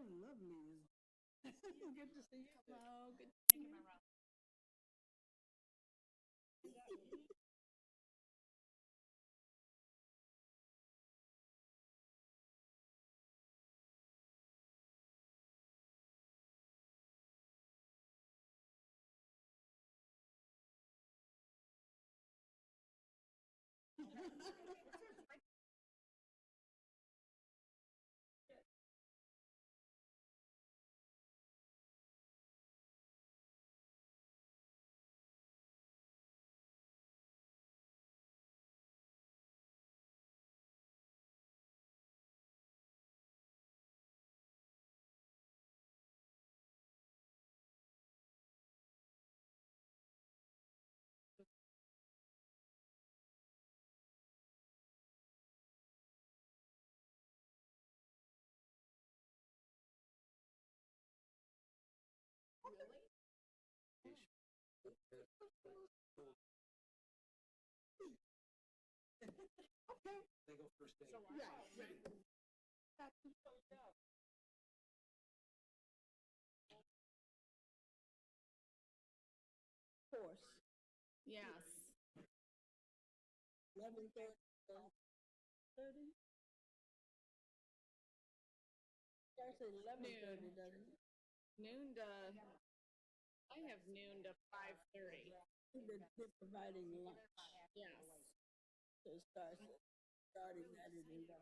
lovely. Good to see you. Hello, good to see you. They go first day. Right. Course. Yes. 11:30. Starts at 11:30, doesn't it? Noon to, I have noon to 5:30. They're providing lunch. Yes. So it starts starting at 11.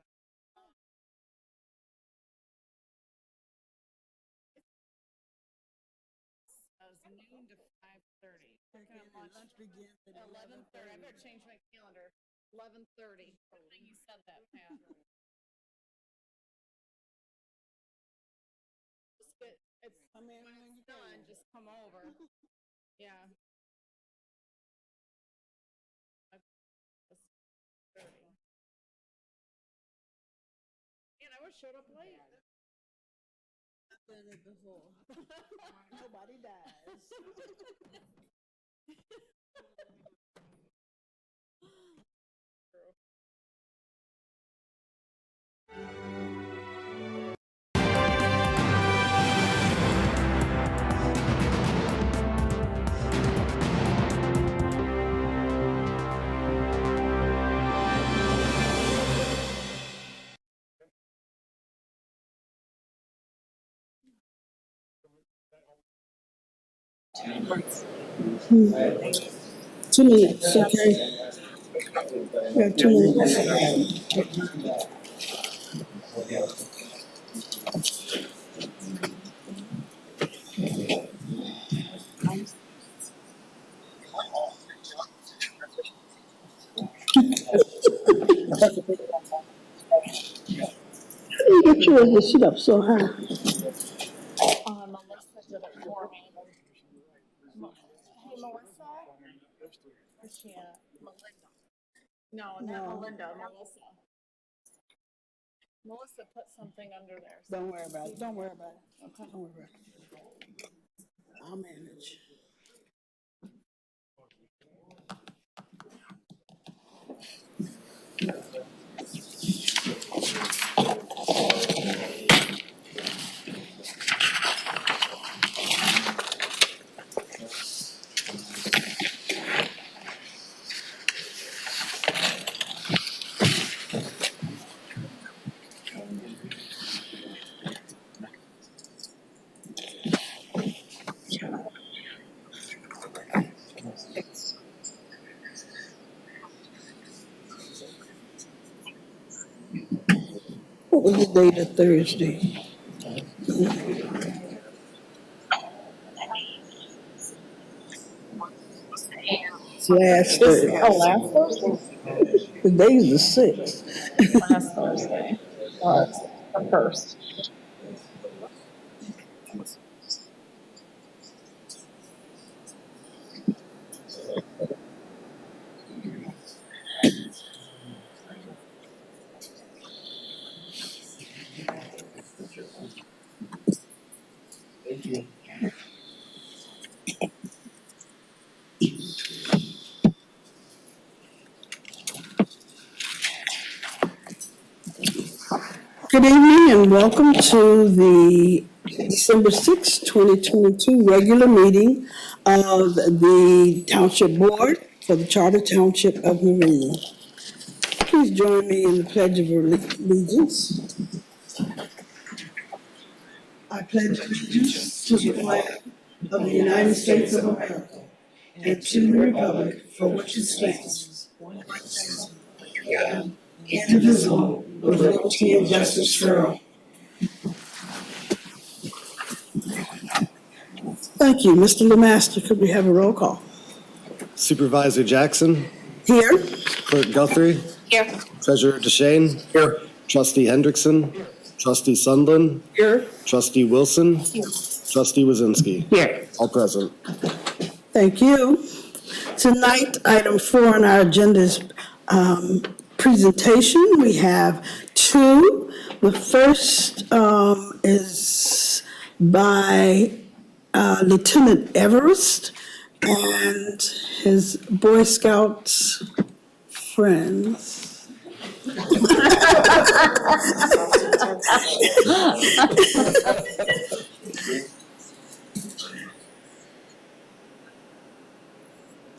Noon to 5:30. And lunch begins at 11:30. I better change my calendar. 11:30. You said that, Pat. Just get, it's, I mean, when when it's you done, can. just come over. Yeah. 30. And I was showed up late. I've done it before. Nobody dies. True. Two minutes, okay. Yeah, 2 minutes. You get yours to sit up so high. Melissa did it for me. Hey, Melissa? Where's she at? Melinda. No, not No. Melinda, Melissa. Melissa put something under there. Don't worry about it. Don't worry about it. Okay. Don't worry about it. I'll manage. What was the date of Thursday? Last Thursday. Oh, last Thursday? Today's the 6th. Last Thursday. Oh, it's the first. Good evening and welcome to the December 6, 2022 regular meeting of the Township Board for the Charter Township of Meridian. Please join me in the Pledge of Allegiance. I pledge allegiance to the flag of the United States of America and to the republic for which it stands, one nation, indivisible, with liberty and justice for all. Thank you. Mr. Lemaster, could we have a roll call? Supervisor Jackson. Here. Clerk Guthrie. Here. Treasurer DeShane. Here. Trustee Hendrickson. Trustee Sundlin. Here. Trustee Wilson. Here. Trustee Wazinski. Here. All present. Thank you. Tonight, item 4 on our agenda is presentation. We have 2. The first is by Lieutenant Everest and his Boy Scouts friends.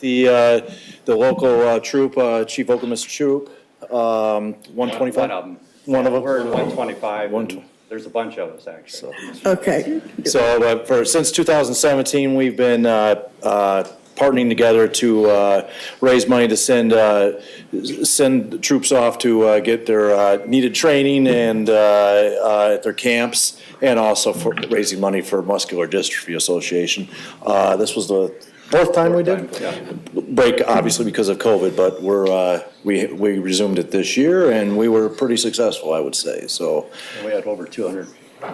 The local troop, Chief Okemos Troop, 125. One of them. We're in 125. There's a bunch of us, actually. Okay. So since 2017, we've been partnering together to raise money to send troops off to get their needed training and at their camps, and also for raising money for Muscular Dystrophy Association. This was the 4th time we did? Yeah. Break, obviously, because of COVID, but we resumed it this year, and we were pretty successful, I would say, so. And we had over 200.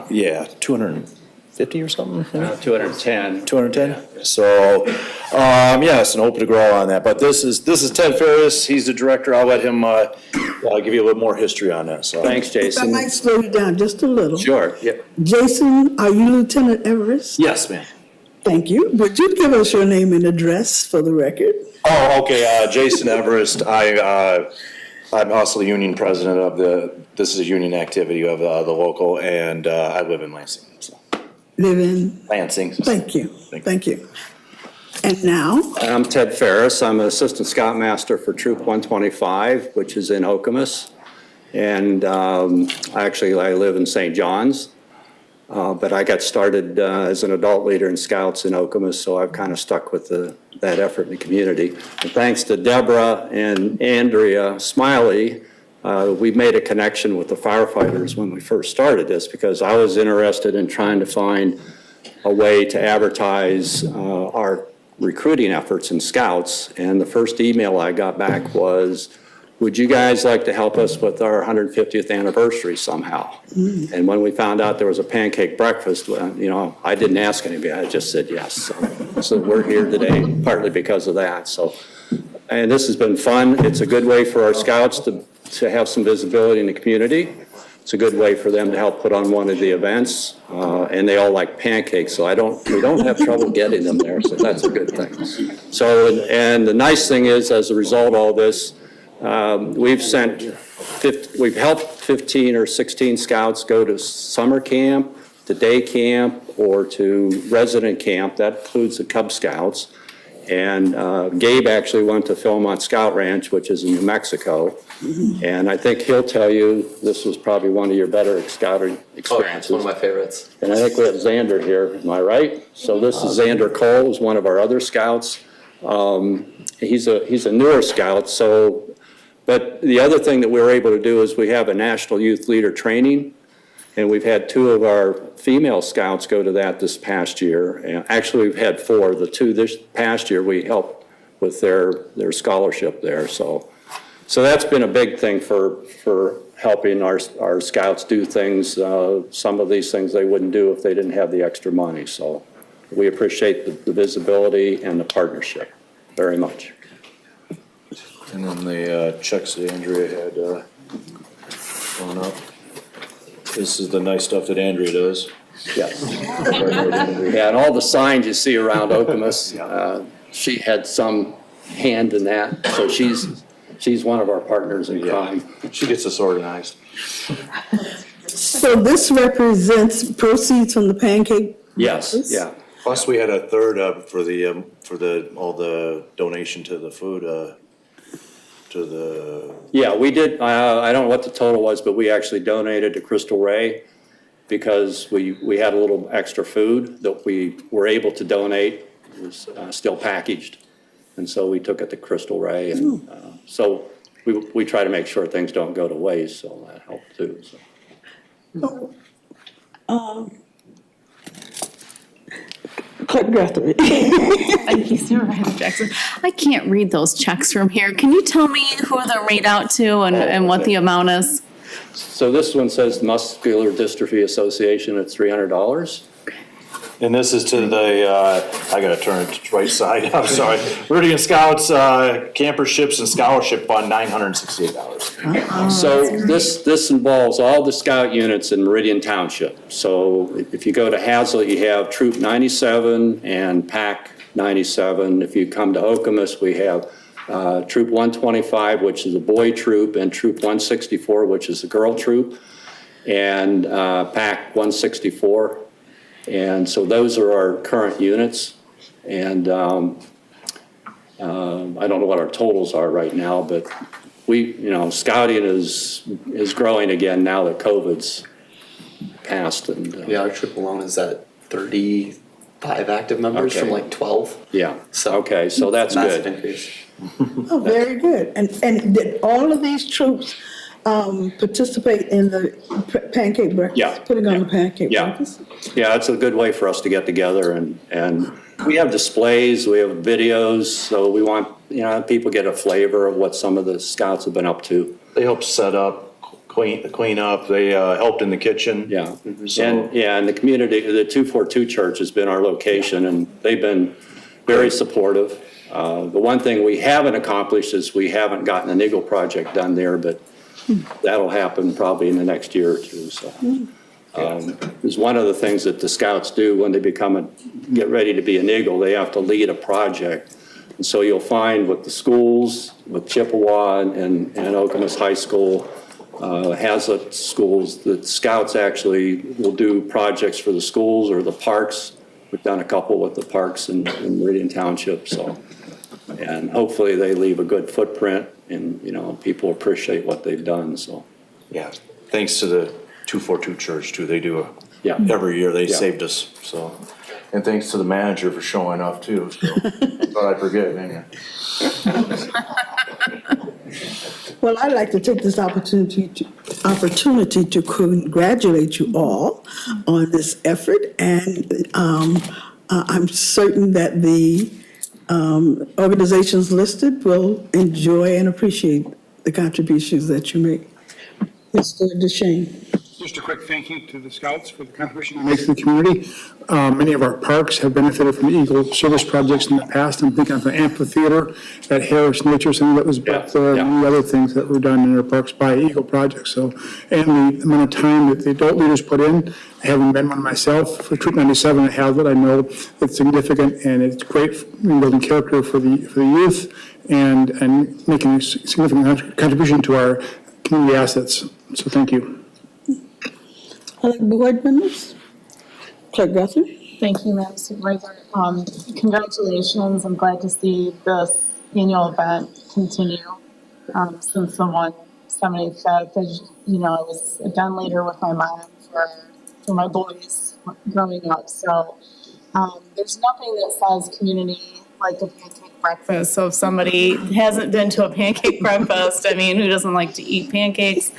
Yeah, 250 or something? 210. 210? So, yes, and hope to grow on that. But this is Ted Ferris. He's the director. I'll let him give you a little more history on that, so. Thanks, I Jason. might slow you down just a little. Sure. Yeah. Jason, are you Lieutenant Everest? Yes, ma'am. Thank you. Would you give us your name and address for the record? Oh, okay, Jason Everest. I'm also the union president of this is a union activity of the local, and I live in Lansing. So. Live in? Lansing. Thank you. Thank you. And now? I'm Ted Ferris. I'm an assistant scoutmaster for Troop 125, which is in Okemos. And actually, I live in St. John's. But I got started as an adult leader in Scouts in Okemos, so I've kind of stuck with that effort in the community. And thanks to Deborah and Andrea Smiley, we made a connection with the firefighters when we first started this, because I was interested in trying to find a way to advertise our recruiting efforts in Scouts. And the first email I got back was, would you guys like to help us with our 150th anniversary somehow? And when we found out there was a pancake breakfast, I didn't ask anybody, I just said yes. So we're here today partly because of that. And this has been fun. It's a good way for our Scouts to have some visibility in the community. It's a good way for them to help put on one of the events. And they all like pancakes, so we don't have trouble getting them there, so that's a good thing. And the nice thing is, as a result of all this, we've helped 15 or 16 Scouts go to summer camp, to day camp, or to resident camp. That includes the Cub Scouts. And Gabe actually went to Philmont Scout Ranch, which is in New Mexico. And I think he'll tell you this was probably one of your better scouting experiences. Oh, it's one of my favorites. And I think we have Xander here, am I right? So this is Xander Cole, who's one of our other Scouts. He's a newer Scout, but the other thing that we were able to do is we have a National Youth Leader Training, and we've had 2 of our female Scouts go to that this past year. And actually, we've had 4. The 2 this past year, we helped with their scholarship there. So that's been a big thing for helping our Scouts do things. Some of these things they wouldn't do if they didn't have the extra money. So we appreciate the visibility and the partnership very much. And then the checks that Andrea had gone up. This is the nice stuff that Andrea does. Yes. Yeah, and all the signs you see around Okemos, she had some hand in that. So she's one of our partners in crime. She gets us organized. So this represents proceeds from the pancake? Yes, yeah. Plus, we had a third for all the donation to the food, to the, Yeah, we did, I don't know what the total was, but we actually donated to Crystal Ray because we had a little extra food that we were able to donate. It was still packaged. And so we took it to Crystal Ray. And so we try to make sure things don't go to waste, so that helped too. So. Clerk Guthrie. Thank you, Supervisor Jackson. I can't read those checks from here. Can you tell me who they're made out to and what the amount is? So this one says Muscular Dystrophy Association at $300. and this is to the, I gotta turn it to the right side, I'm sorry. Meridian Scouts, Camperships and Scholarship Fund, $968. So this involves all the scout units in Meridian Township. So if you go to Hazlet, you have Troop 97 and Pack 97. If you come to Okemos, we have Troop 125, which is a boy troop, and Troop 164, which is a girl troop, and Pack 164. And so those are our current units. And I don't know what our totals are right now, but scouting is growing again now that COVID's passed. And Yeah, our trip alone is at 35 active members Okay. from like 12. yeah, So okay, so that's massive good. increase. Oh, very good. And did all of these troops participate in the pancake breakfast? Yeah. Putting on the pancake Yeah. breakfast? Yeah, it's a good way for us to get together and we have displays, we have videos, so we want, people get a flavor of what some of the scouts have been up to. They helped set up, clean up, they helped in the kitchen. Yeah, So- and the community, the 242 Church has been our location, and they've been very supportive. The one thing we haven't accomplished is we haven't gotten an Eagle project done there, but that'll happen probably in the next year or two, so. Is one of the things that the scouts do when they get ready to be an Eagle, they have to lead a project. And so you'll find with the schools, with Chippewa and Okemos High School, Hazlet schools, the scouts actually will do projects for the schools or the parks. We've done a couple with the parks in Meridian Township, so. And hopefully they leave a good footprint and, people appreciate what they've done, so. Yeah, thanks to the 242 Church too, they do Yeah. every year, they Yeah. saved us, so. And thanks to the manager for showing up too, so, thought I'd forget, didn't Well, I'd like to take this opportunity to congratulate you all on this effort, and I'm certain that the organizations listed will enjoy and appreciate the contributions that you make. Mr. DeShane. Just a quick thank you to the Scouts for the contribution they make to the community. Many of our parks have benefited from Eagle service projects in the past. I'm thinking of the amphitheater at Harris Nature Center that was built there, and many other things that were done in our parks by Eagle projects. So, and the amount of time that the adult leaders put in, having been one myself for Troop 97 at Hazlet, I know it's significant and it's great in building character for the youth and making a significant contribution to our community assets. So thank you. Other board members? Clerk Guthrie? Thank you, Madam Supervisor. Congratulations. I'm glad to see this annual event continue since the 175th. I was a gun leader with my mom for my boys growing up. So there's nothing that says community like a pancake breakfast. So if somebody hasn't been to a pancake breakfast, who doesn't like to eat pancakes?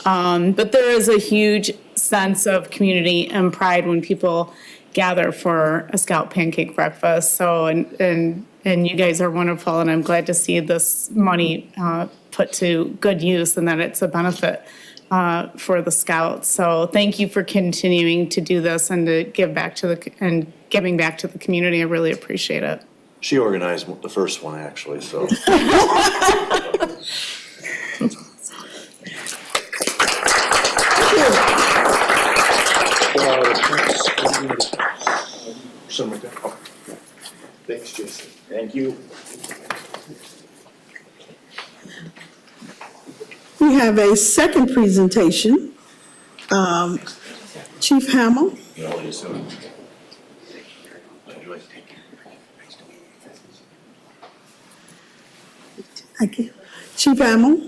But there is a huge sense of community and pride when people gather for a Scout pancake breakfast. So, and you guys are wonderful, and I'm glad to see this money put to good use and that it's a benefit for the Scouts. So thank you for continuing to do this and to give back to giving back to the community. I really appreciate it. She organized the first one, actually, so. Thanks, Jason. Thank you. We have a second presentation Chief Hamill? Thank you. Chief Hamill?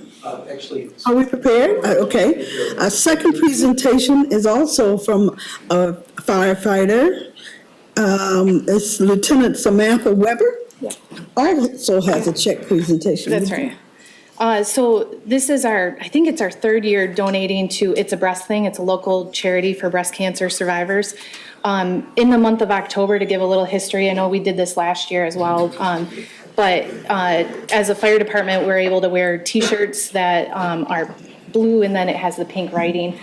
Are we prepared? Okay. Our second presentation is also from a firefighter. It's Lieutenant Samantha Weber. Also has a check presentation. That's right. So this is I think it's our third year donating to It's a Breast Thing. It's a local charity for breast cancer survivors. In the month of October, to give a little history, I know we did this last year as well. But as a fire department, we're able to wear T-shirts that are blue and then it has the pink writing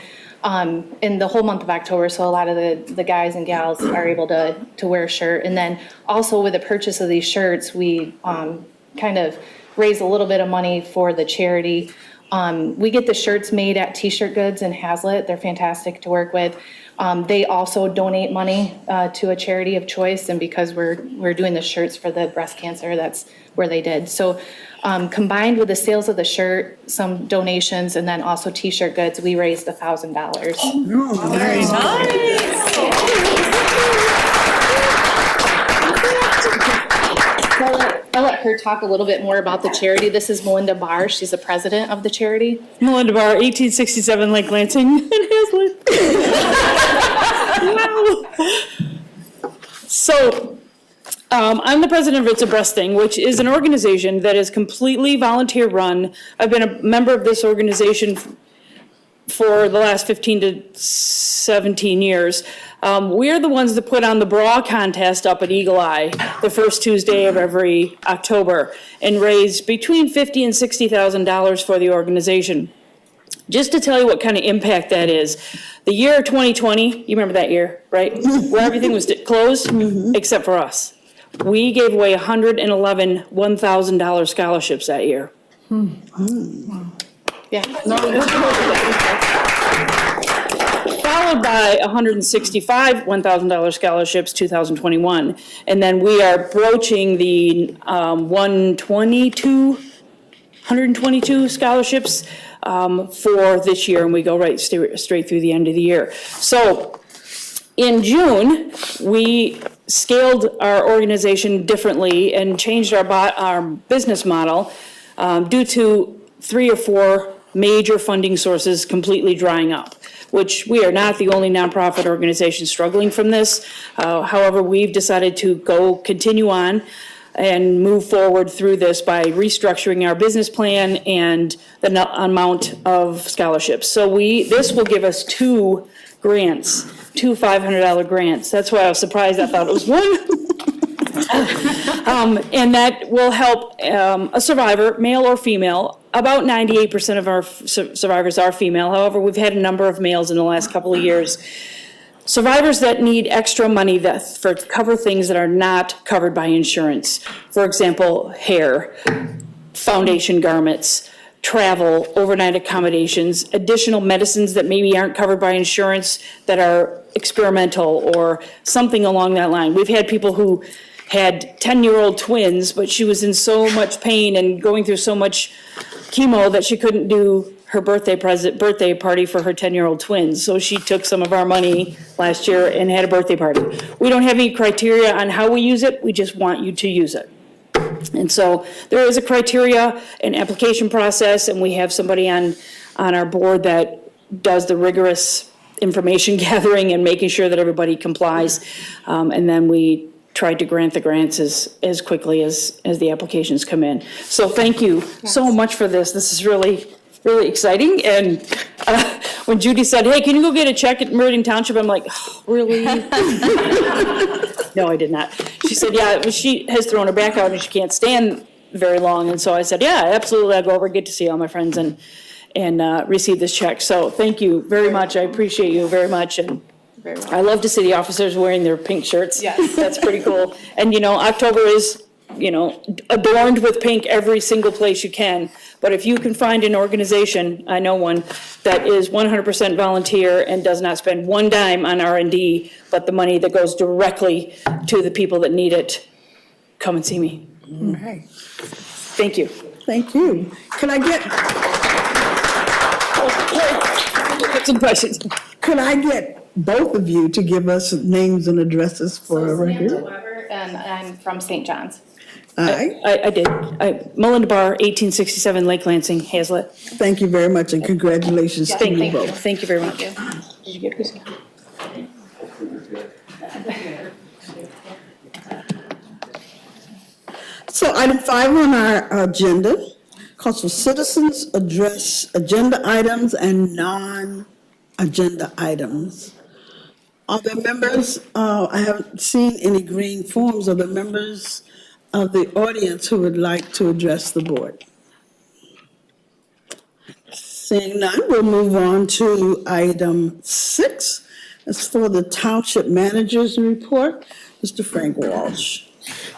in the whole month of October. So a lot of the guys and gals are able to wear a shirt. And then also with the purchase of these shirts, we kind of raise a little bit of money for the charity. We get the shirts made at T-Shirt Goods in Hazlitt. They're fantastic to work with. They also donate money to a charity of choice, and because we're doing the shirts for the breast cancer, that's where they did. So combined with the sales of the shirt, some donations, and then also T-Shirt Goods, we raised $1,000. Very nice. I'll let her talk a little bit more about the charity. This is Melinda Barr. She's the president of the charity. Melinda Barr, 1867 Lake Lansing in Hazlitt. Wow. So, I'm the president of It's a Breast Thing, which is an organization that is completely volunteer run. I've been a member of this organization for the last 15 to 17 years. We're the ones that put on the bra contest up at Eagle Eye the first Tuesday of every October and raise between $50,000 and $60,000 for the organization. Just to tell you what kind of impact that is, the year 2020, you remember that year, right? Where everything was closed, except for us. We gave away 111 $1,000 scholarships that year. Yeah. Followed by 165 $1,000 scholarships, 2021. And then we are broaching the 122 scholarships for this year, and we go right straight through the end of the year. So in June, we scaled our organization differently and changed our business model due to 3 or 4 major funding sources completely drying up, which we are not the only nonprofit organization struggling from this. However, we've decided to continue on and move forward through this by restructuring our business plan and the amount of scholarships. So this will give us 2 grants, 2 $500 grants. That's why I was surprised. I thought it was 1. And that will help a survivor, male or female. About 98% of our survivors are female. However, we've had a number of males in the last couple of years. Survivors that need extra money for cover things that are not covered by insurance. For example, hair, foundation garments, travel, overnight accommodations, additional medicines that maybe aren't covered by insurance that are experimental or something along that line. We've had people who had 10-year-old twins, but she was in so much pain and going through so much chemo that she couldn't do her birthday party for her 10-year-old twins. So she took some of our money last year and had a birthday party. We don't have any criteria on how we use it. We just want you to use it. And so there is a criteria, an application process, and we have somebody on our board that does the rigorous information gathering and making sure that everybody complies. And then we tried to grant the grants as quickly as the applications come in. So thank you so much for this. This is really exciting. And when Judy said, hey, can you go get a check at Meridian Township? I'm like, oh, really? No, I did not. She said, yeah, she has thrown her back out and she can't stand very long. And so I said, yeah, absolutely. I'll go over and get to see all my friends and receive this check. So thank you very much. I appreciate you very much. And I love to see the officers wearing their pink shirts. Yes. That's pretty cool. And, October is, adorned with pink every single place you can. But if you can find an organization, I know one, that is 100% volunteer and does not spend one dime on R&D, but the money that goes directly to the people that need it, come and see me. All right. Thank you. Thank you. Can I get Some questions. Could I get both of you to give us names and addresses for a record? Weber, and I'm from St. John's. All right, I did. Melinda Barr, 1867 Lake Lansing, Hazlet. thank you very much and congratulations to you both. Thank you very much. Did you get this? So item 5 on our agenda calls for citizens address agenda items and non-agenda items. Are there members, I haven't seen any green forms, are there members of the audience who would like to address the board? Seeing none, we'll move on to item 6. It's for the Township Manager's Report. Mr. Frank Walsh.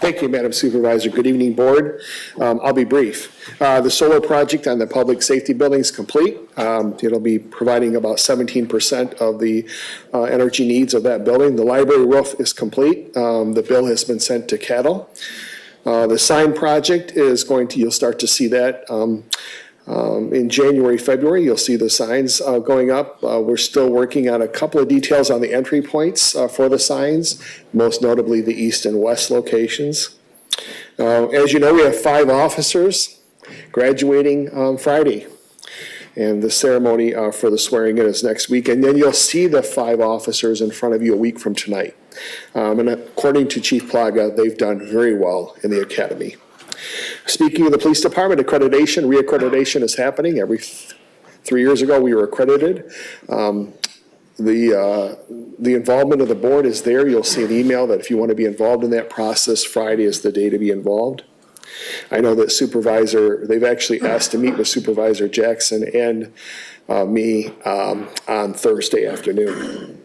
Thank you, Madam Supervisor. Good evening, Board. I'll be brief. The solar project on the public safety building is complete. It'll be providing about 17% of the energy needs of that building. The library roof is complete. The bill has been sent to Cattle. The sign project is you'll start to see that in January, February. You'll see the signs going up. We're still working on a couple of details on the entry points for the signs, most notably the east and west locations. As you know, we have 5 officers graduating on Friday. And the ceremony for the swearing in is next week. And then you'll see the 5 officers in front of you a week from tonight. And according to Chief Plaga, they've done very well in the academy. Speaking of the police department, reaccreditation is happening. Every 3 years ago, we were accredited. The involvement of the board is there. You'll see an email that if you want to be involved in that process, Friday is the day to be involved. I know that they've actually asked to meet with Supervisor Jackson and me on Thursday afternoon.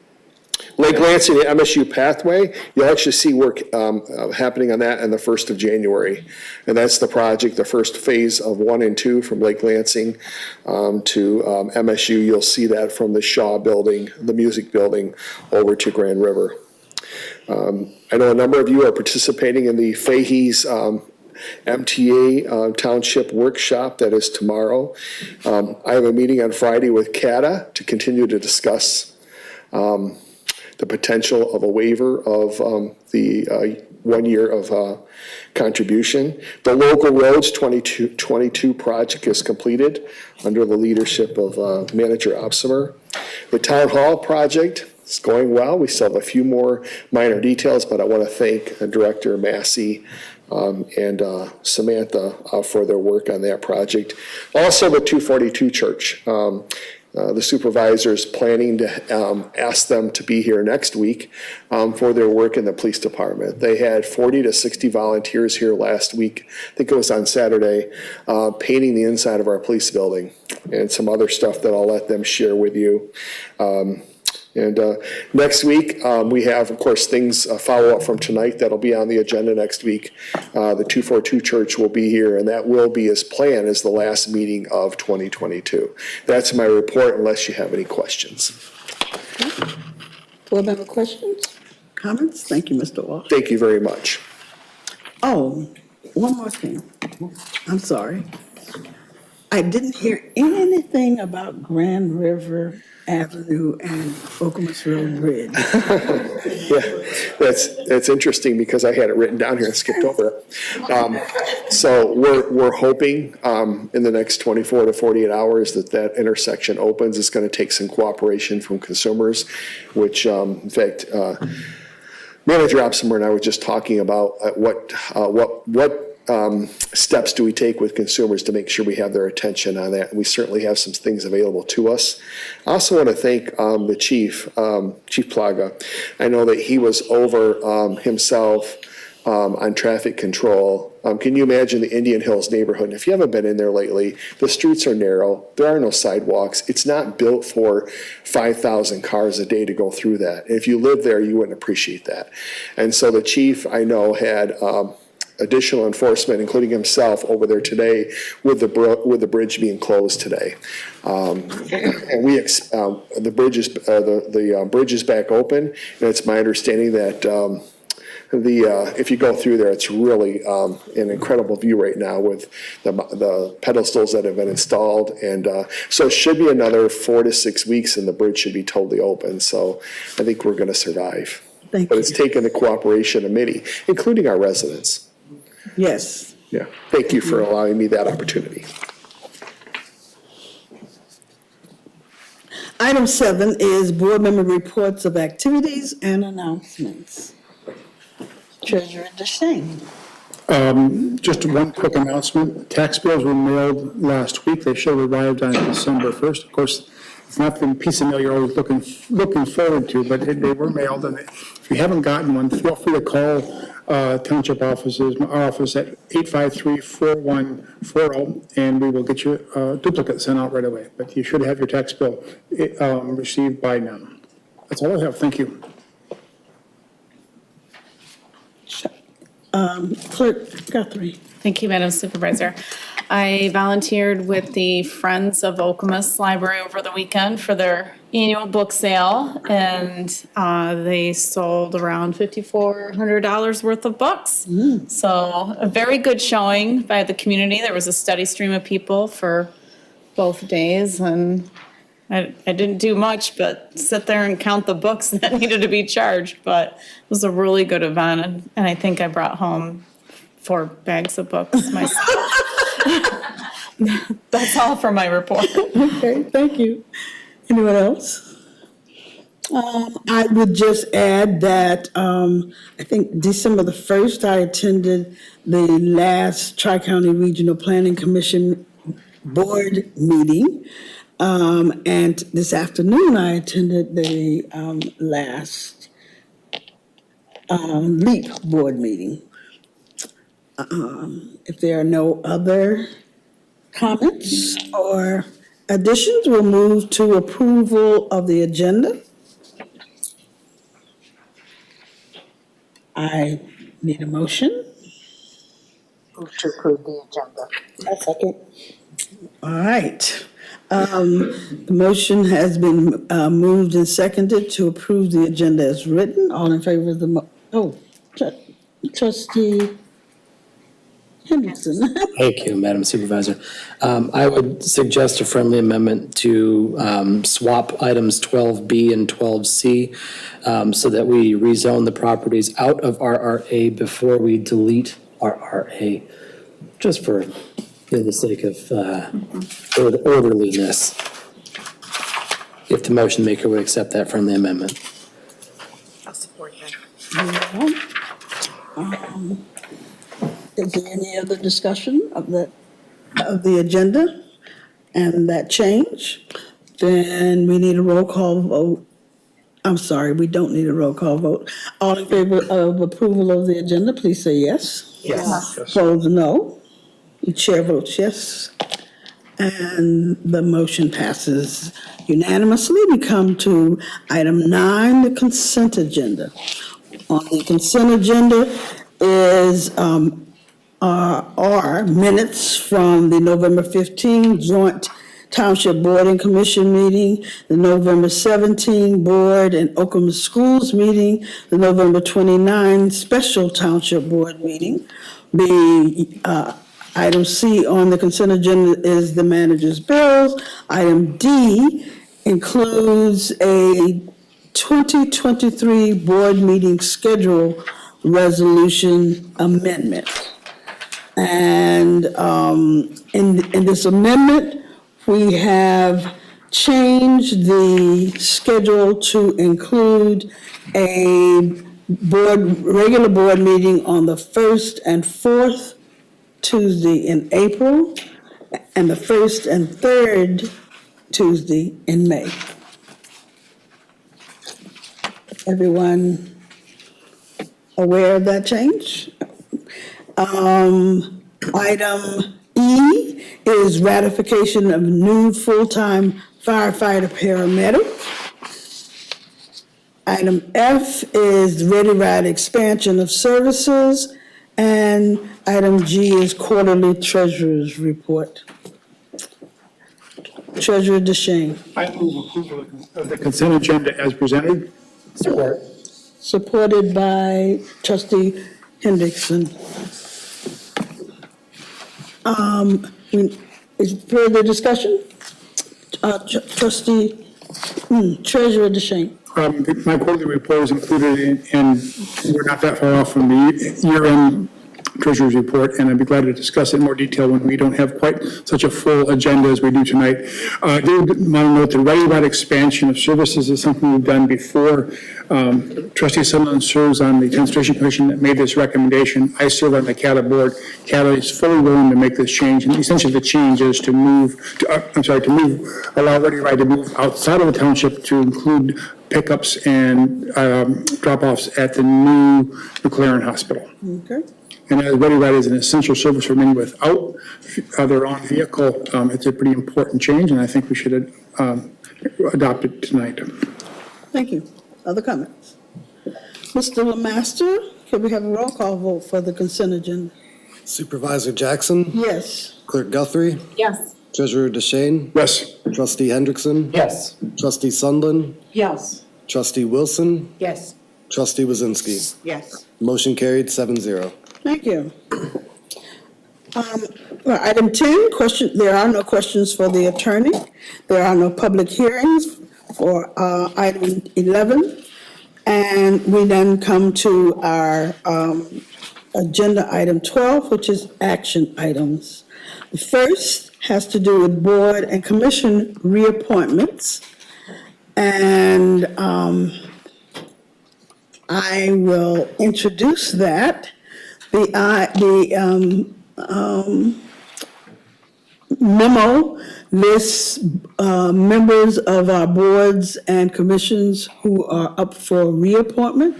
Lake Lansing, the MSU pathway, you'll actually see work happening on that on the 1st of January. And that's the project, the first phase of 1 and 2 from Lake Lansing to MSU. You'll see that from the Shaw building, the music building, over to Grand River. I know a number of you are participating in the Fahey's MTA Township Workshop that is tomorrow. I have a meeting on Friday with CATA to continue to discuss the potential of a waiver of the 1 year of contribution. The local roads 2022 project is completed under the leadership of Manager Opsimer. The town hall project is going well. We still have a few more minor details, but I want to thank Director Massey and Samantha for their work on that project. Also, the 242 church. The supervisor's planning to ask them to be here next week for their work in the police department. They had 40 to 60 volunteers here last week, I think it was on Saturday, painting the inside of our police building and some other stuff that I'll let them share with you. And next week, we have, of course, things follow up from tonight that'll be on the agenda next week. The 242 Church will be here, and that will be as planned as the last meeting of 2022. That's my report, unless you have any questions. Board member questions, comments? Thank you, Mr. Walsh. Thank you very much. Oh, one more thing. I'm sorry. I didn't hear anything about Grand River Avenue and Okemos Road Bridge. Yeah, that's interesting because I had it written down here and skipped over it. So we're hoping in the next 24 to 48 hours that intersection opens. It's going to take some cooperation from consumers, which in fact, Manager Opsimer and I were just talking about what steps do we take with consumers to make sure we have their attention on that. And we certainly have some things available to us. I also want to thank the chief, Chief Plaga. I know that he was over himself on traffic control. Can you imagine the Indian Hills neighborhood? And if you haven't been in there lately, the streets are narrow. There are no sidewalks. It's not built for 5,000 cars a day to go through that. And if you live there, you wouldn't appreciate that. And so the chief, I know, had additional enforcement, including himself, over there today with the bridge being closed today. And the bridge is back open, and it's my understanding that if you go through there, it's really an incredible view right now with the pedestals that have been installed. And so it should be another 4 to 6 weeks and the bridge should be totally open. So I think we're going to survive. Thank But you. it's taken the cooperation of many, including our residents. Yes. Yeah, thank you for allowing me that opportunity. Item 7 is board member reports of activities and announcements. Treasurer DeShane. Just one quick announcement. Tax bills were mailed last week. They should have arrived on December 1st. Of course, it's not the piece of mail you're always looking forward to, but they were mailed. And if you haven't gotten one, feel free to call township offices, our office at 853-4140, and we will get you a duplicate sent out right away. But you should have your tax bill received by now. That's all I have. Thank you. Clerk Guthrie. Thank you, Madam Supervisor. I volunteered with the Friends of Okemos Library over the weekend for their annual book sale, and they sold around $5,400 worth of books. So a very good showing by the community. There was a steady stream of people for both days, and I didn't do much but sit there and count the books that needed to be charged, but it was a really good event, and I think I brought home 4 bags of books myself. That's all for my report. Okay, thank you. Anyone else? I would just add that I think December the 1st, I attended the last Tri-County Regional Planning Commission Board meeting. And this afternoon, I attended the last LEAP Board meeting. If there are no other comments or additions, we'll move to approval of the agenda. I need a motion. Move to approve the agenda. A second. All right. The motion has been moved and seconded to approve the agenda as written. All in favor of the Trustee Henderson. Thank you, Madam Supervisor. I would suggest a friendly amendment to swap items 12B and 12C so that we rezone the properties out of RRA before we delete RRA, just for the sake of orderliness. If the motion maker would accept that friendly amendment. I'll support that. Is there any other discussion of the agenda and that change? Then we need a roll call vote. I'm sorry, we don't need a roll call vote. All in favor of approval of the agenda, please say yes. Yes. Opposed, no. The chair votes yes. And the motion passes unanimously. We come to item 9, the consent agenda. On the consent agenda is are minutes from the November 15 joint Township Board and Commission meeting, the November 17 Board and Okemos Schools meeting, the November 29 Special Township Board meeting. The item C on the consent agenda is the manager's bills. Item D includes a 2023 board meeting schedule resolution amendment. And in this amendment, we have changed the schedule to include a regular board meeting on the 1st and 4th Tuesday in April, and the 1st and 3rd Tuesday in May. Everyone aware of that change? Item E is ratification of new full-time firefighter paramedic. Item F is Ready Ride expansion of services. And item G is quarterly treasurer's report. Treasurer DeShane. I move approval of the consent agenda as presented. Support. supported by trustee Hendrickson. Is further discussion? Trustee, Treasurer DeShane. My quarterly report is included and we're not that far off from the year-end treasurer's report, and I'd be glad to discuss it in more detail when we don't have quite such a full agenda as we do tonight. I do want to note the Ready Right expansion of services is something we've done before. Trustee Sutherland serves on the Transportation Commission that made this recommendation. I serve on the CATA board. CATA is fully willing to make this change, and essentially the change is to allow Ready Right to move outside of the township to include pickups and drop-offs at the new McLaren Hospital. Okay. And as Ready Right is an essential service for many without their own vehicle, it's a pretty important change, and I think we should adopt it tonight. Thank you. Other comments? Mr. Lemaster, can we have a roll call vote for the consent agenda? Supervisor Jackson, Yes. Clerk Guthrie, Yes. Treasurer DeShane, Yes. Trustee Hendrickson, Yes. Trustee Sundlin, Yes. Trustee Wilson, Yes. Trustee Wazinski. Yes. Motion carried 7-0. Thank you. Item 10, there are no questions for the attorney. There are no public hearings for item 11. And we then come to our agenda item 12, which is action items. The first has to do with board and commission reappointments. And I will introduce that. The memo lists members of our boards and commissions who are up for reappointment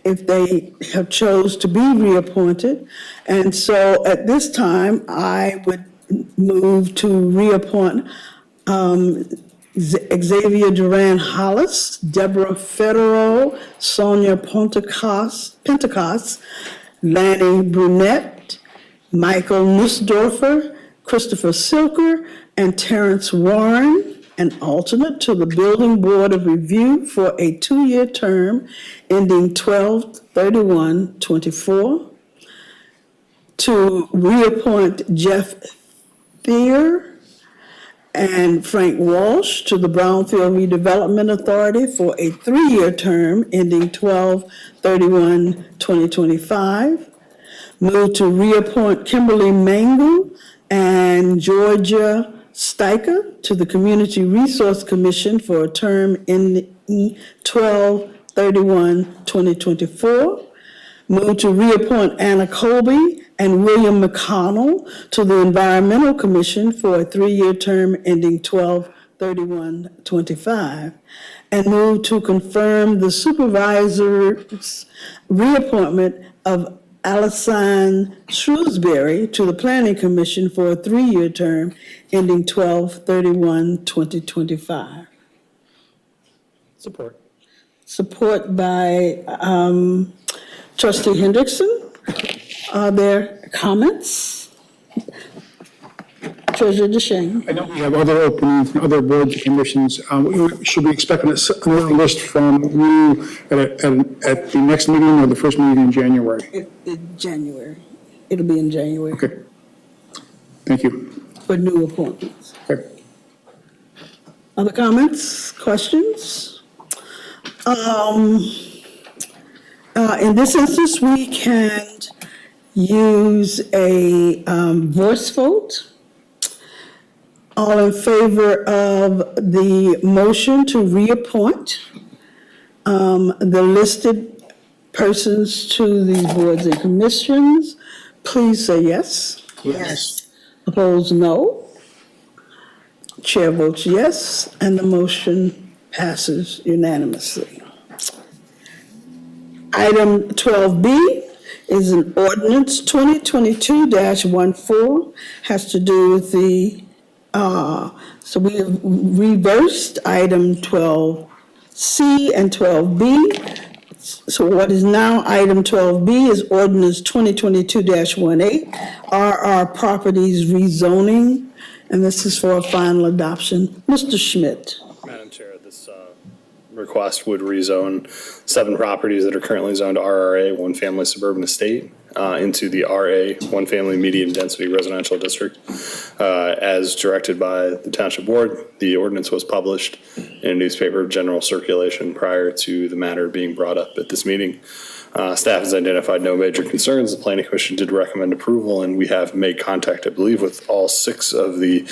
if they have chose to be reappointed. And so at this time, I would move to reappoint Xavier Duran Hollis, Deborah Federer, Sonia Pentecost, Lanny Brunette, Michael Nussdorfer, Christopher Silker, and Terrence Warren, an alternate to the Building Board of Review for a 2-year term ending 12/31/24. To reappoint Jeff Thier and Frank Walsh to the Brownfield Redevelopment Authority for a 3-year term ending 12/31/2025. Move to reappoint Kimberly Mangu and Georgia Steiker to the Community Resource Commission for a term ending 12/31/2024. Move to reappoint Anna Colby and William McConnell to the Environmental Commission for a 3-year term ending 12/31/25. And move to confirm the supervisor's reappointment of Alison Shrewsbury to the Planning Commission for a 3-year term ending 12/31/2025. Support. Support by Trustee Hendrickson. Are there comments? Treasurer DeShane. I know we have other openings and other boards and commissions. Should we expect another list from you at the next meeting or the first meeting in January? January. It'll be in January. Okay. Thank you. For new appointments. Okay. Other comments, questions? In this instance, we can use a voice vote. All in favor of the motion to reappoint the listed persons to the boards and commissions, please say yes. Yes. Opposed, no. Chair votes yes, and the motion passes unanimously. Item 12B is an ordinance 2022-14, has to do with the, so we have reversed item 12C and 12B. So what is now item 12B is ordinance 2022-18, RR Properties rezoning, and this is for a final adoption. Mr. Schmidt. Madam Chair, this request would rezone 7 properties that are currently zoned RRA, one-family suburban estate, into the RA, one-family medium-density residential district, as directed by the Township Board. The ordinance was published in a newspaper of general circulation prior to the matter being brought up at this meeting. Staff has identified no major concerns. The Planning Commission did recommend approval, and we have made contact, I believe, with all 6 of the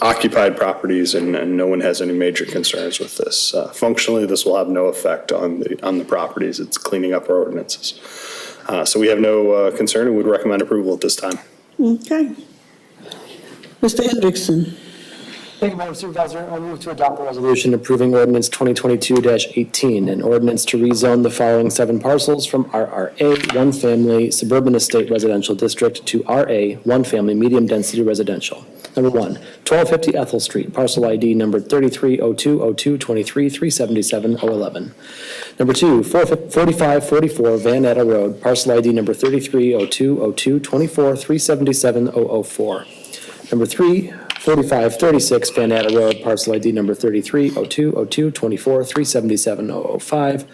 occupied properties, and no one has any major concerns with this. Functionally, this will have no effect on the properties. It's cleaning up our ordinances. So we have no concern and would recommend approval at this time. Okay. Mr. Hendrickson. Thank you, Madam Supervisor. I move to adopt a resolution approving ordinance 2022-18, an ordinance to rezone the following 7 parcels from RRA, one-family suburban estate residential district to RA, one-family medium-density residential. Number 1, 1250 Ethel Street, parcel ID number 33020223377011. Number 2, 4544 Van Etta Road, parcel ID number 33020224377004. Number 3, 4536 Van Etta Road, parcel ID number 33020224377005.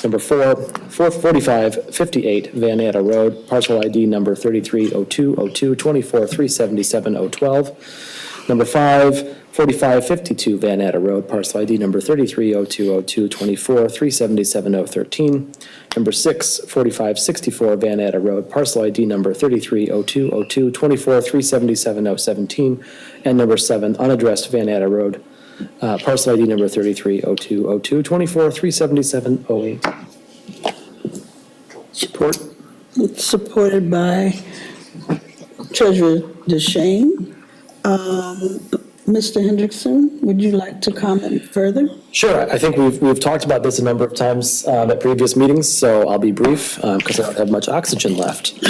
Number 4, 4558 Van Etta Road, parcel ID number 33020224377012. Number 5, 4552 Van Etta Road, parcel ID number 33020224377013. Number 6, 4564 Van Etta Road, parcel ID number 33020224377017. And number 7, unaddressed Van Etta Road, parcel ID number 33020224377008. Support. Supported by Treasurer DeShane. Mr. Hendrickson, would you like to comment further? Sure. I think we've talked about this a number of times at previous meetings, so I'll be brief because I don't have much oxygen left.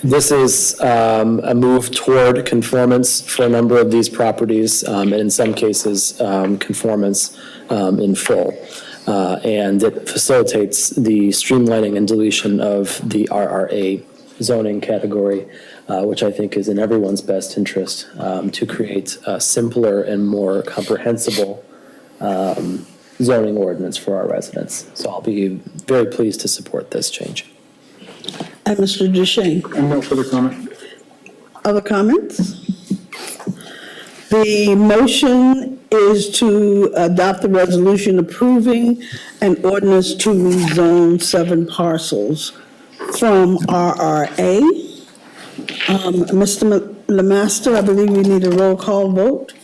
This is a move toward conformance for a number of these properties, and in some cases, conformance in full. And it facilitates the streamlining and deletion of the RRA zoning category, which I think is in everyone's best interest, to create a simpler and more comprehensible zoning ordinance for our residents. So I'll be very pleased to support this change. And Mr. DeShane. No further comment. Other comments? The motion is to adopt the resolution approving an ordinance to rezone 7 parcels from RRA. Mr. Lemaster, I believe we need a roll call vote.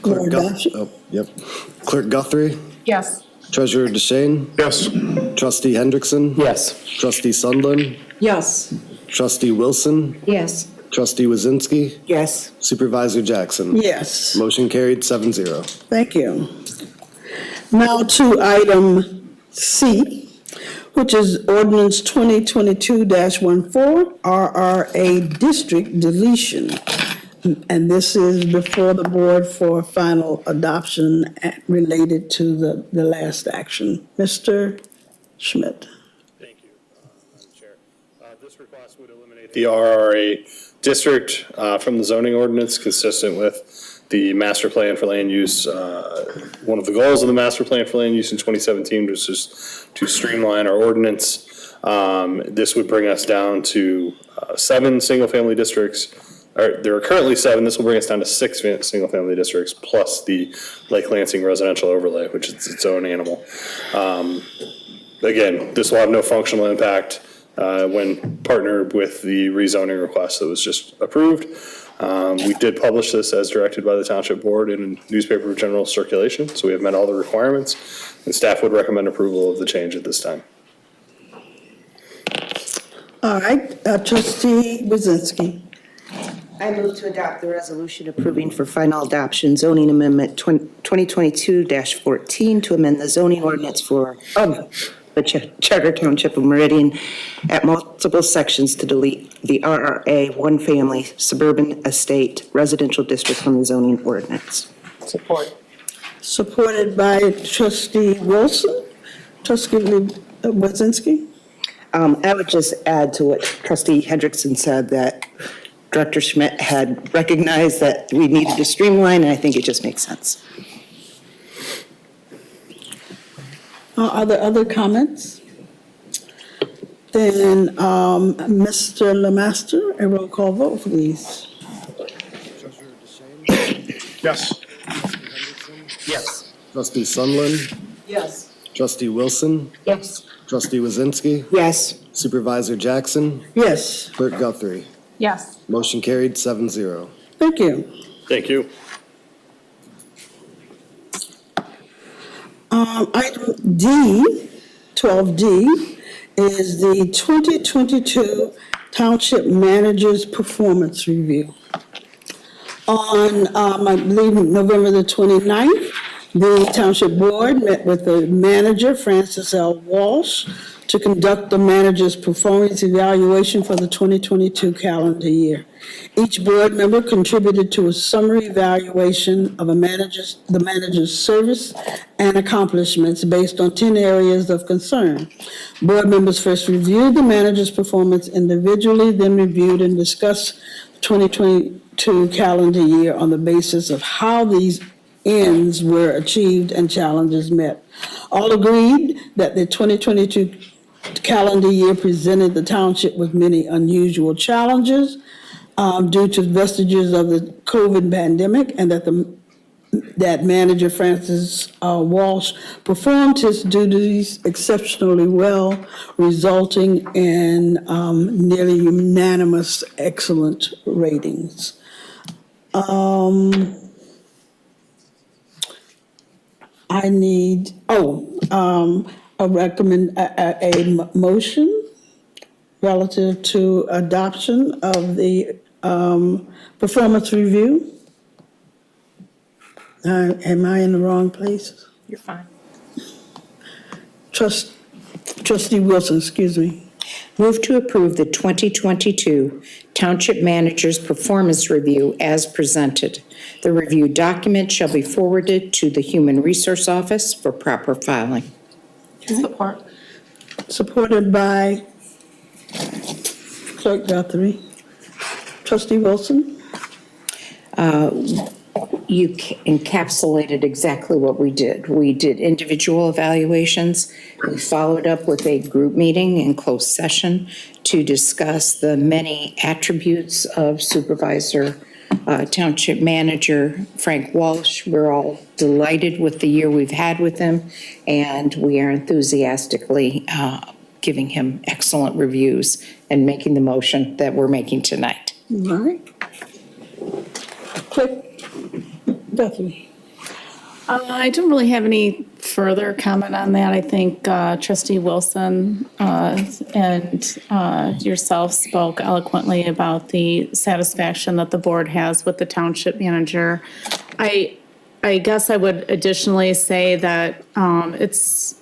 Clerk Guthrie? Yes. Treasurer DeShane? Yes. Trustee Hendrickson? Yes. Trustee Sundlin? Yes. Trustee Wilson? Yes. Trustee Wazinski? Yes. Supervisor Jackson? Yes. Motion carried 7-0. Thank you. Now to item C, which is ordinance 2022-14, RRA district deletion. And this is before the board for final adoption related to the last action. Mr. Schmidt. Thank you, Madam Chair. This request would eliminate the RRA district from the zoning ordinance, consistent with the master plan for land use. One of the goals of the master plan for land use in 2017 was just to streamline our ordinance. This would bring us down to 7 single-family districts. There are currently 7. This will bring us down to 6 single-family districts, plus the Lake Lansing residential overlay, which is its own animal. Again, this will have no functional impact when partnered with the rezoning request that was just approved. We did publish this as directed by the Township Board in a newspaper of general circulation, so we have met all the requirements, and staff would recommend approval of the change at this time. All right, Trustee Wazinski. I move to adopt the resolution approving for final adoption zoning amendment 2022-14 to amend the zoning ordinance for the Charter Township of Meridian at multiple sections to delete the RRA one-family suburban estate residential district from the zoning ordinance. Support. Supported by Trustee Wilson. Trustee Wazinski. I would just add to what Trustee Hendrickson said, that Director Schmidt had recognized that we needed to streamline, and I think it just makes sense. Are there other comments? Then, Mr. Lemaster, a roll call vote, please. Yes. Yes. Trustee Sunland, Yes. trustee Wilson, Yes. trustee Wazinski, Yes. supervisor Jackson, Yes, clerk Guthrie. Yes. Motion carried 7-0. thank you. Thank you. Item D, 12D, is the 2022 Township Manager's Performance Review. On, I believe, November the 29th, the Township Board met with the manager, Francis L. Walsh, to conduct the manager's performance evaluation for the 2022 calendar year. Each board member contributed to a summary evaluation of the manager's service and accomplishments based on 10 areas of concern. Board members first reviewed the manager's performance individually, then reviewed and discussed the 2022 calendar year on the basis of how these ends were achieved and challenges met. All agreed that the 2022 calendar year presented the township with many unusual challenges due to vestiges of the COVID pandemic, and that manager Francis Walsh performed his duties exceptionally well, resulting in nearly unanimous excellent ratings. I need, a motion relative to adoption of the performance review. Am I in the wrong place? You're fine. Trustee Wilson, excuse me. Move to approve the 2022 Township Manager's Performance Review as presented. The review document shall be forwarded to the Human Resource Office for proper filing. Support. Supported by Clerk Guthrie. Trustee Wilson? You encapsulated exactly what we did. We did individual evaluations. We followed up with a group meeting in closed session to discuss the many attributes of Supervisor Township Manager Frank Walsh. We're all delighted with the year we've had with him, and we are enthusiastically giving him excellent reviews and making the motion that we're making tonight. All right. Clerk Guthrie. I don't really have any further comment on that. I think Trustee Wilson and yourself spoke eloquently about the satisfaction that the board has with the township manager. I guess I would additionally say that it's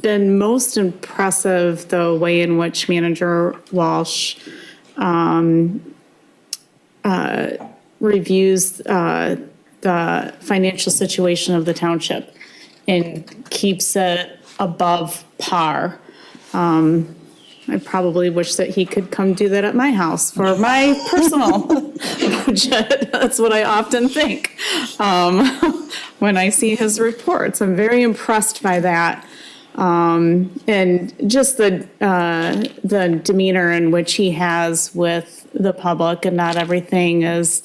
been most impressive the way in which Manager Walsh reviews the financial situation of the township and keeps it above par. I probably wish that he could come do that at my house for my personal budget. That's what I often think when I see his reports. I'm very impressed by that. And just the demeanor in which he has with the public, and not everything is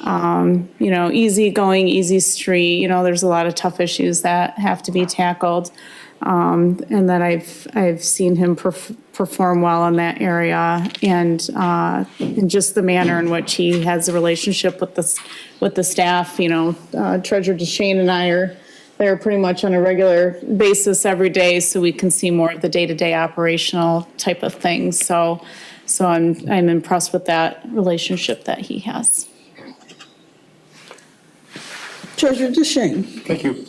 easy going, easy street. There's a lot of tough issues that have to be tackled. And that I've seen him perform well in that area, and just the manner in which he has a relationship with the staff. Treasurer DeShane and I are there pretty much on a regular basis every day, so we can see more of the day-to-day operational type of things. So I'm impressed with that relationship that he has. Treasurer DeShane. Thank you.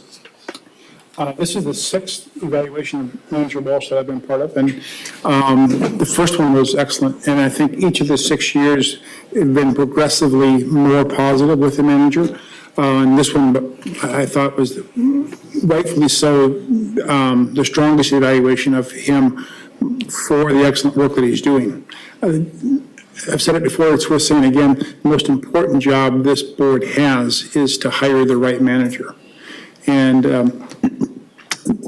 This is the sixth evaluation of Manager Walsh that I've been part of, and the first one was excellent. And I think each of the 6 years have been progressively more positive with the manager. And this one, I thought, was rightfully so the strongest evaluation of him for the excellent work that he's doing. I've said it before, it's worth saying again, the most important job this board has is to hire the right manager. And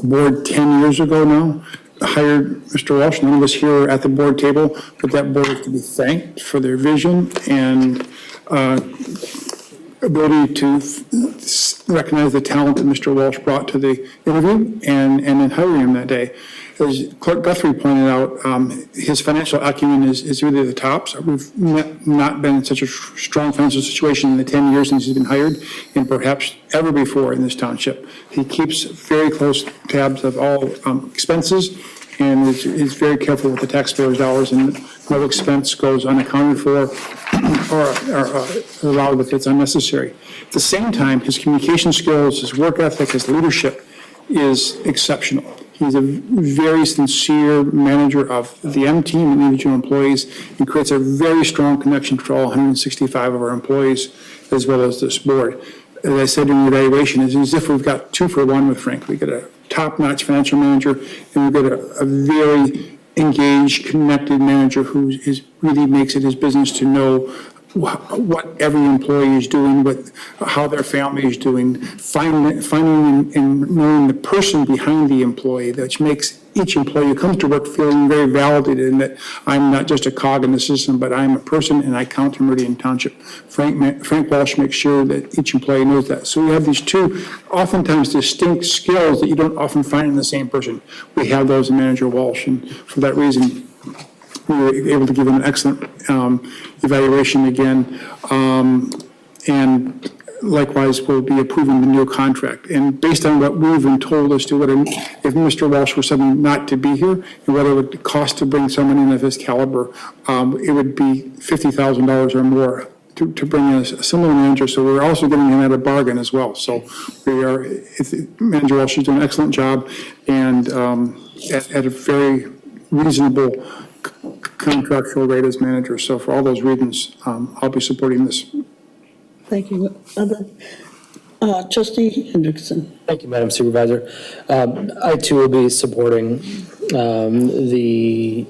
board 10 years ago now, hired Mr. Walsh. None of us here at the board table, but that board is to be thanked for their vision and ability to recognize the talent that Mr. Walsh brought to the interview and in hiring him that day. As Clerk Guthrie pointed out, his financial acumen is really the top. So we've not been in such a strong financial situation in the 10 years since he's been hired, and perhaps ever before in this township. He keeps very close tabs of all expenses and is very careful with the taxpayers' dollars, and no expense goes unaccounted for or allowed if it's unnecessary. At the same time, his communication skills, his work ethic, his leadership is exceptional. He's a very sincere manager of the M team and individual employees, and creates a very strong connection to all 165 of our employees, as well as this board. As I said in the evaluation, it's as if we've got 2 for 1 with Frank. We get a top-notch financial manager, and we've got a very engaged, connected manager who really makes it his business to know what every employee is doing, how their family is doing, finding and knowing the person behind the employee, which makes each employee who comes to work feeling very validated, and that I'm not just a cog in the system, but I'm a person and I count in Meridian Township. Frank Walsh makes sure that each employee knows that. So we have these 2 oftentimes distinct skills that you don't often find in the same person. We have those in Manager Walsh, and for that reason, we were able to give him an excellent evaluation again. And likewise, we'll be approving the new contract. And based on what we've been told as to if Mr. Walsh were something not to be here, and what it would cost to bring someone in of his caliber, it would be $50,000 or more to bring in a similar manager. So we're also getting him at a bargain as well. So Manager Walsh is doing an excellent job, and at a very reasonable contractual rate as manager. So for all those reasons, I'll be supporting this. Thank you. Trustee Hendrickson. Thank you, Madam Supervisor. I too will be supporting the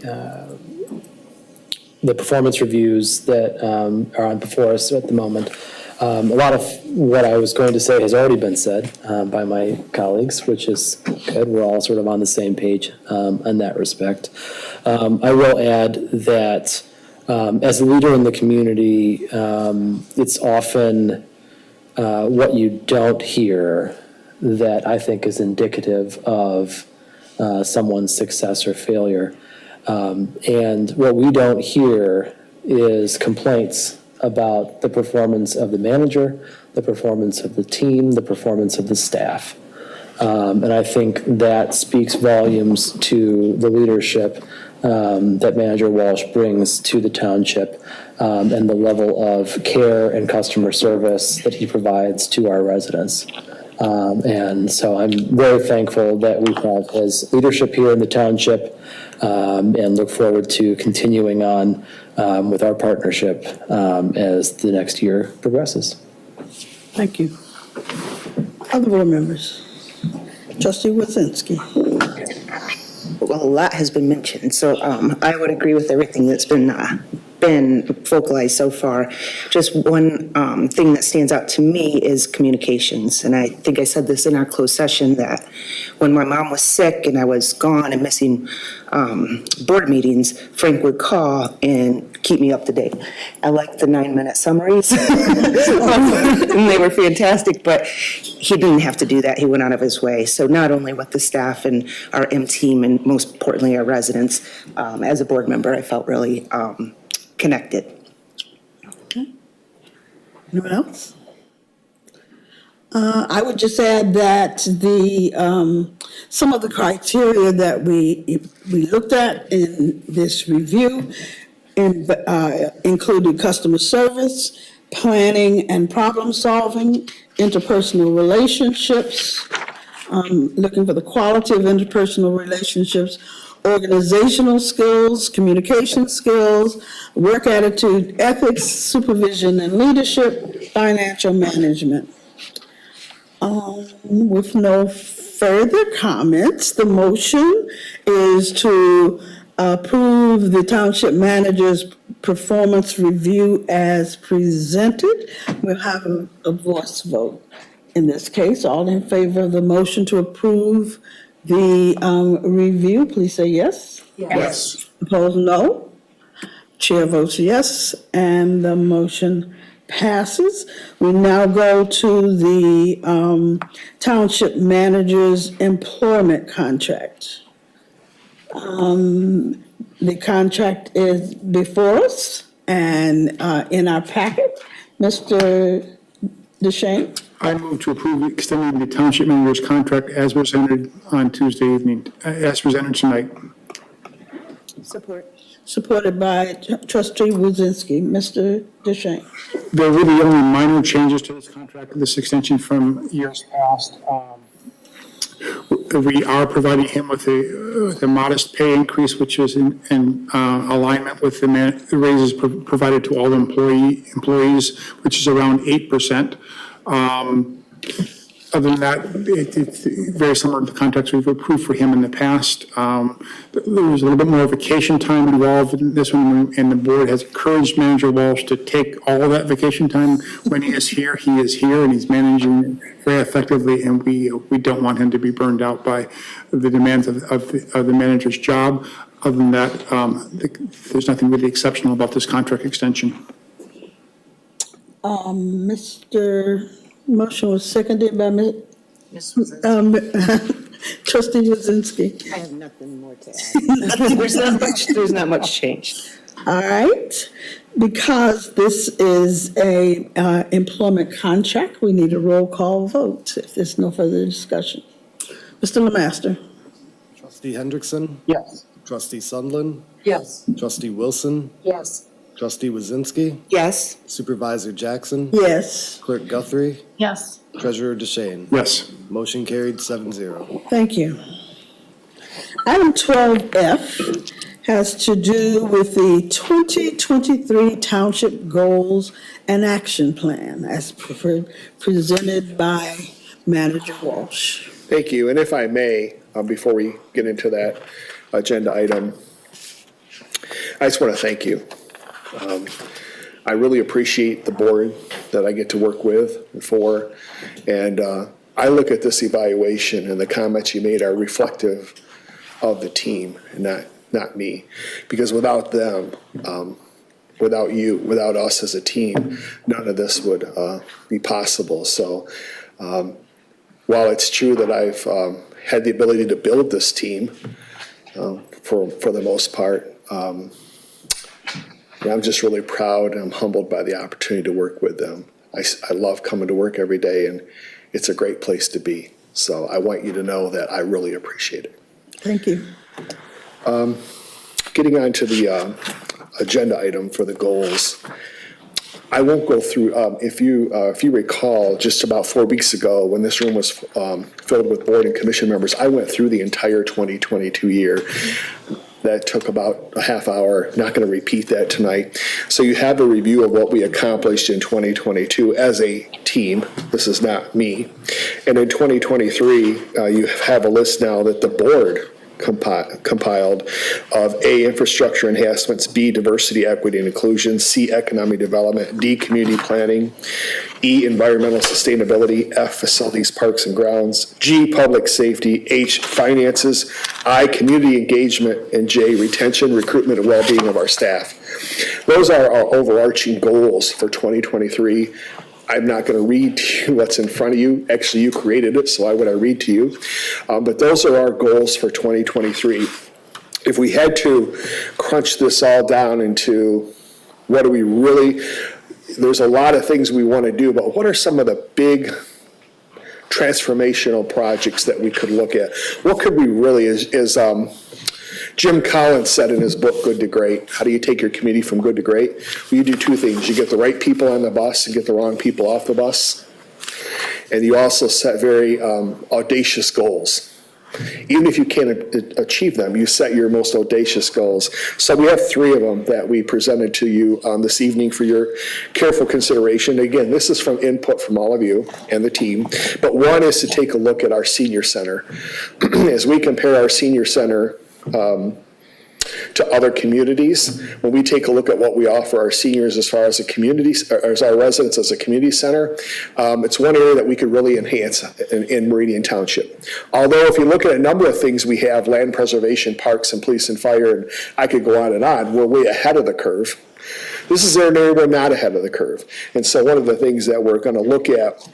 performance reviews that are on before us at the moment. A lot of what I was going to say has already been said by my colleagues, which is good. We're all sort of on the same page in that respect. I will add that as a leader in the community, it's often what you don't hear that I think is indicative of someone's success or failure. And what we don't hear is complaints about the performance of the manager, the performance of the team, the performance of the staff. And I think that speaks volumes to the leadership that Manager Walsh brings to the township, and the level of care and customer service that he provides to our residents. And so I'm very thankful that we have his leadership here in the township, and look forward to continuing on with our partnership as the next year progresses. Thank you. Other board members? Trustee Wazinski. Well, a lot has been mentioned, so I would agree with everything that's been vocalized so far. Just one thing that stands out to me is communications, and I think I said this in our closed session, that when my mom was sick and I was gone and missing board meetings, Frank would call and keep me up to date. I like the 9-minute summaries, and they were fantastic, but he didn't have to do that. He went out of his way. So not only with the staff and our M team, and most importantly our residents, as a board member, I felt really connected. Okay. Anyone else? I would just add that some of the criteria that we looked at in this review included customer service, planning and problem solving, interpersonal relationships, looking for the quality of interpersonal relationships, organizational skills, communication skills, work attitude, ethics, supervision and leadership, financial management. With no further comments, the motion is to approve the township manager's performance review as presented. We'll have a voice vote. In this case, all in favor of the motion to approve the review, please say yes. Yes. Opposed, no. Chair votes yes, and the motion passes. We now go to the township manager's employment contract. The contract is before us and in our packet. Mr. DeShane? I move to approve extending the township manager's contract as presented on Tuesday evening, as presented tonight. Support. Supported by trustee Wuzinski. Mr. DeShane? There are really only minor changes to this contract, this extension from years past. We are providing him with a modest pay increase, which is in alignment with the raises provided to all employees, which is around 8%. Other than that, it's very similar to the contracts we've approved for him in the past. There was a little bit more vacation time involved in this one, and the board has encouraged Manager Walsh to take all of that vacation time. When he is here, and he's managing very effectively, and we don't want him to be burned out by the demands of the manager's job. Other than that, there's nothing really exceptional about this contract extension. Motion was seconded by trustee Wuzinski. I have nothing more to add. There's not much changed. All right, because this is a employment contract, we need a roll call vote if there's no further discussion. Mr. Lemaster? Trustee Hendrickson? Yes. Trustee Sundlin? Yes. Trustee Wilson? Yes. Trustee Wuzinski? Yes. Supervisor Jackson? Yes. Clerk Guthrie? Yes. Treasurer DeShane? Yes. Motion carried 7-0. Thank you. Item 12F has to do with the 2023 Township Goals and Action Plan as presented by Manager Walsh. Thank you. And if I may, before we get into that agenda item, I just want to thank you. I really appreciate the board that I get to work with and for. And I look at this evaluation and the comments you made are reflective of the team and not me. Because without them, without you, without us as a team, none of this would be possible. So while it's true that I've had the ability to build this team for the most part, I'm just really proud and I'm humbled by the opportunity to work with them. I love coming to work every day, and it's a great place to be. So I want you to know that I really appreciate it. Thank you. Getting on to the agenda item for the goals. I won't go through, if you recall, just about 4 weeks ago, when this room was filled with board and commission members, I went through the entire 2022 year. That took about a half hour. Not going to repeat that tonight. So you have a review of what we accomplished in 2022 as a team. This is not me. And in 2023, you have a list now that the board compiled of A, infrastructure enhancements, B, diversity, equity, and inclusion, C, economic development, D, community planning, E, environmental sustainability, F, facilities, parks and grounds, G, public safety, H, finances, I, community engagement, and J, retention, recruitment, and well-being of our staff. Those are our overarching goals for 2023. I'm not going to read to you what's in front of you. Actually, you created it, so why would I read to you? But those are our goals for 2023. If we had to crunch this all down into what do we really, there's a lot of things we want to do, but what are some of the big transformational projects that we could look at? What could we really, as Jim Collins said in his book, Good to Great, how do you take your community from good to great? Well, you do two things. You get the right people on the bus and get the wrong people off the bus. And you also set very audacious goals. Even if you can't achieve them, you set your most audacious goals. So we have 3 of them that we presented to you this evening for your careful consideration. Again, this is from input from all of you and the team. But one is to take a look at our senior center. As we compare our senior center to other communities. When we take a look at what we offer our seniors as far as a community, or as our residents as a community center, it's one area that we could really enhance in Meridian Township. Although if you look at a number of things we have, land preservation, parks and police and fire, and I could go on, we're way ahead of the curve. This is an area we're not ahead of the curve. And so one of the things that we're going to look at,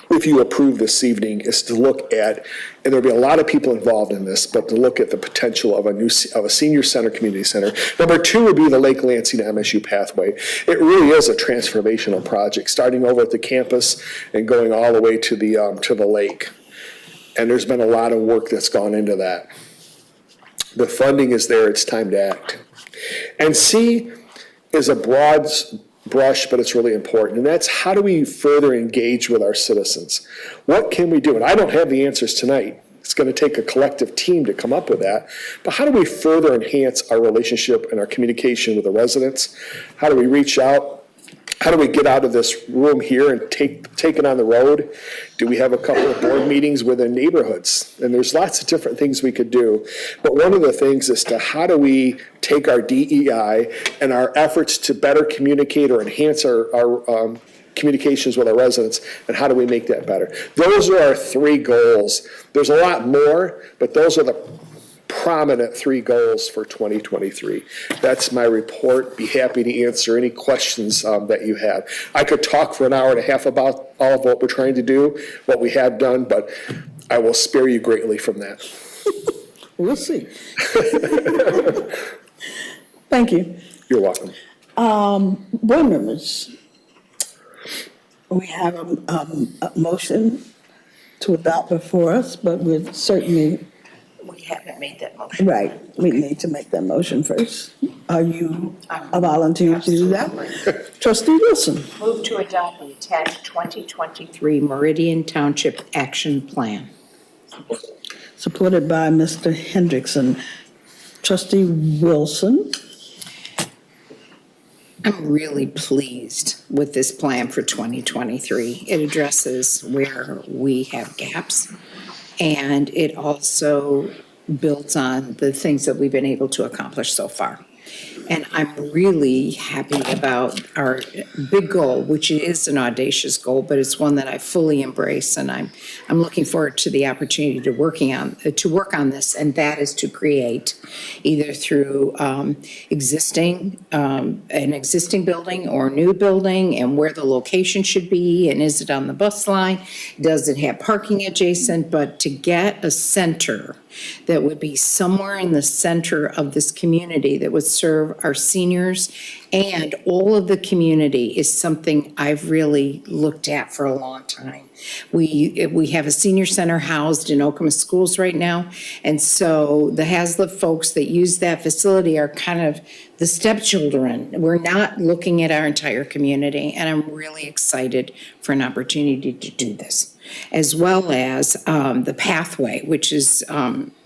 if you approve this evening, is to look at, and there'll be a lot of people involved in this, but to look at the potential of a senior center, community center. Number two would be the Lake Lansing MSU pathway. It really is a transformational project, starting over at the campus and going all the way to the lake. And there's been a lot of work that's gone into that. The funding is there, it's time to act. And C is a broad brush, but it's really important. And that's, how do we further engage with our citizens? What can we do? And I don't have the answers tonight. It's going to take a collective team to come up with that. But how do we further enhance our relationship and our communication with the residents? How do we reach out? How do we get out of this room here and take it on the road? Do we have a couple of board meetings within neighborhoods? And there's lots of different things we could do. But one of the things is to, how do we take our DEI and our efforts to better communicate or enhance our communications with our residents, and how do we make that better? Those are our three goals. There's a lot more, but those are the prominent three goals for 2023. That's my report. Be happy to answer any questions that you have. I could talk for an hour and a half about all of what we're trying to do, what we have done, but I will spare you greatly from that. We'll see. Thank you. You're welcome. Board members, we have a motion to adopt before us, but we're certainly. We haven't made that motion. Right, we need to make that motion first. Are you a volunteer to do that? Trustee Wilson. Move to adopt the attached 2023 Meridian Township Action Plan. Supported by Mr. Hendrickson. Trustee Wilson. I'm really pleased with this plan for 2023. It addresses where we have gaps, and it also builds on the things that we've been able to accomplish so far. And I'm really happy about our big goal, which is an audacious goal, but it's one that I fully embrace, and I'm looking forward to the opportunity to work on this, and that is to create, either through an existing building or a new building, and where the location should be, and is it on the bus line? Does it have parking adjacent? But to get a center that would be somewhere in the center of this community that would serve our seniors and all of the community is something I've really looked at for a long time. We have a senior center housed in Okemos Schools right now, and so the Hazlitt folks that use that facility are kind of the stepchildren. We're not looking at our entire community, and I'm really excited for an opportunity to do this, as well as the pathway, which is,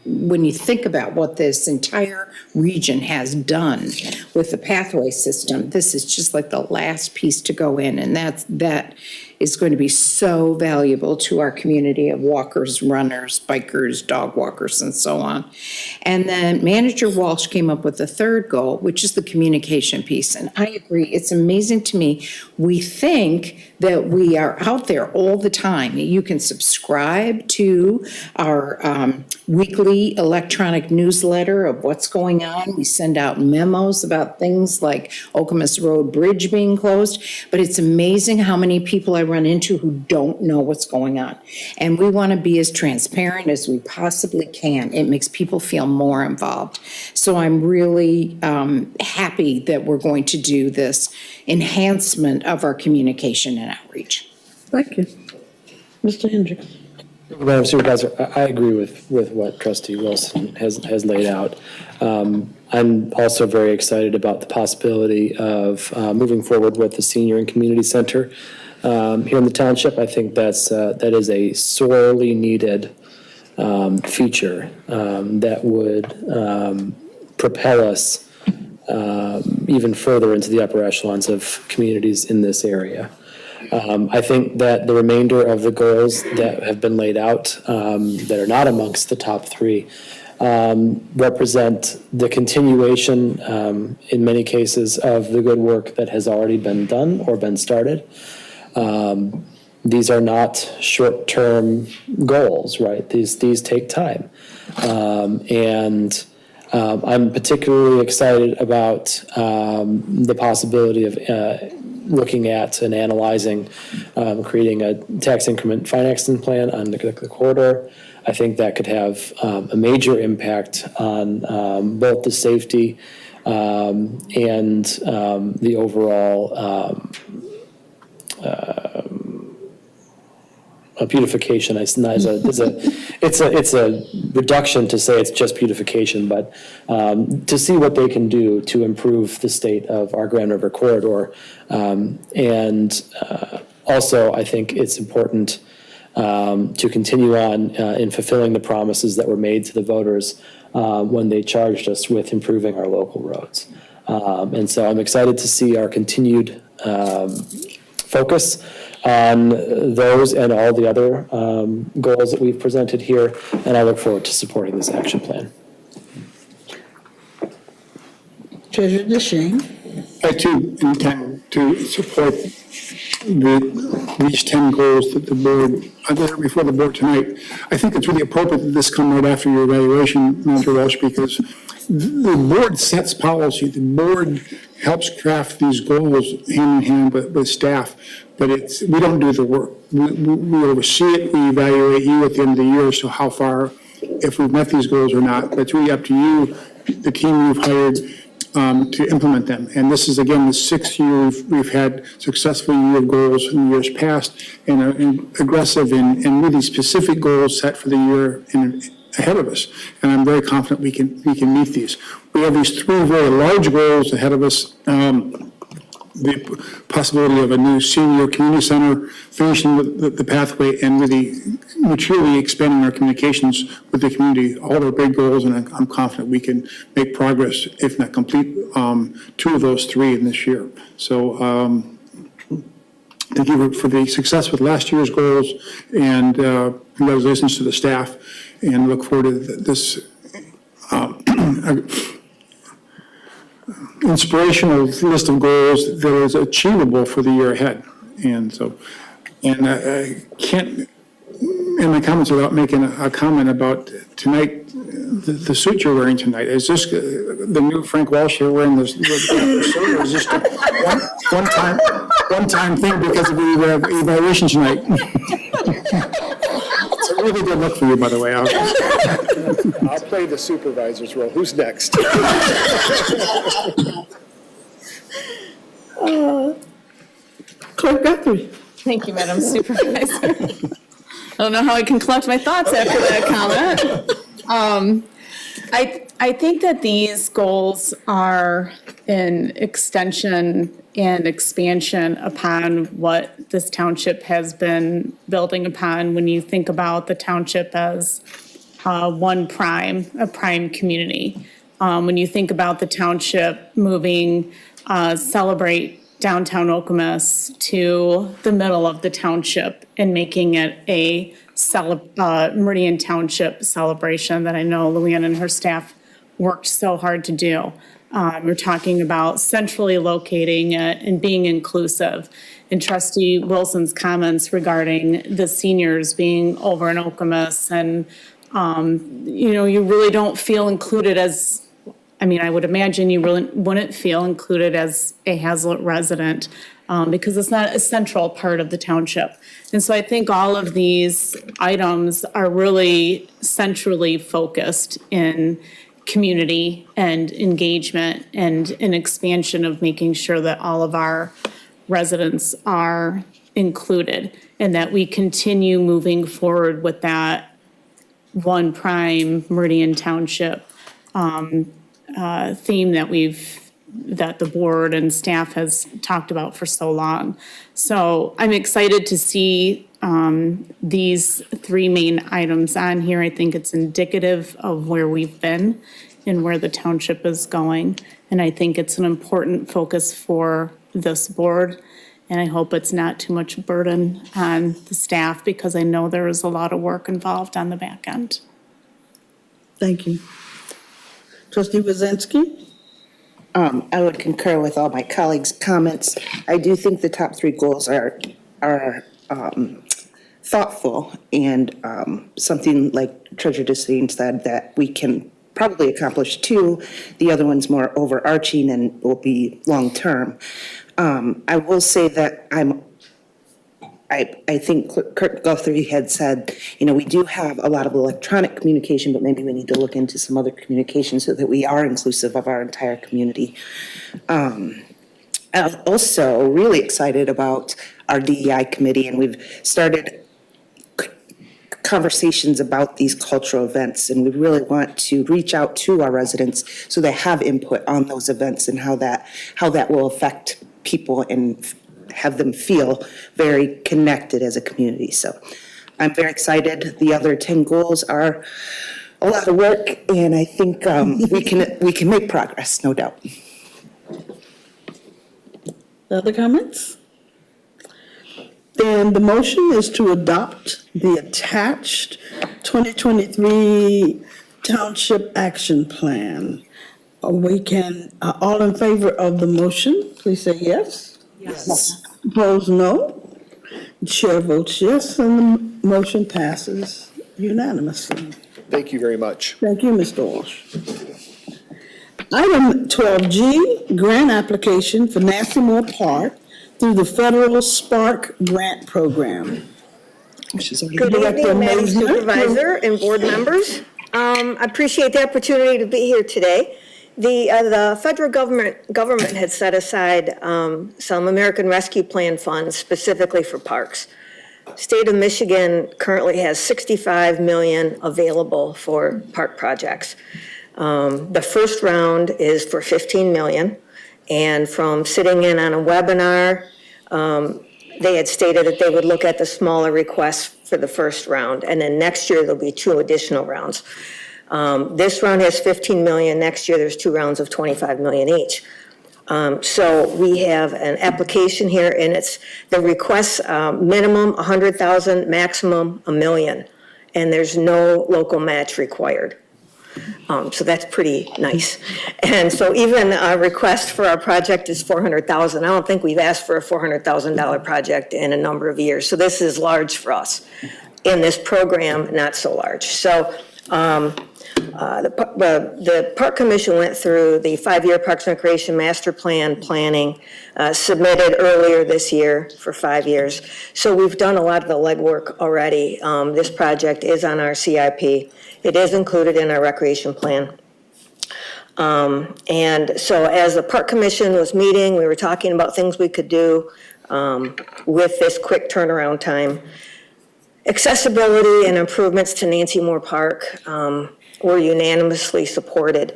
when you think about what this entire region has done with the pathway system, this is just like the last piece to go in, and that is going to be so valuable to our community of walkers, runners, bikers, dog walkers, and so on. And then Manager Walsh came up with the third goal, which is the communication piece. And I agree, it's amazing to me. We think that we are out there all the time. You can subscribe to our weekly electronic newsletter of what's going on. We send out memos about things like Okemos Road Bridge being closed, but it's amazing how many people I run into who don't know what's going on. And we want to be as transparent as we possibly can. It makes people feel more involved. So I'm really happy that we're going to do this enhancement of our communication and outreach. Thank you. Mr. Hendricks. Madam Supervisor, I agree with what Trustee Wilson has laid out. I'm also very excited about the possibility of moving forward with the senior and community center here in the township. I think that is a sorely needed feature that would propel us even further into the upper echelons of communities in this area. I think that the remainder of the goals that have been laid out that are not amongst the top three represent the continuation, in many cases, of the good work that has already been done or been started. These are not short-term goals, right? These take time. I'm particularly excited about the possibility of looking at and analyzing, creating a tax increment financing plan on the corridor. I think that could have a major impact on both the safety and the overall beautification. It's a reduction to say it's just beautification, but to see what they can do to improve the state of our Grand River corridor. Also, I think it's important to continue on in fulfilling the promises that were made to the voters when they charged us with improving our local roads. And so I'm excited to see our continued focus on those and all the other goals that we've presented here, and I look forward to supporting this action plan. Treasurer DeShane. I too intend to support these 10 goals that the board, before the board tonight. I think it's really appropriate that this come right after your evaluation, Manager Welsh, because the board sets policy. The board helps craft these goals hand in hand with staff, but we don't do the work. We oversee it, we evaluate you at the end of the year, so how far, if we've met these goals or not. But it's really up to you, the team you've hired, to implement them. And this is, again, the 6th year we've had successful year goals in years past, and aggressive and really specific goals set for the year ahead of us. And I'm very confident we can meet these. We have these 3 very large goals ahead of us. The possibility of a new senior community center, finishing the pathway, and really maturely expanding our communications with the community. All are big goals, and I'm confident we can make progress, if not complete, 2 of those 3 in this year. So thank you for the success with last year's goals, and congratulations to the staff, and look forward to this inspirational list of goals that is achievable for the year ahead. And so, I can't end my comments without making a comment about tonight, the suit you're wearing tonight. Is this the new Frank Walsh you're wearing this suit, or is this a one-time thing because of the evaluation tonight? It's a really good look for you, by the way. I'll play the supervisor's role. Who's next? Clerk Guthrie. Thank you, Madam Supervisor. I don't know how I can collect my thoughts after that comment. I think that these goals are an extension and expansion upon what this township has been building upon. When you think about the township as a prime community. When you think about the township moving, celebrate downtown Okemos to the middle of the township and making it a Meridian Township celebration that I know Luann and her staff worked so hard to do. We're talking about centrally locating it and being inclusive. And Trustee Wilson's comments regarding the seniors being over in Okemos, and you really don't feel included as, I would imagine you really wouldn't feel included as a Hazlet resident because it's not a central part of the township. And so I think all of these items are really centrally focused in community and engagement and an expansion of making sure that all of our residents are included and that we continue moving forward with that one prime Meridian Township theme that the board and staff has talked about for so long. So I'm excited to see these 3 main items on here. I think it's indicative of where we've been and where the township is going. And I think it's an important focus for this board. And I hope it's not too much burden on the staff because I know there is a lot of work involved on the back end. Thank you. Trustee Wazinski? I would concur with all my colleagues' comments. I do think the top three goals are thoughtful and something like Treasurer Dissing said that we can probably accomplish two. The other one's more overarching and will be long-term. I will say that I think Kurt Guthrie had said, we do have a lot of electronic communication, but maybe we need to look into some other communication so that we are inclusive of our entire community. I'm also really excited about our DEI committee, and we've started conversations about these cultural events, and we really want to reach out to our residents so they have input on those events and how that will affect people and have them feel very connected as a community. So I'm very excited. The other 10 goals are a lot of work, and I think we can make progress, no doubt. Other comments? Then the motion is to adopt the attached 2023 Township Action Plan. We can, all in favor of the motion, please say yes. Yes. Opposed, no. Chair votes yes, and the motion passes unanimously. Thank you very much. Thank you, Mr. Walsh. Item 12G, grant application for Nancy Moore Park through the Federal Spark Grant Program. Good evening, Madam Supervisor and board members. I appreciate the opportunity to be here today. The federal government had set aside some American Rescue Plan funds specifically for parks. State of Michigan currently has $65 million available for park projects. The first round is for $15 million, and from sitting in on a webinar, they had stated that they would look at the smaller requests for the first round, and then next year there'll be 2 additional rounds. This round has $15 million. Next year there's 2 rounds of $25 million each. So we have an application here, and it's the request minimum $100,000, maximum $1 million, and there's no local match required. So that's pretty nice. And so even a request for our project is $400,000. I don't think we've asked for a $400,000 project in a number of years. So this is large for us. In this program, not so large. So the Park Commission went through the 5-year Parks and Recreation Master Plan planning, submitted earlier this year for 5 years. So we've done a lot of the legwork already. This project is on our CIP. It is included in our recreation plan. And so as the Park Commission was meeting, we were talking about things we could do with this quick turnaround time. Accessibility and improvements to Nancy Moore Park were unanimously supported.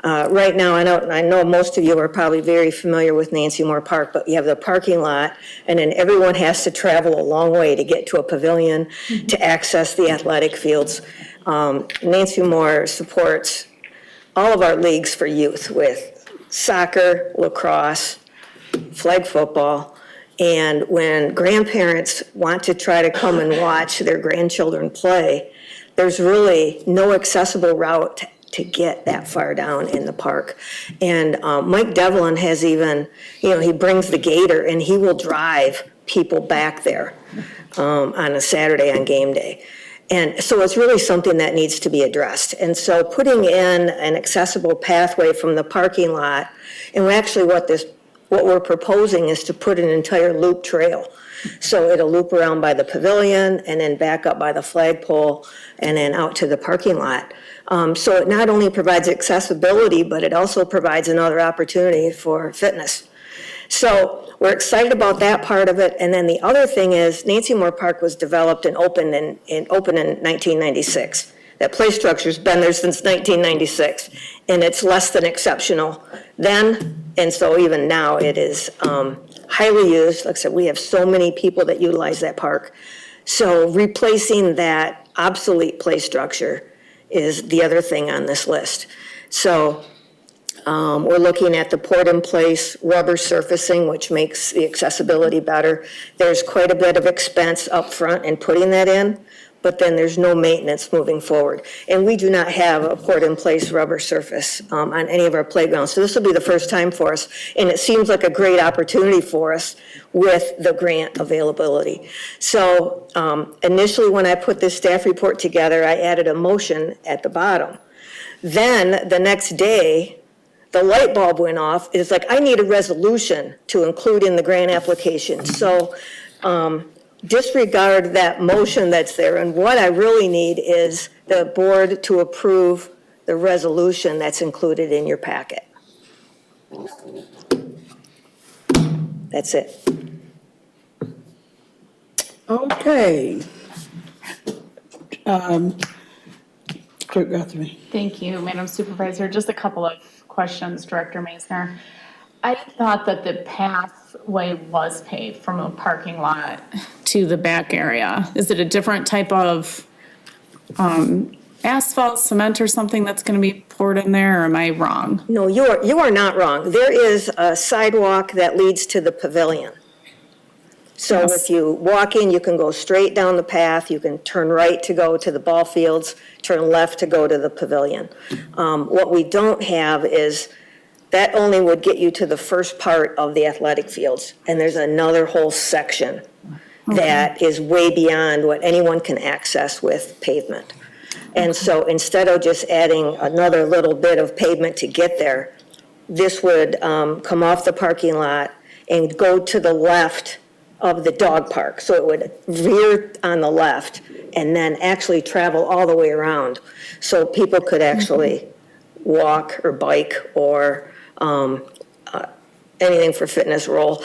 Right now, I know most of you are probably very familiar with Nancy Moore Park, but you have the parking lot, and then everyone has to travel a long way to get to a pavilion to access the athletic fields. Nancy Moore supports all of our leagues for youth with soccer, lacrosse, flag football. And when grandparents want to try to come and watch their grandchildren play, there's really no accessible route to get that far down in the park. And Mike Devlin has even, he brings the gator and he will drive people back there on a Saturday on game day. And so it's really something that needs to be addressed. And so putting in an accessible pathway from the parking lot, and actually what we're proposing is to put an entire loop trail. So it'll loop around by the pavilion and then back up by the flagpole and then out to the parking lot. So it not only provides accessibility, but it also provides another opportunity for fitness. So we're excited about that part of it. And then the other thing is Nancy Moore Park was developed and opened in 1996. That play structure's been there since 1996, and it's less than exceptional then, and so even now it is highly used. Like I said, we have so many people that utilize that park. So replacing that obsolete play structure is the other thing on this list. So we're looking at the port-in-place rubber surfacing, which makes the accessibility better. There's quite a bit of expense up front in putting that in, but then there's no maintenance moving forward. And we do not have a poured-in-place rubber surface on any of our playgrounds. So this will be the first time for us, and it seems like a great opportunity for us with the grant availability. So initially, when I put this staff report together, I added a motion at the bottom. Then the next day, the light bulb went off. It's like, I need a resolution to include in the grant application. So disregard that motion that's there. And what I really need is the board to approve the resolution that's included in your packet. That's it. Okay. Clerk Guthrie. Thank you, Madam Supervisor. Just a couple of questions, Director Meisner. I thought that the pathway was paved from a parking lot to the back area. Is it a different type of asphalt, cement, or something that's going to be poured in there, or am I wrong? No, you are not wrong. There is a sidewalk that leads to the pavilion. So if you walk in, you can go straight down the path, you can turn right to go to the ball fields, turn left to go to the pavilion. What we don't have is, that only would get you to the first part of the athletic fields, and there's another whole section that is way beyond what anyone can access with pavement. And so instead of just adding another little bit of pavement to get there, this would come off the parking lot and go to the left of the dog park. So it would veer on the left and then actually travel all the way around. So people could actually walk or bike or anything for fitness roll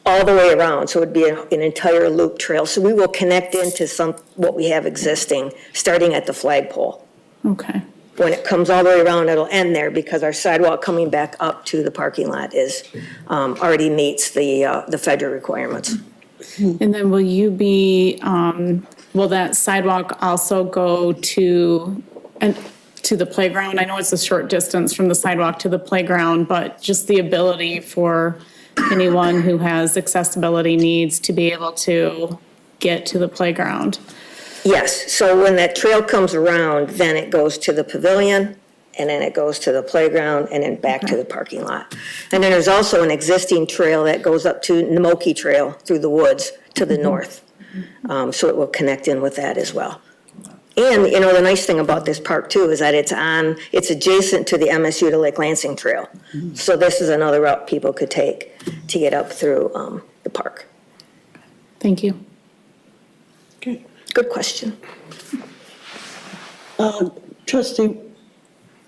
all the way around. So it would be an entire loop trail. So we will connect into what we have existing, starting at the flagpole. Okay. When it comes all the way around, it'll end there because our sidewalk coming back up to the parking lot is already meets the federal requirements. And then will you be, will that sidewalk also go to the playground? I know it's a short distance from the sidewalk to the playground, but just the ability for anyone who has accessibility needs to be able to get to the playground. Yes, so when that trail comes around, then it goes to the pavilion, and then it goes to the playground, and then back to the parking lot. And then there's also an existing trail that goes up to Namoki Trail through the woods to the north. So it will connect in with that as well. And, you know, the nice thing about this park too is that it's adjacent to the MSU to Lake Lansing Trail. So this is another route people could take to get up through the park. Thank you. Okay. Good question. Trustee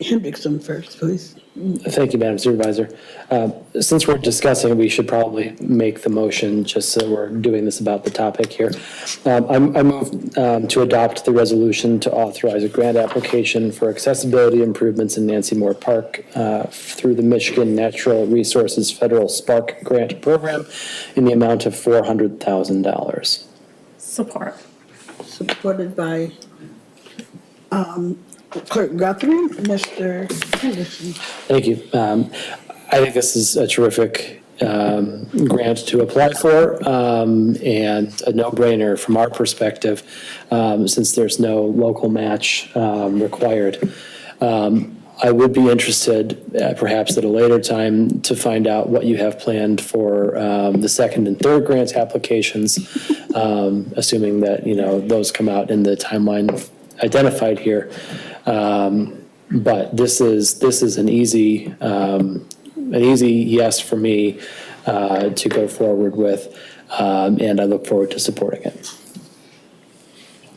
Hendrickson first, please. Thank you, Madam Supervisor. Since we're discussing, we should probably make the motion just so we're doing this about the topic here. I move to adopt the resolution to authorize a grant application for accessibility improvements in Nancy Moore Park through the Michigan Natural Resources Federal Spark Grant Program in the amount of $400,000. Support. Supported by Clerk Guthrie. Mr. Henderson. Thank you. I think this is a terrific grant to apply for and a no-brainer from our perspective since there's no local match required. I would be interested, perhaps at a later time, to find out what you have planned for the second and third grant applications, assuming that, you know, those come out in the timeline identified here. But this is an easy yes for me to go forward with, and I look forward to supporting it.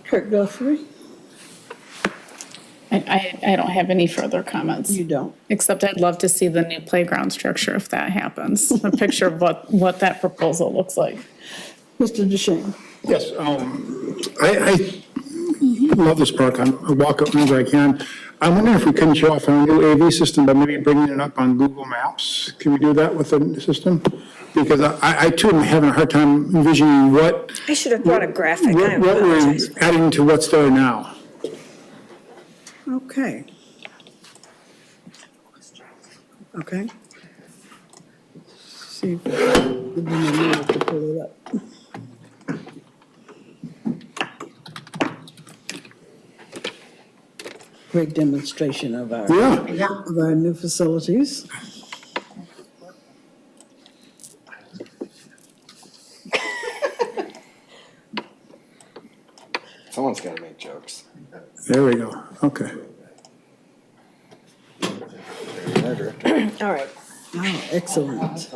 Clerk Guthrie. I don't have any further comments. You don't? Except I'd love to see the new playground structure if that happens. A picture of what that proposal looks like. Mr. DeShane. Yes, I love this park. I walk up whenever I can. I'm wondering if we couldn't show off our new AV system by maybe bringing it up on Google Maps. Can we do that with the system? Because I too am having a hard time envisioning what. I should have brought a graphic. What we're adding to what's there now. Okay. Okay. See if give them a minute to pull it up. great demonstration of our, Yeah. of our new facilities. Someone's got to make jokes. There we go. Okay. All right. Oh, excellent.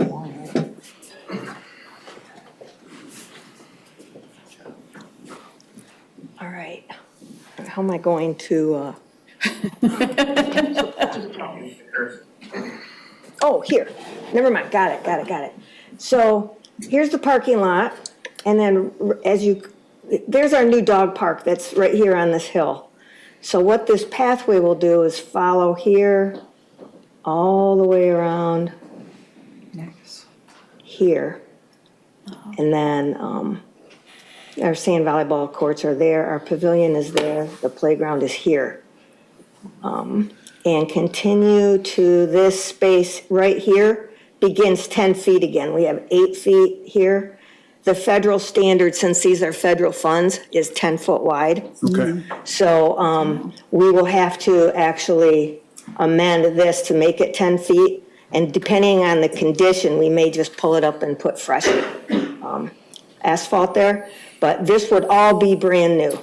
All right. How am I going to, oh, here. Never mind. Got it. So here's the parking lot. And then there's our new dog park that's right here on this hill. So what this pathway will do is follow here, all the way around here. And then our sand volleyball courts are there, our pavilion is there, the playground is here. And continue to this space right here, begins 10 feet again. We have 8 feet here. The federal standard, since these are federal funds, is 10 foot wide. Okay. So we will have to actually amend this to make it 10 feet. And depending on the condition, we may just pull it up and put fresh asphalt there. But this would all be brand new.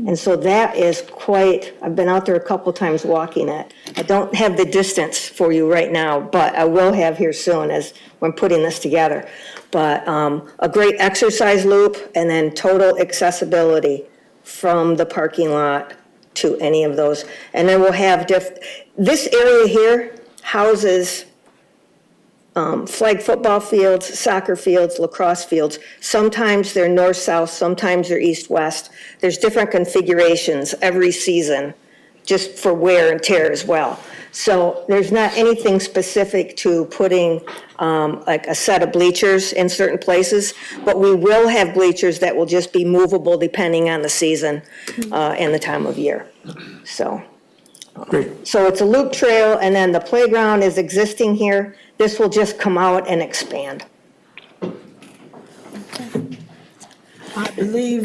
And so that is quite, I've been out there a couple times walking it. I don't have the distance for you right now, but I will have here soon as when putting this together. But a great exercise loop and then total accessibility from the parking lot to any of those. And then we'll have this area here houses flag football fields, soccer fields, lacrosse fields. Sometimes they're north-south, sometimes they're east-west. There's different configurations every season, just for wear and tear as well. So there's not anything specific to putting like a set of bleachers in certain places, but we will have bleachers that will just be movable depending on the season and the time of year. So it's a loop trail, and then the playground is existing here. This will just come out and expand. I believe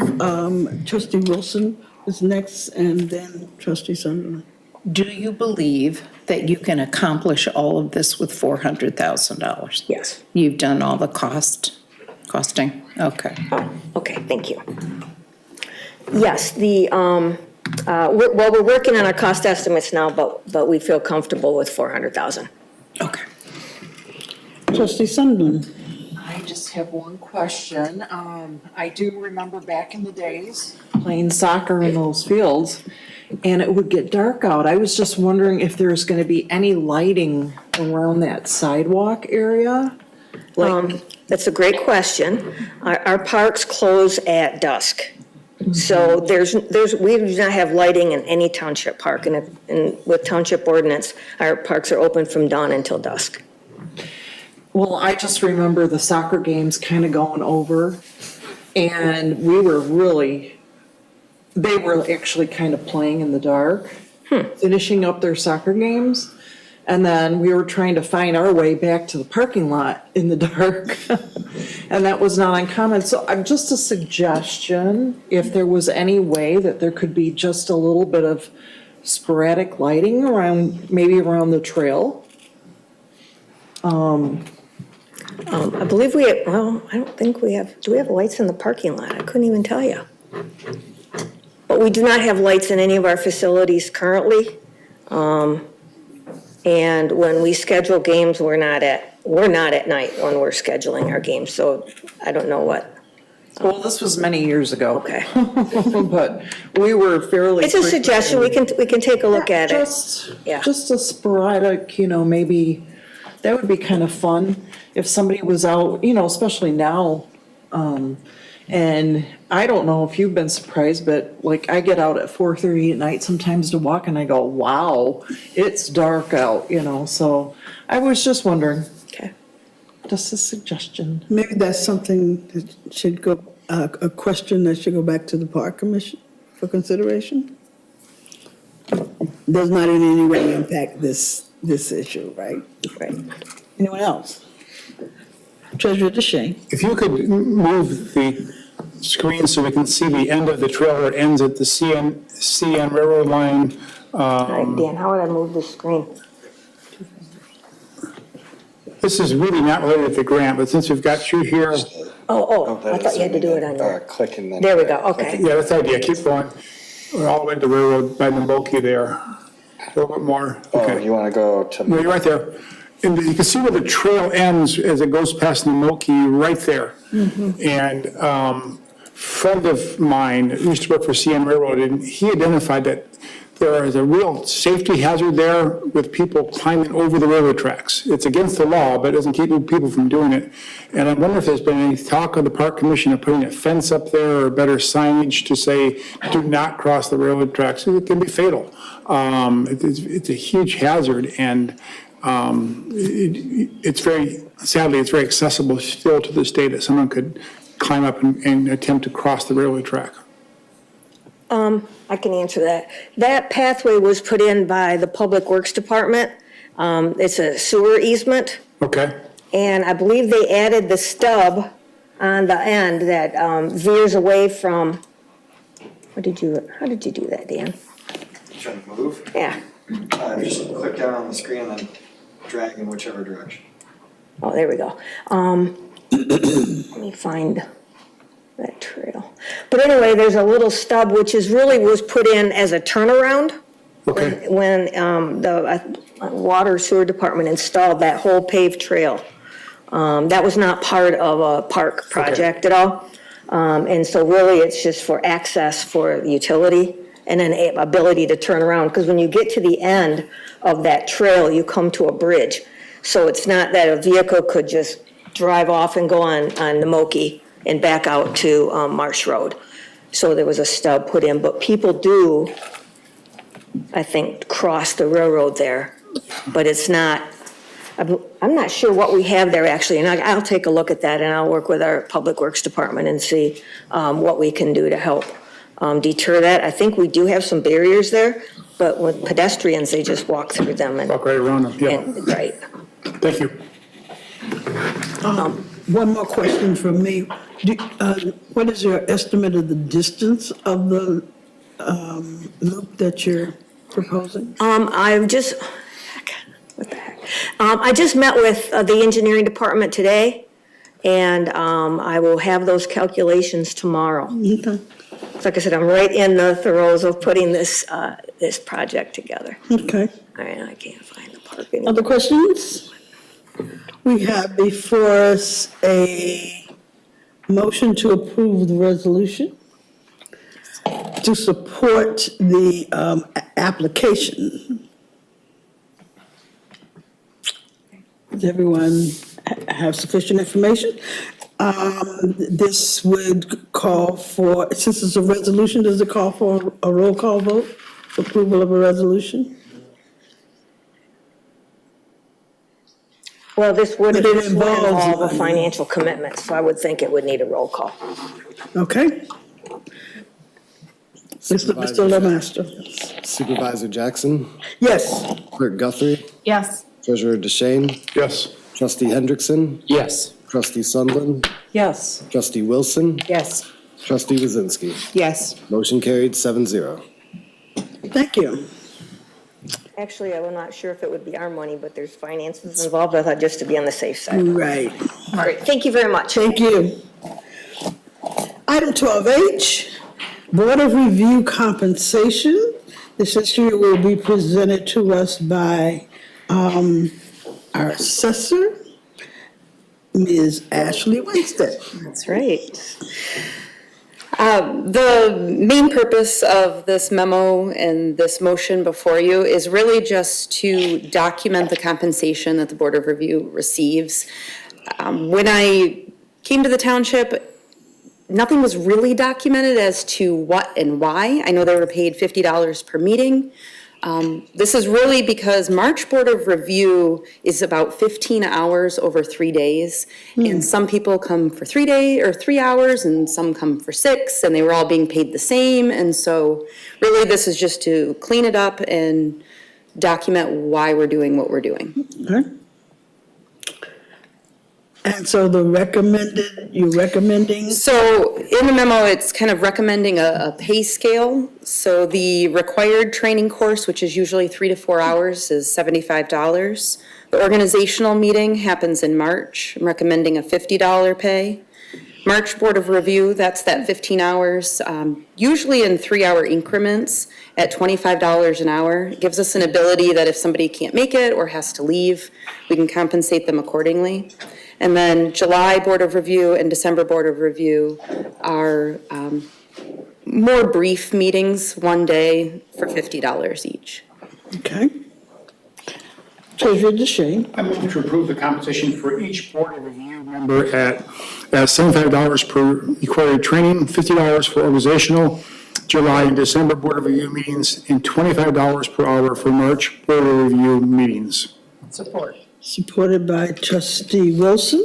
trustee Wilson is next, and then trustee Sunderland. Do you believe that you can accomplish all of this with $400,000? Yes. You've done all the costing? Okay. Okay, thank you. Yes, we're working on our cost estimates now, but we feel comfortable with 400,000. Okay. Trustee Sunderland. I just have one question. I do remember back in the days playing soccer in those fields, and it would get dark out. I was just wondering if there's going to be any lighting around that sidewalk area? That's a great question. Our parks close at dusk. So we do not have lighting in any township park, and with township ordinance, our parks are open from dawn until dusk. Well, I just remember the soccer games kind of going over, and they were actually kind of playing in the dark, finishing up their soccer games. And then we were trying to find our way back to the parking lot in the dark. And that was not uncommon. So I'm just a suggestion, if there was any way that there could be just a little bit of sporadic lighting maybe around the trail. I believe I don't think we have, do we have lights in the parking lot? I couldn't even tell you. But we do not have lights in any of our facilities currently. And when we schedule games, we're not at night when we're scheduling our games, so I don't know what. Well, this was many years ago. Okay. But we were fairly. It's a suggestion, we can take a look at it. Just a sporadic, maybe, that would be kind of fun if somebody was out, especially now. And I don't know if you've been surprised, but like I get out at 4:30 at night sometimes to walk and I go, wow, it's dark out, so I was just wondering. Okay. Just a suggestion. Maybe that's something that should go, a question that should go back to the Park Commission for consideration. Does not in any way impact this issue, right? Right. Anyone else? Treasurer DeShane. If you could move the screen so we can see the end of the trail where it ends at the CN Railroad line All right, Dan, how would I move the screen? This is really not related to the grant, but since we've got you here, I thought you had to do it on your. Click and then. There we go, okay. yeah, that's the idea, keep going. We're all the way to the railroad by Namoki there. A little bit more, okay. You want to go to? No, you're right there. And you can see where the trail ends as it goes past Namoki, right there. And friend of mine used to work for CN Railroad, and he identified that there is a real safety hazard there with people climbing over the railroad tracks. It's against the law, but it doesn't keep people from doing it. And I wonder if there's been any talk of the Park Commission of putting a fence up there or better signage to say, do not cross the railroad tracks. It can be fatal. It's a huge hazard, and it's sadly, it's very accessible still to this day that someone could climb up and attempt to cross the railway track. I can answer that. That pathway was put in by the Public Works Department. It's a sewer easement, Okay. and I believe they added the stub on the end that veers away from, how did you do that, Dan? Trying to move? Yeah. Just click down on the screen and then drag in whichever direction. Oh, there we go. Let me find that trail. But anyway, there's a little stub which was put in as a turnaround. Okay. When the Water Sewer Department installed that whole paved trail. That was not part of a park project at all. And so really it's just for access for the utility and an ability to turn around. Because when you get to the end of that trail, you come to a bridge. So it's not that a vehicle could just drive off and go on Namoki and back out to Marsh Road. So there was a stub put in, but people do, I think, cross the railroad there. But it's not, I'm not sure what we have there actually, and I'll take a look at that, and I'll work with our Public Works Department and see what we can do to help deter that. I think we do have some barriers there, but with pedestrians, they just walk through them. Walk right around them, yeah. Right. Thank you. One more question from me. What is your estimate of the distance of the loop that you're proposing? I just met with the engineering department today, and I will have those calculations tomorrow. Okay. Like I said, I'm right in the throes of putting this project together. Okay. I can't find the park anymore. Other questions? We have before us a motion to approve the resolution to support the application. Does everyone have sufficient information? This would call for, since it's a resolution, does it call for a roll call vote for approval of a resolution? Well, this would But it involve all the involves- financial commitments, so I would think it would need a roll call. Okay. Mr. LeMaster. Supervisor Jackson, Yes. Clerk Guthrie, Yes. Treasurer DeShane, Yes. Trustee Hendrickson, Yes. Trustee Sundlin, Yes. Trustee Wilson, Yes. Trustee Wazinski. Yes. Motion carried 7-0. Thank you. Actually, I'm not sure if it would be our money, but there's finances involved. I thought just to be on the safe side. Right. Great, thank you very much. Thank you. Item 12H, Board of Review Compensation. This issue will be presented to us by our assessor, Ms. Ashley Winstead. That's right. The main purpose of this memo and this motion before you is really just to document the compensation that the Board of Review receives. When I came to the township, nothing was really documented as to what and why. I know they were paid $50 per meeting. This is really because March Board of Review is about 15 hours over 3 days. And some people come for 3 hours and some come for 6, and they were all being paid the same. And so really this is just to clean it up and document why we're doing what we're doing. Okay. And so you're recommending? So in the memo, it's kind of recommending a pay scale. So the required training course, which is usually 3 to 4 hours, is $75. The organizational meeting happens in March. I'm recommending a $50 pay. March Board of Review, that's that 15 hours, usually in 3-hour increments at $25 an hour. It gives us an ability that if somebody can't make it or has to leave, we can compensate them accordingly. And then July Board of Review and December Board of Review are more brief meetings, one day for $50 each. Okay. Treasurer DeShane. I move to approve the compensation for each Board of Review member at $75 per required training, $50 for organizational July and December Board of Review meetings, and $25 per hour for March Board of Review meetings. Support. Supported by Trustee Wilson.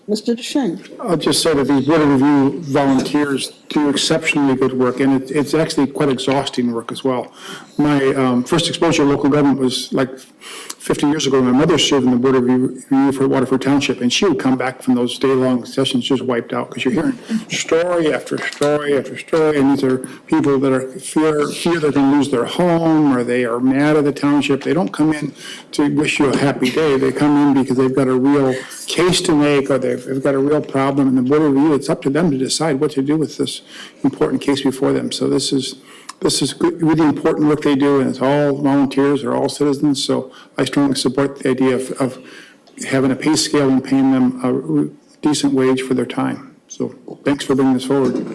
Mr. DeShane. I'll just say that the Board of Review volunteers do exceptionally good work, and it's actually quite exhausting work as well. My first exposure to local government was like 50 years ago. My mother served in the Board of Review for Waterford Township, and she would come back from those day-long sessions just wiped out, because you're hearing story after story after story, and these are people that are fear they're going to lose their home, or they are mad at the township. They don't come in to wish you a happy day. They come in because they've got a real case to make, or they've got a real problem, and the Board of Review, it's up to them to decide what to do with this important case before them. So this is good, really important work they do, and it's all volunteers, they're all citizens, so I strongly support the idea of having a pay scale and paying them a decent wage for their time. So thanks for bringing this forward.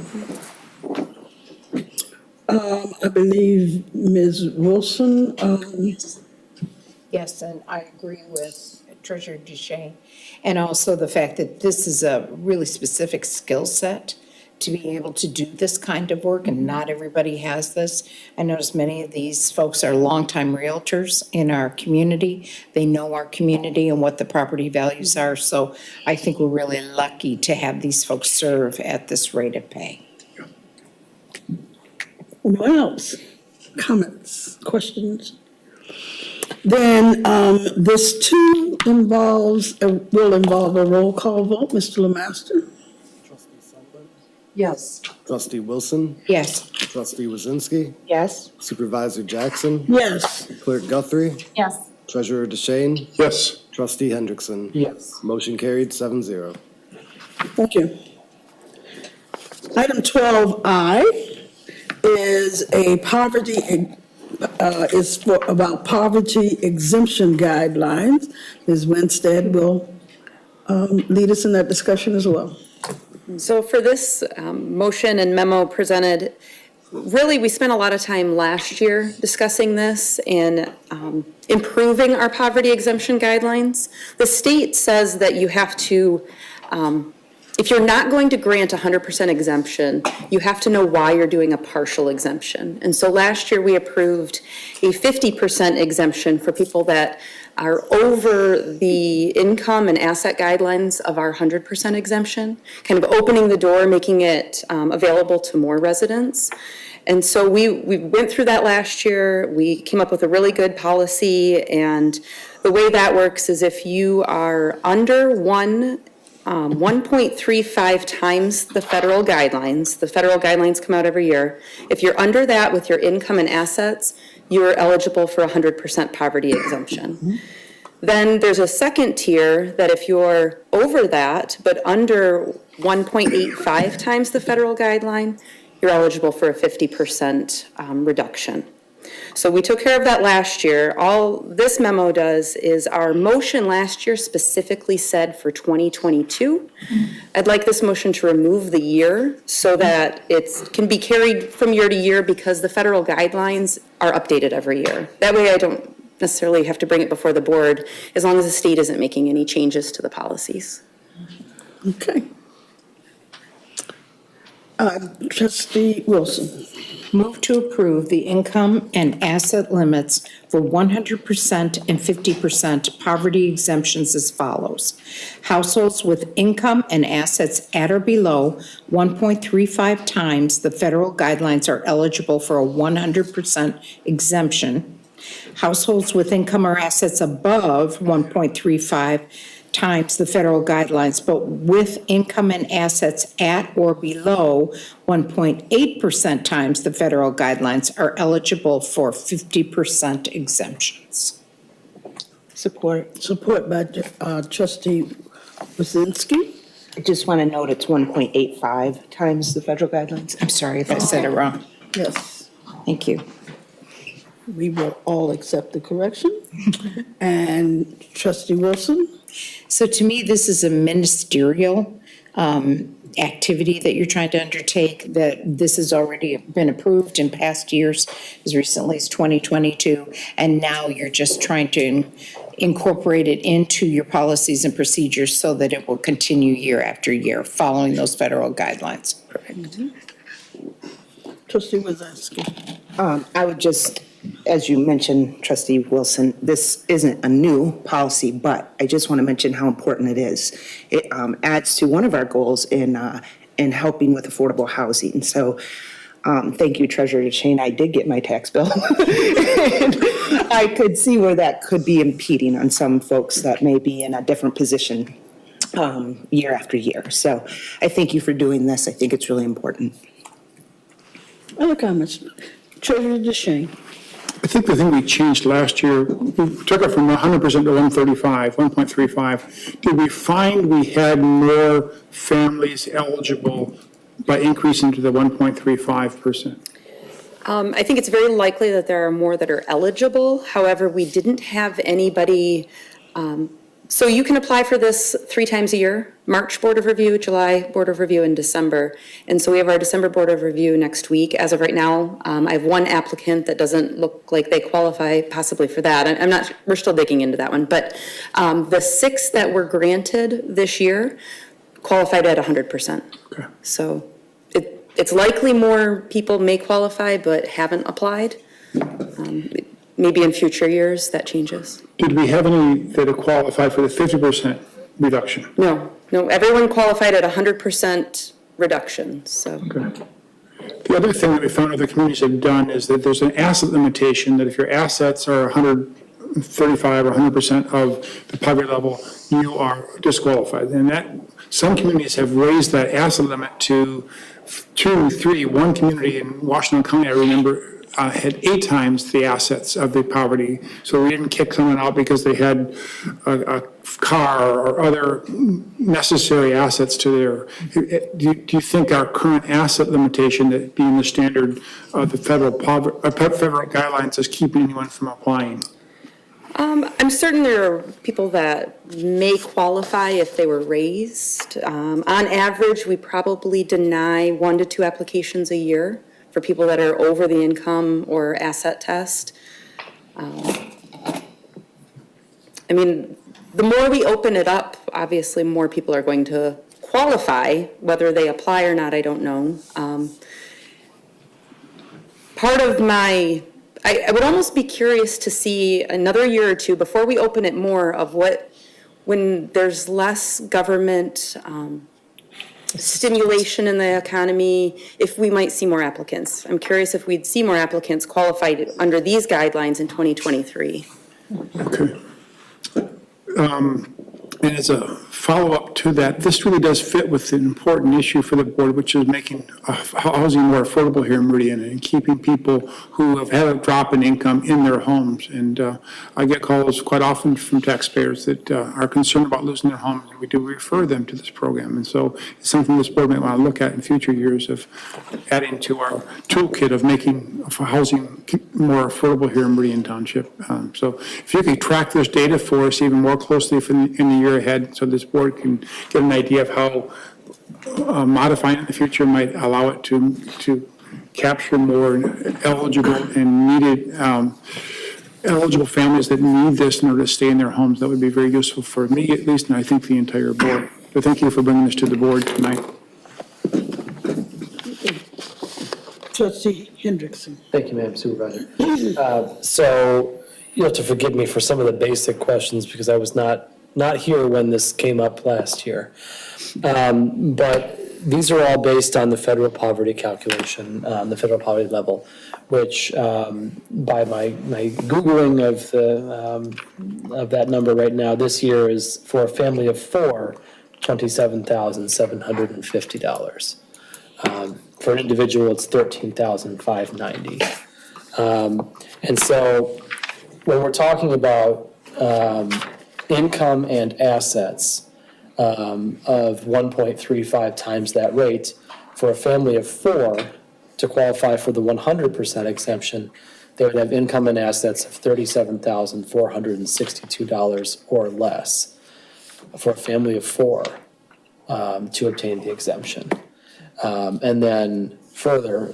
I believe Ms. Wilson. Yes, and I agree with Treasurer DeShane. And also the fact that this is a really specific skill set to be able to do this kind of work, and not everybody has this. I notice many of these folks are longtime realtors in our community. They know our community and what the property values are, so I think we're really lucky to have these folks serve at this rate of pay. Anyone else? Comments, questions? Then this too will involve a roll call vote. Mr. Lemaster? Yes. Trustee Wilson? Yes. Trustee Wazinski? Yes. Supervisor Jackson? Yes. Clerk Guthrie? Yes. Treasurer DeShane? Yes. Trustee Hendrickson? Yes. Motion carried 7-0. Thank you. Item 12I is about poverty exemption guidelines. Ms. Winstead will lead us in that discussion as well. So for this motion and memo presented, really, we spent a lot of time last year discussing this and improving our poverty exemption guidelines. The state says that you have to, if you're not going to grant 100% exemption, you have to know why you're doing a partial exemption. And so last year we approved a 50% exemption for people that are over the income and asset guidelines of our 100% exemption, kind of opening the door, making it available to more residents. And so we went through that last year. We came up with a really good policy, and the way that works is if you are under 1.35 times the federal guidelines come out every year. If you're under that with your income and assets, you're eligible for 100% poverty exemption. Mm-hmm. Then there's a second tier that if you're over that, but under 1.85 times the federal guideline, you're eligible for a 50% reduction. So we took care of that last year. All this memo does is our motion last year specifically said for 2022. I'd like this motion to remove the year so that it can be carried from year to year, because the federal guidelines are updated every year. That way I don't necessarily have to bring it before the board, as long as the state isn't making any changes to the policies. Okay. Trustee Wilson. Move to approve the income and asset limits for 100% and 50% poverty exemptions as follows. Households with income and assets at or below 1.35 times the federal guidelines are eligible for a 100% exemption. Households with income or assets above 1.35 times the federal guidelines, but with income and assets at or below 1.8% times the federal guidelines are eligible for 50% exemptions. Support. Support by trustee Wazinski. I just want to note it's 1.85 times the federal guidelines. I'm sorry if I said it wrong. Yes, Thank you. we will all accept the correction. And trustee Wilson? So to me, this is a ministerial activity that you're trying to undertake, that this has already been approved in past years, as recently as 2022, and now you're just trying to incorporate it into your policies and procedures so that it will continue year after year, following those federal guidelines. Correct. Trustee Wazinski. I would just, as you mentioned, trustee Wilson, this isn't a new policy, but I just want to mention how important it is. It adds to one of our goals in helping with affordable housing. So thank you, Treasurer Shane. I did get my tax bill. And I could see where that could be impeding on some folks that may be in a different position year after year. So I thank you for doing this. I think it's really important. Other comments? Treasurer DeShane. I think the thing we changed last year, we took it from 100% to 1.35. Did we find we had more families eligible by increasing to the 1.35%? I think it's very likely that there are more that are eligible. However, we didn't have anybody, so you can apply for this 3 times a year, March Board of Review, July Board of Review, and December. And so we have our December Board of Review next week. As of right now, I have one applicant that doesn't look like they qualify possibly for that. I'm not, we're still digging into that one. But the 6 that were granted this year qualified at 100%. Okay. So it's likely more people may qualify but haven't applied. Maybe in future years that changes. Did we have any that have qualified for the 50% reduction? No, everyone qualified at 100% reduction, so. Okay. The other thing that we found other communities have done is that there's an asset limitation, that if your assets are 135 or 100% of the poverty level, you are disqualified. And that, some communities have raised that asset limit to 2, 3. One community in Washington County, I remember, had 8 times the assets of the poverty. So we didn't kick someone out because they had a car or other necessary assets to their, do you think our current asset limitation, that being the standard of the federal guidelines, is keeping anyone from applying? I'm certain there are people that may qualify if they were raised. On average, we probably deny 1 to 2 applications a year for people that are over the income or asset test. I mean, the more we open it up, obviously more people are going to qualify. Whether they apply or not, I don't know. Part of my, I would almost be curious to see another year or two before we open it more of what, when there's less government stimulation in the economy, if we might see more applicants. I'm curious if we'd see more applicants qualified under these guidelines in 2023. Okay. And as a follow-up to that, this really does fit with an important issue for the board, which is making housing more affordable here in Meridian and keeping people who have had a drop in income in their homes. And I get calls quite often from taxpayers that are concerned about losing their homes. We do refer them to this program. And so it's something this board might want to look at in future years, of adding to our toolkit of making housing more affordable here in Meridian Township. So if you can track this data for us even more closely in the year ahead, so this board can get an idea of how modifying it in the future might allow it to capture more eligible and needed eligible families that need this in order to stay in their homes. That would be very useful for me, at least, and I think the entire board. So thank you for bringing this to the board tonight. Trustee Hendrickson. Thank you, Madam Supervisor. So you'll have to forgive me for some of the basic questions because I was not here when this came up last year. But these are all based on the federal poverty calculation, the federal poverty level, which by my Googling of that number right now, this year is for a family of four, $27,750. For an individual, it's $13,590. And so when we're talking about income and assets of 1.35 times that rate, for a family of four to qualify for the 100% exemption, they would have income and assets of $37,462 or less for a family of four to obtain the exemption. And then further,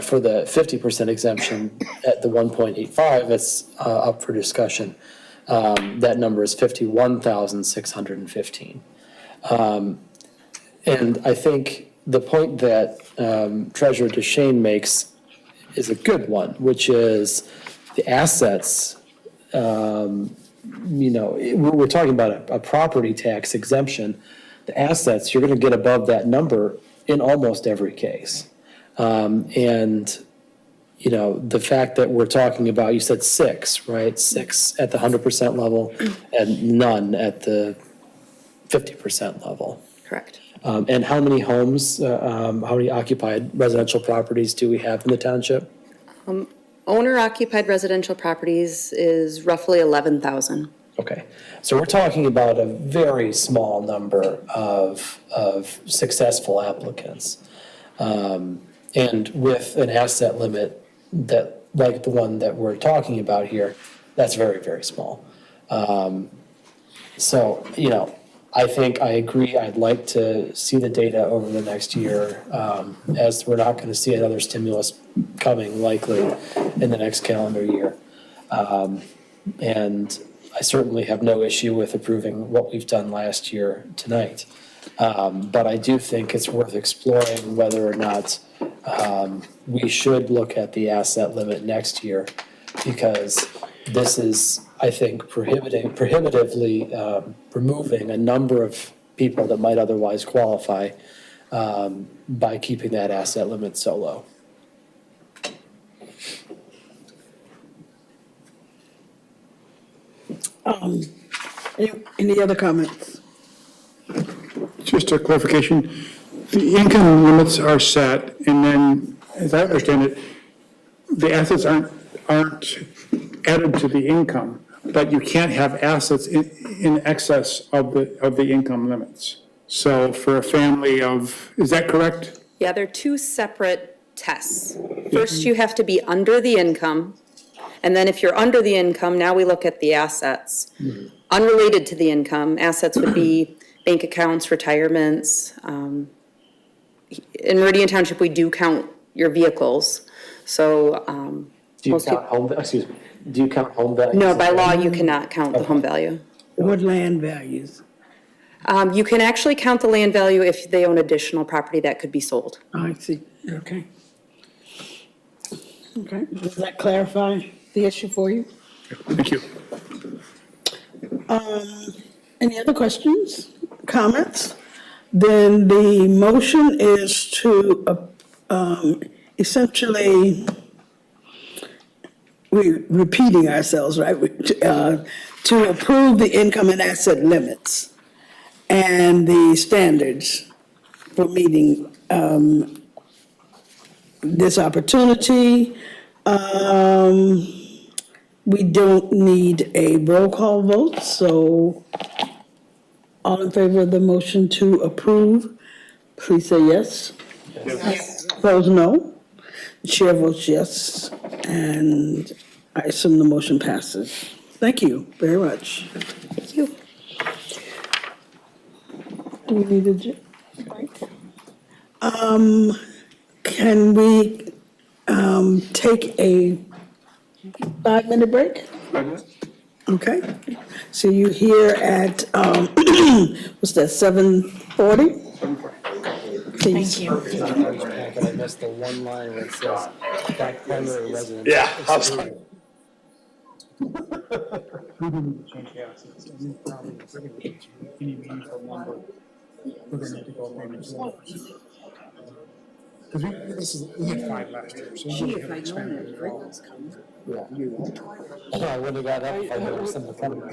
for the 50% exemption at the 1.85, it's up for discussion. That number is $51,615. And I think the point that Treasurer DeShane makes is a good one, which is the assets. We're talking about a property tax exemption. The assets, you're going to get above that number in almost every case. The fact that we're talking about, you said six, right? Six at the 100% level and none at the 50% level. Correct. And how many homes, how many occupied residential properties do we have in the township? Owner-occupied residential properties is roughly 11,000. Okay, so we're talking about a very small number of successful applicants. And with an asset limit that, like the one that we're talking about here, that's very, very small. I think I agree. I'd like to see the data over the next year, as we're not going to see another stimulus coming likely in the next calendar year. And I certainly have no issue with approving what we've done last year tonight. But I do think it's worth exploring whether or not we should look at the asset limit next year, because this is, I think, prohibitively removing a number of people that might otherwise qualify by keeping that asset limit so low. Any other comments? Just a clarification, the income limits are set, and then, as I understand it, the assets aren't added to the income, but you can't have assets in excess of the income limits. So for a family of, is that correct? Yeah, they're two separate tests. First, you have to be under the income, and then if you're under the income, now we look at the assets. Unrelated to the income, assets would be bank accounts, retirements. In Meridian Township, we do count your vehicles, so. Do you count home value? No, by law, you cannot count the home value. What land values? You can actually count the land value if they own additional property that could be sold. Oh, I see, okay. Okay, does that clarify the issue for you? Thank you. Any other questions, comments? Then the motion is to essentially, we're repeating ourselves, right? To approve the income and asset limits and the standards for meeting this opportunity. We don't need a roll call vote, so all in favor of the motion to approve, please say yes. Yes. Opposed, no. The chair votes yes, and I assume the motion passes. Thank you very much. Thank you. Do we need a break? Can we take a 5-minute break? Okay. So you here at, what's that, 7:40? Please. Thank you. I missed the one line where it says that primary residence. Yeah. We didn't change the assets. Any meaningful number we're gonna have to go maybe 2 hours. Because we had 5 last year, so we really haven't expanded it at all. I would have got up if I knew something coming.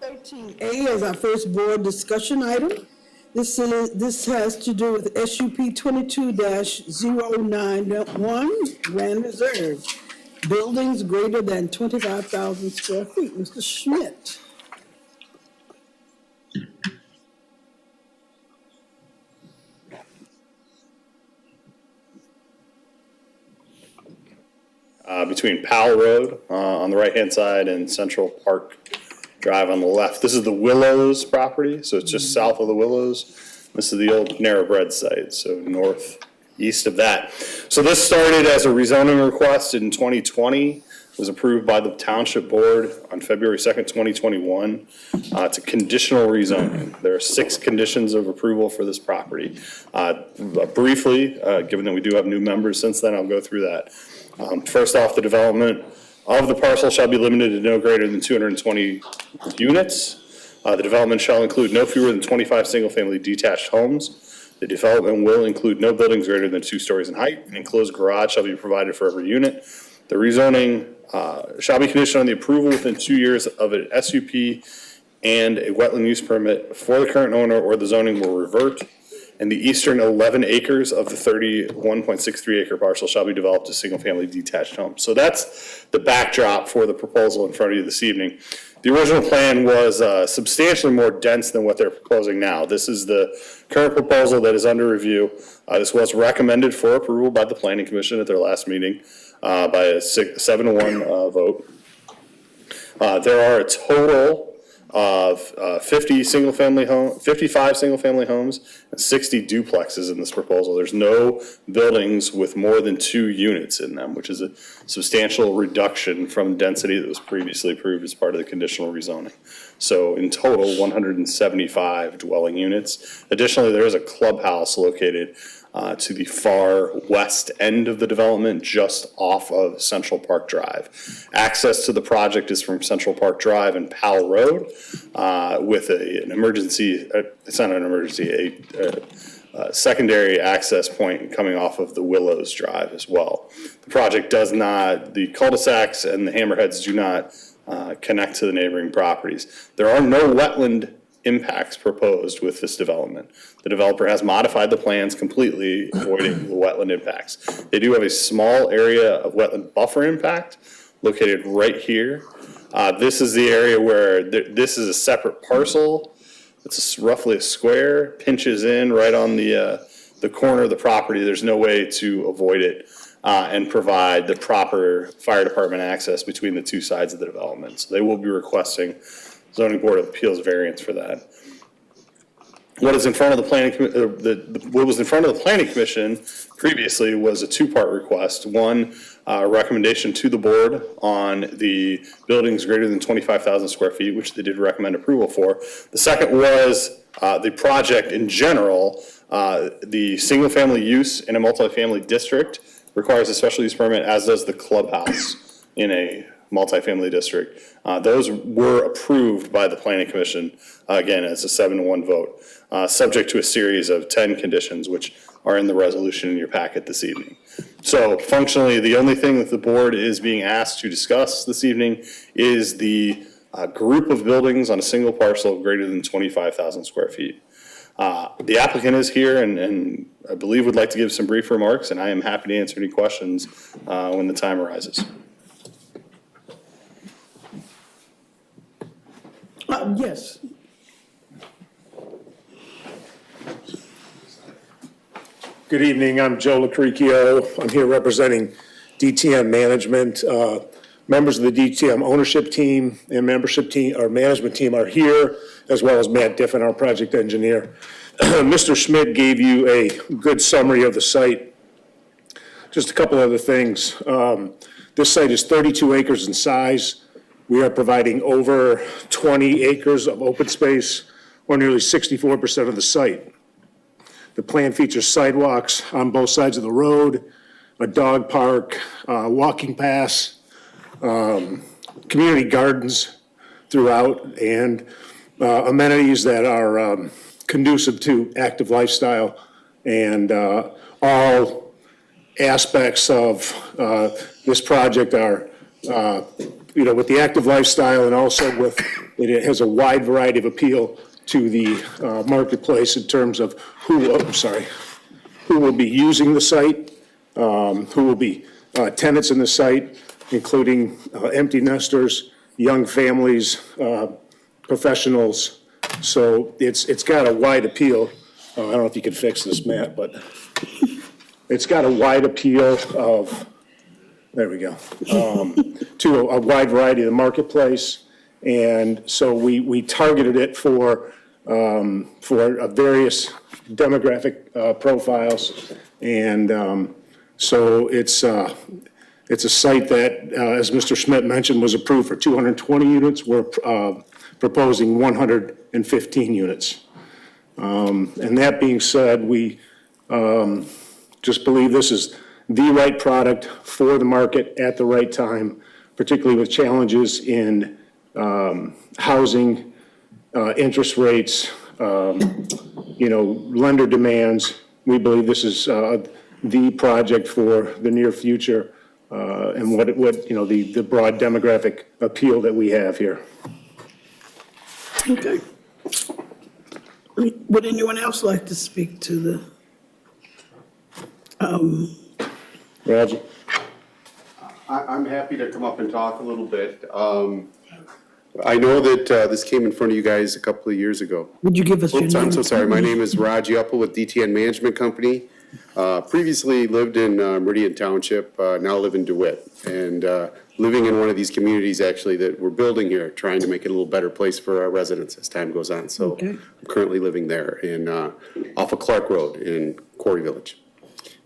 13A is our first board discussion item. This has to do with SUP 22-091, Grand Reserve, buildings greater than 25,000 square feet. Mr. Schmidt. Between Powell Road on the right-hand side and Central Park Drive on the left. This is the Willows property, so it's just south of the Willows. This is the old Narrow Bread site, so northeast of that. So this started as a rezoning request in 2020. It was approved by the Township Board on February 2nd, 2021. It's a conditional rezoning. There are 6 conditions of approval for this property. Briefly, given that we do have new members since then, I'll go through that. First off, the development of the parcel shall be limited to no greater than 220 units. The development shall include no fewer than 25 single-family detached homes. The development will include no buildings greater than 2 stories in height. An enclosed garage shall be provided for every unit. The rezoning shall be conditioned on the approval within 2 years of an SUP and a wetland use permit for the current owner, or the zoning will revert. And the eastern 11 acres of the 31.63 acre parcel shall be developed as single-family detached homes. So that's the backdrop for the proposal in front of you this evening. The original plan was substantially more dense than what they're proposing now. This is the current proposal that is under review. This was recommended for approval by the Planning Commission at their last meeting by a 7-1 vote. There are a total of 55 single-family homes and 60 duplexes in this proposal. There's no buildings with more than 2 units in them, which is a substantial reduction from density that was previously approved as part of the conditional rezoning. So in total, 175 dwelling units. Additionally, there is a clubhouse located to the far west end of the development, just off of Central Park Drive. Access to the project is from Central Park Drive and Powell Road with an emergency, it's not an emergency, a secondary access point coming off of the Willows Drive as well. The project does not, the cul-de-sacs and the hammerheads do not connect to the neighboring properties. There are no wetland impacts proposed with this development. The developer has modified the plans completely, avoiding the wetland impacts. They do have a small area of wetland buffer impact located right here. This is the area where this is a separate parcel. It's roughly a square, pinches in right on the corner of the property. There's no way to avoid it and provide the proper fire department access between the 2 sides of the development. So they will be requesting Zoning Board of Appeals variance for that. What is in front of the planning, what was in front of the Planning Commission previously was a 2-part request. One, a recommendation to the board on the buildings greater than 25,000 square feet, which they did recommend approval for. The second was the project in general. The single-family use in a multifamily district requires a special use permit, as does the clubhouse in a multifamily district. Those were approved by the Planning Commission, again, as a 7-1 vote, subject to a series of 10 conditions, which are in the resolution in your packet this evening. So functionally, the only thing that the board is being asked to discuss this evening is the group of buildings on a single parcel greater than 25,000 square feet. The applicant is here and I believe would like to give some brief remarks, and I am happy to answer any questions when the time arises. Yes. Good evening, I'm Joe Lacricchio. I'm here representing DTM Management. Members of the DTM ownership team and membership team, our management team are here, as well as Matt Diffin, our project engineer. Mr. Schmidt gave you a good summary of the site. Just a couple other things. This site is 32 acres in size. We are providing over 20 acres of open space, or nearly 64% of the site. The plan features sidewalks on both sides of the road, a dog park, walking paths, community gardens throughout, and amenities that are conducive to active lifestyle, and all aspects of this project are with the active lifestyle and also with, it has a wide variety of appeal to the marketplace in terms of who will be using the site, who will be tenants in the site, including empty nesters, young families, professionals. So it's got a wide appeal. I don't know if you can fix this, Matt, but it's got a wide appeal of, there we go, to a wide variety of the marketplace. And so we targeted it for various demographic profiles. And so it's a site that, as Mr. Schmidt mentioned, was approved for 220 units. We're proposing 115 units. And that being said, we just believe this is the right product for the market at the right time, particularly with challenges in housing, interest rates, lender demands. We believe this is the project for the near future and what the broad demographic appeal that we have here. Okay. Would anyone else like to speak to the, Roger? I'm happy to come up and talk a little bit. I know that this came in front of you guys a couple of years ago. would you give us your name? I'm so sorry. My name is Raji Uppal with DTN Management Company. Previously lived in Meridian Township, now live in DeWitt. And living in one of these communities actually that we're building here, trying to make it a little better place for our residents as time goes on. So I'm currently living there in off of Clark Road in Quarry Village.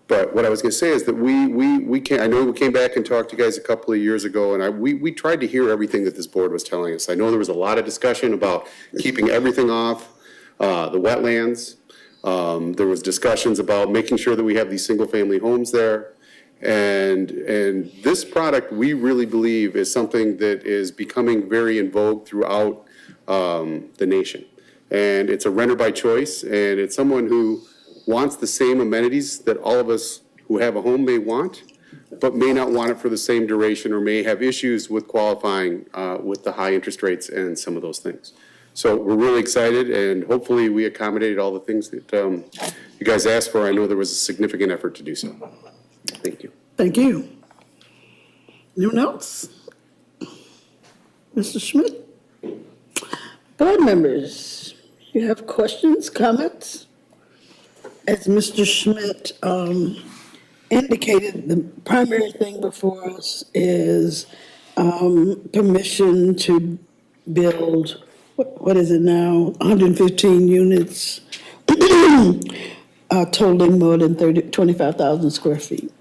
But what I was going to say is that I know we came back and talked to you guys a couple of years ago, and we tried to hear everything that this board was telling us. I know there was a lot of discussion about keeping everything off the wetlands. There was discussions about making sure that we have these single-family homes there. And this product, we really believe, is something that is becoming very in vogue throughout the nation. And it's a renter by choice, and it's someone who wants the same amenities that all of us who have a home may want, but may not want it for the same duration or may have issues with qualifying with the high interest rates and some of those things. So we're really excited, and hopefully we accommodated all the things that you guys asked for. I know there was a significant effort to do so. Thank you. Thank you. Anyone else? Mr. Schmidt? Board members, you have questions, comments? As Mr. Schmidt indicated, the primary thing before us is permission to build, what is it now, 115 units, totaling more than 25,000 square feet.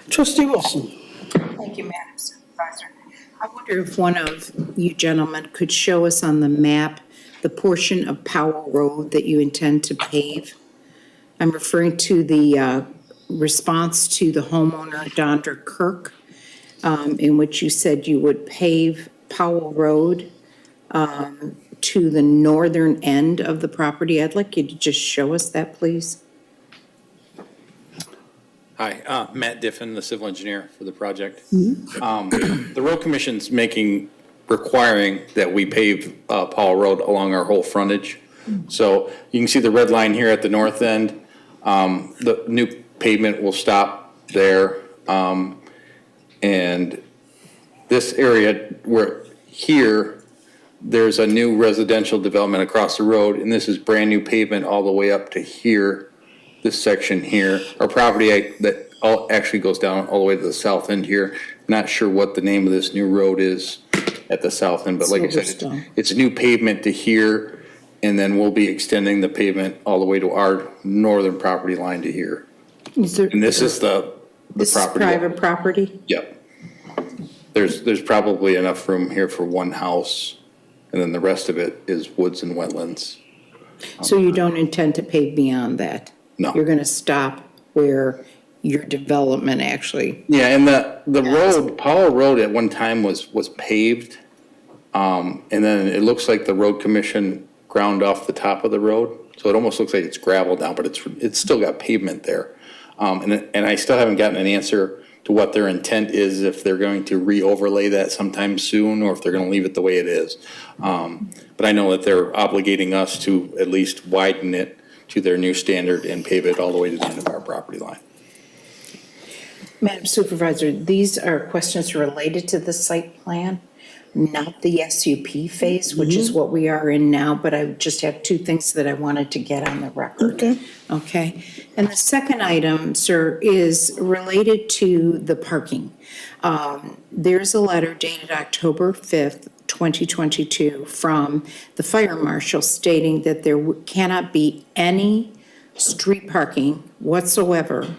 Trustee Wilson. Thank you, Madam Supervisor. I wonder if one of you gentlemen could show us on the map the portion of Powell Road that you intend to pave. I'm referring to the response to the homeowner, Dondra Kirk, in which you said you would pave Powell Road to the northern end of the property. I'd like you to just show us that, please. Hi, Matt Diffin, the civil engineer for the project. The road commission's requiring that we pave Powell Road along our whole frontage. So you can see the red line here at the north end. The new pavement will stop there. And this area where here, there's a new residential development across the road, and this is brand new pavement all the way up to here, this section here. Our property that actually goes down all the way to the south end here. Not sure what the name of this new road is at the south end, but like I said, it's a new pavement to here, and then we'll be extending the pavement all the way to our northern property line to here. And this is the This is property. private property? Yep. There's probably enough room here for one house, and then the rest of it is woods and wetlands. So you don't intend to pave beyond that? No. You're going to stop where your development actually... Yeah, and the road, Powell Road at one time was paved. And then it looks like the road commission ground off the top of the road. So it almost looks like it's gravel now, but it's still got pavement there. And I still haven't gotten an answer to what their intent is, if they're going to re-overlay that sometime soon, or if they're gonna leave it the way it is. But I know that they're obligating us to at least widen it to their new standard and pave it all the way to the end of our property line. Madam Supervisor, these are questions related to the site plan, not the SUP phase, which is what we are in now, but I just have two things that I wanted to get on the record. Okay. Okay, and the second item, sir, is related to the parking. There's a letter dated October 5th, 2022, from the fire marshal stating that there cannot be any street parking whatsoever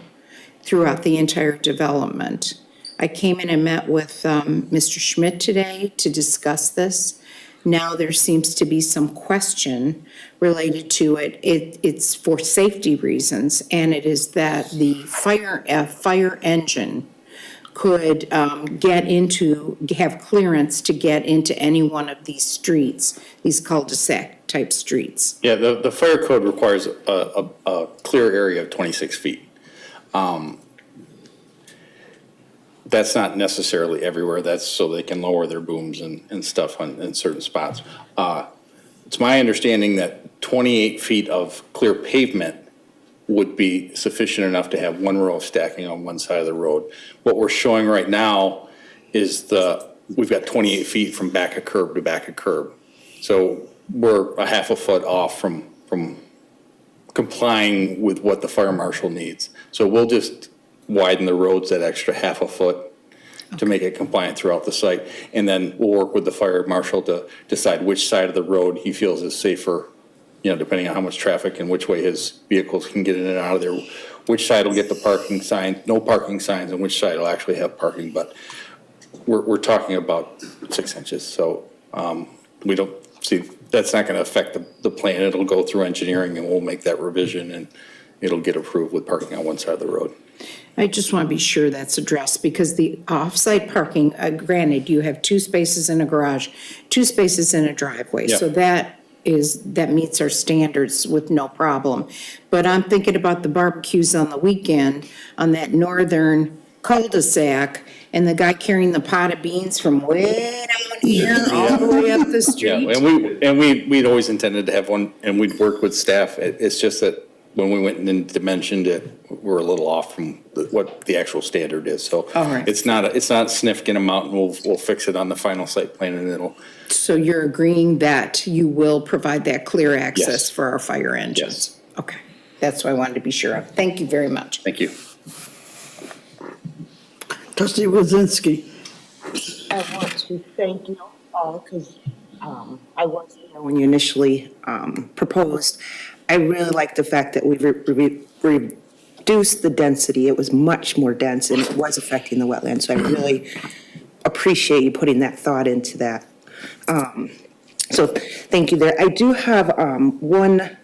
throughout the entire development. I came in and met with Mr. Schmidt today to discuss this. Now there seems to be some question related to it. It's for safety reasons, and it is that the fire engine could have clearance to get into any one of these streets, these cul-de-sac type streets. Yeah, the fire code requires a clear area of 26 feet. That's not necessarily everywhere. That's so they can lower their booms and stuff in certain spots. It's my understanding that 28 feet of clear pavement would be sufficient enough to have one row of stacking on one side of the road. What we're showing right now is we've got 28 feet from back of curb to back of curb. So we're a half a foot off from complying with what the fire marshal needs. So we'll just widen the roads that extra half a foot to make it compliant throughout the site. And then we'll work with the fire marshal to decide which side of the road he feels is safer, depending on how much traffic and which way his vehicles can get in and out of there, which side will get the parking sign, no parking signs, and which side will actually have parking. But we're talking about 6 inches. So we don't see, that's not going to affect the plan. It'll go through engineering and we'll make that revision and it'll get approved with parking on one side of the road. I just want to be sure that's addressed, because the off-site parking, granted, you have 2 spaces in a garage, 2 spaces in a driveway. Yeah. So that meets our standards with no problem. But I'm thinking about the barbecues on the weekend on that northern cul-de-sac, and the guy carrying the pot of beans from way down here all the way up the street. Yeah, and we'd always intended to have one, and we'd work with staff. It's just that when we went and dimensioned it, we're a little off from what the actual standard is. So All right. it's not a significant amount, and we'll fix it on the final site plan, and it'll. So you're agreeing that you will provide that clear access Yes. for our fire engines? Yes. Okay, that's what I wanted to be sure of. Thank you very much. Thank you. Trustee Wozinski. I want to thank you all, because I was here when you initially proposed. I really like the fact that we've reduced the density. It was much more dense, and it was affecting the wetlands. So I really appreciate you putting that thought into that. So thank you there. I do have one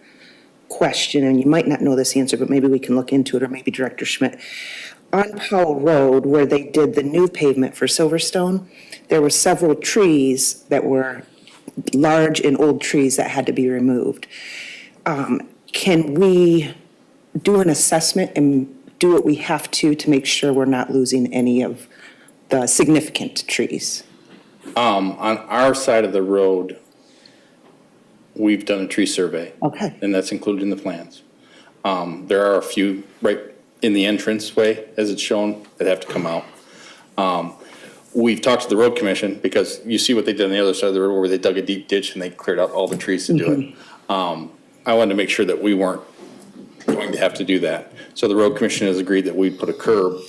question, and you might not know this answer, but maybe we can look into it, or maybe Director Schmidt. On Powell Road, where they did the new pavement for Silverstone, there were several trees that were large and old trees that had to be removed. Can we do an assessment and do what we have to make sure we're not losing any of the significant trees? On our side of the road, we've done a tree survey. Okay. And that's included in the plans. There are a few right in the entranceway, as it's shown, that have to come out. We've talked to the road commission, because you see what they did on the other side of the road where they dug a deep ditch and they cleared out all the trees to do it. I wanted to make sure that we weren't going to have to do that. So the road commission has agreed that we'd put a curb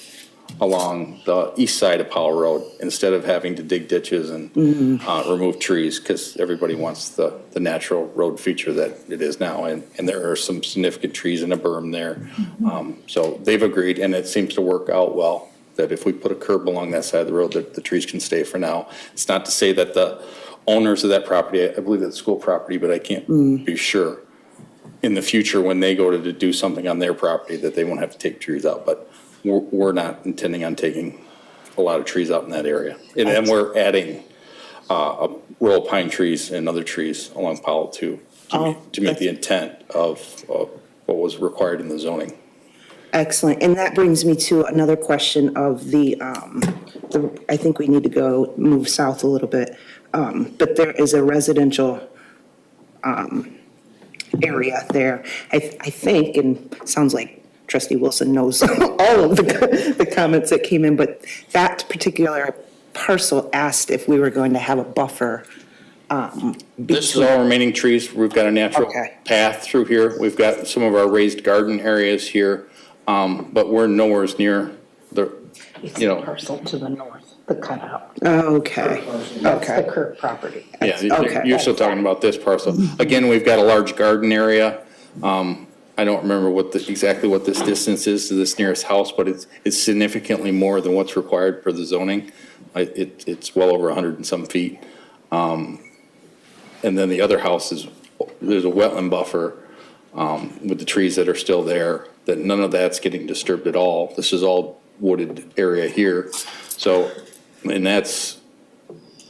along the east side of Powell Road instead of having to dig ditches and remove trees, because everybody wants the natural road feature that it is now. And there are some significant trees in a berm there. So they've agreed, and it seems to work out well, that if we put a curb along that side of the road, that the trees can stay for now. It's not to say that the owners of that property, I believe it's school property, but I can't be sure, in the future when they go to do something on their property, that they won't have to take trees out. But we're not intending on taking a lot of trees out in that area. And then we're adding a row of pine trees and other trees along Powell to meet the intent of what was required in the zoning. Excellent. And that brings me to another question of I think we need to move south a little bit. But there is a residential area there. I think, and it sounds like Trustee Wilson knows all of the comments that came in, but that particular parcel asked if we were going to have a buffer. This is all remaining trees. We've got a natural path through here. We've got some of our raised garden areas here, but we're nowhere near the, you know. Parcel to the north, the cutout. Okay. That's the Kirk property. Yeah, you're still talking about this parcel. Again, we've got a large garden area. I don't remember exactly what this distance is to this nearest house, but it's significantly more than what's required for the zoning. It's well over 100 and some feet. And then the other house there's a wetland buffer with the trees that are still there, that none of that's getting disturbed at all. This is all wooded area here. So, and that's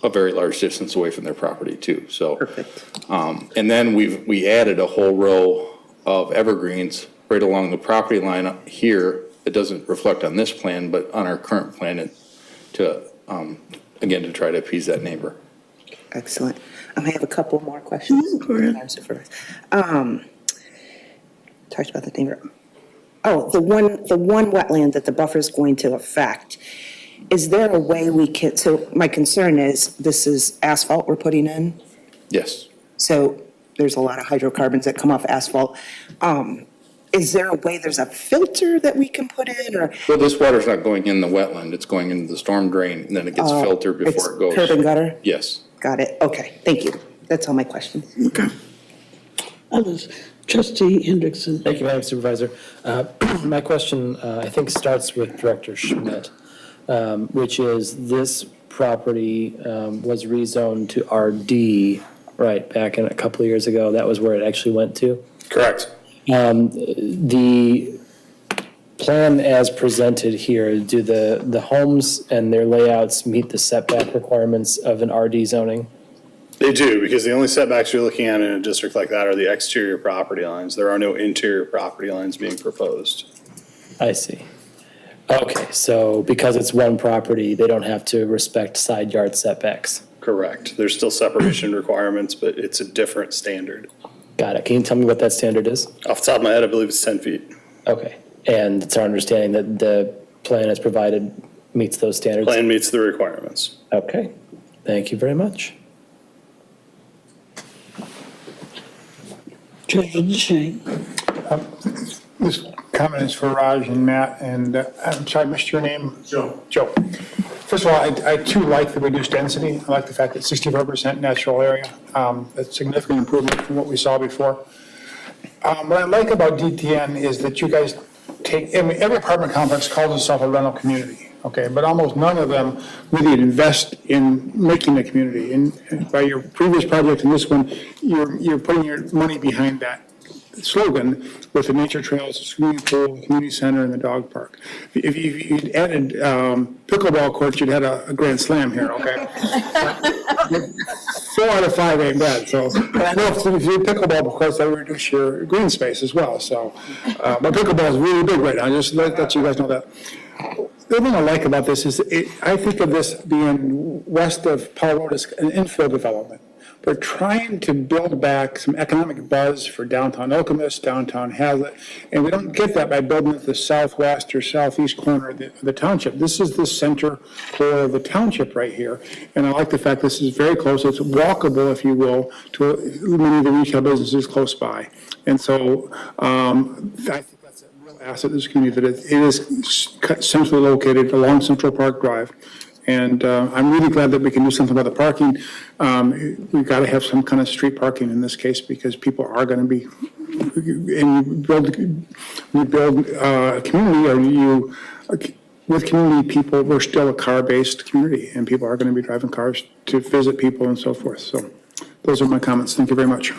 a very large distance away from their property too, so. Perfect. And then we added a whole row of evergreens right along the property line up here. It doesn't reflect on this plan, but on our current plan again, to try to appease that neighbor. Excellent. I have a couple more questions. Talked about the neighbor. Oh, the one wetland that the buffer is going to affect. Is there a way we can, so my concern is this is asphalt we're putting in? Yes. So there's a lot of hydrocarbons that come off asphalt. Is there a way, there's a filter that we can put in, or? Well, this water's not going in the wetland. It's going into the storm drain, and then it gets filtered before it goes. Curb and gutter? Yes. Got it. Okay, thank you. That's all my questions. Okay. Others? Trustee Hendrickson. Thank you, Madam Supervisor. My question, I think, starts with Director Schmidt, which is this property was rezoned to RD, right, back in a couple of years ago. That was where it actually went to? Correct. The plan as presented here, do the homes and their layouts meet the setback requirements of an RD zoning? They do, because the only setbacks you're looking at in a district like that are the exterior property lines. There are no interior property lines being proposed. I see. Okay, so because it's one property, they don't have to respect side yard setbacks? Correct. There's still separation requirements, but it's a different standard. Got it. Can you tell me what that standard is? Off the top of my head, I believe it's 10 feet. Okay, and it's our understanding that the plan as provided meets those standards? Plan meets the requirements. Okay, thank you very much. Treasurer DeShane. This comment is for Raj and Matt, and I'm sorry, I missed your name? Joe. Joe. First of all, I too like the reduced density. I like the fact that 64% natural area. That's a significant improvement from what we saw before. What I like about DTN is that you guys take, every apartment complex calls itself a rental community, okay? But almost none of them really invest in making a community. And by your previous project and this one, you're putting your money behind that slogan with the nature trails, the swimming pool, the community center, and the dog park. If you'd added pickleball courts, you'd had a grand slam here, okay? 4 out of 5 ain't bad, so. And I know if you do pickleball, of course, that would reduce your green space as well, so. But pickleball is really big right now, just let you guys know that. The other thing I like about this is I think of this being west of Powell Road as an infill development. We're trying to build back some economic buzz for downtown Okemos, downtown Hazlet, and we don't get that by building at the southwest or southeast corner of the township. This is the center core of the township right here, and I like the fact this is very close. It's walkable, if you will, to many of the retail businesses close by. And so I think that's a real asset to this community, that it is centrally located along Central Park Drive. And I'm really glad that we can do something about the parking. We've got to have some kind of street parking in this case, because people are going to be, and you build a community, with community people, we're still a car-based community, and people are going to be driving cars to visit people and so forth. So those are my comments. Thank you very much.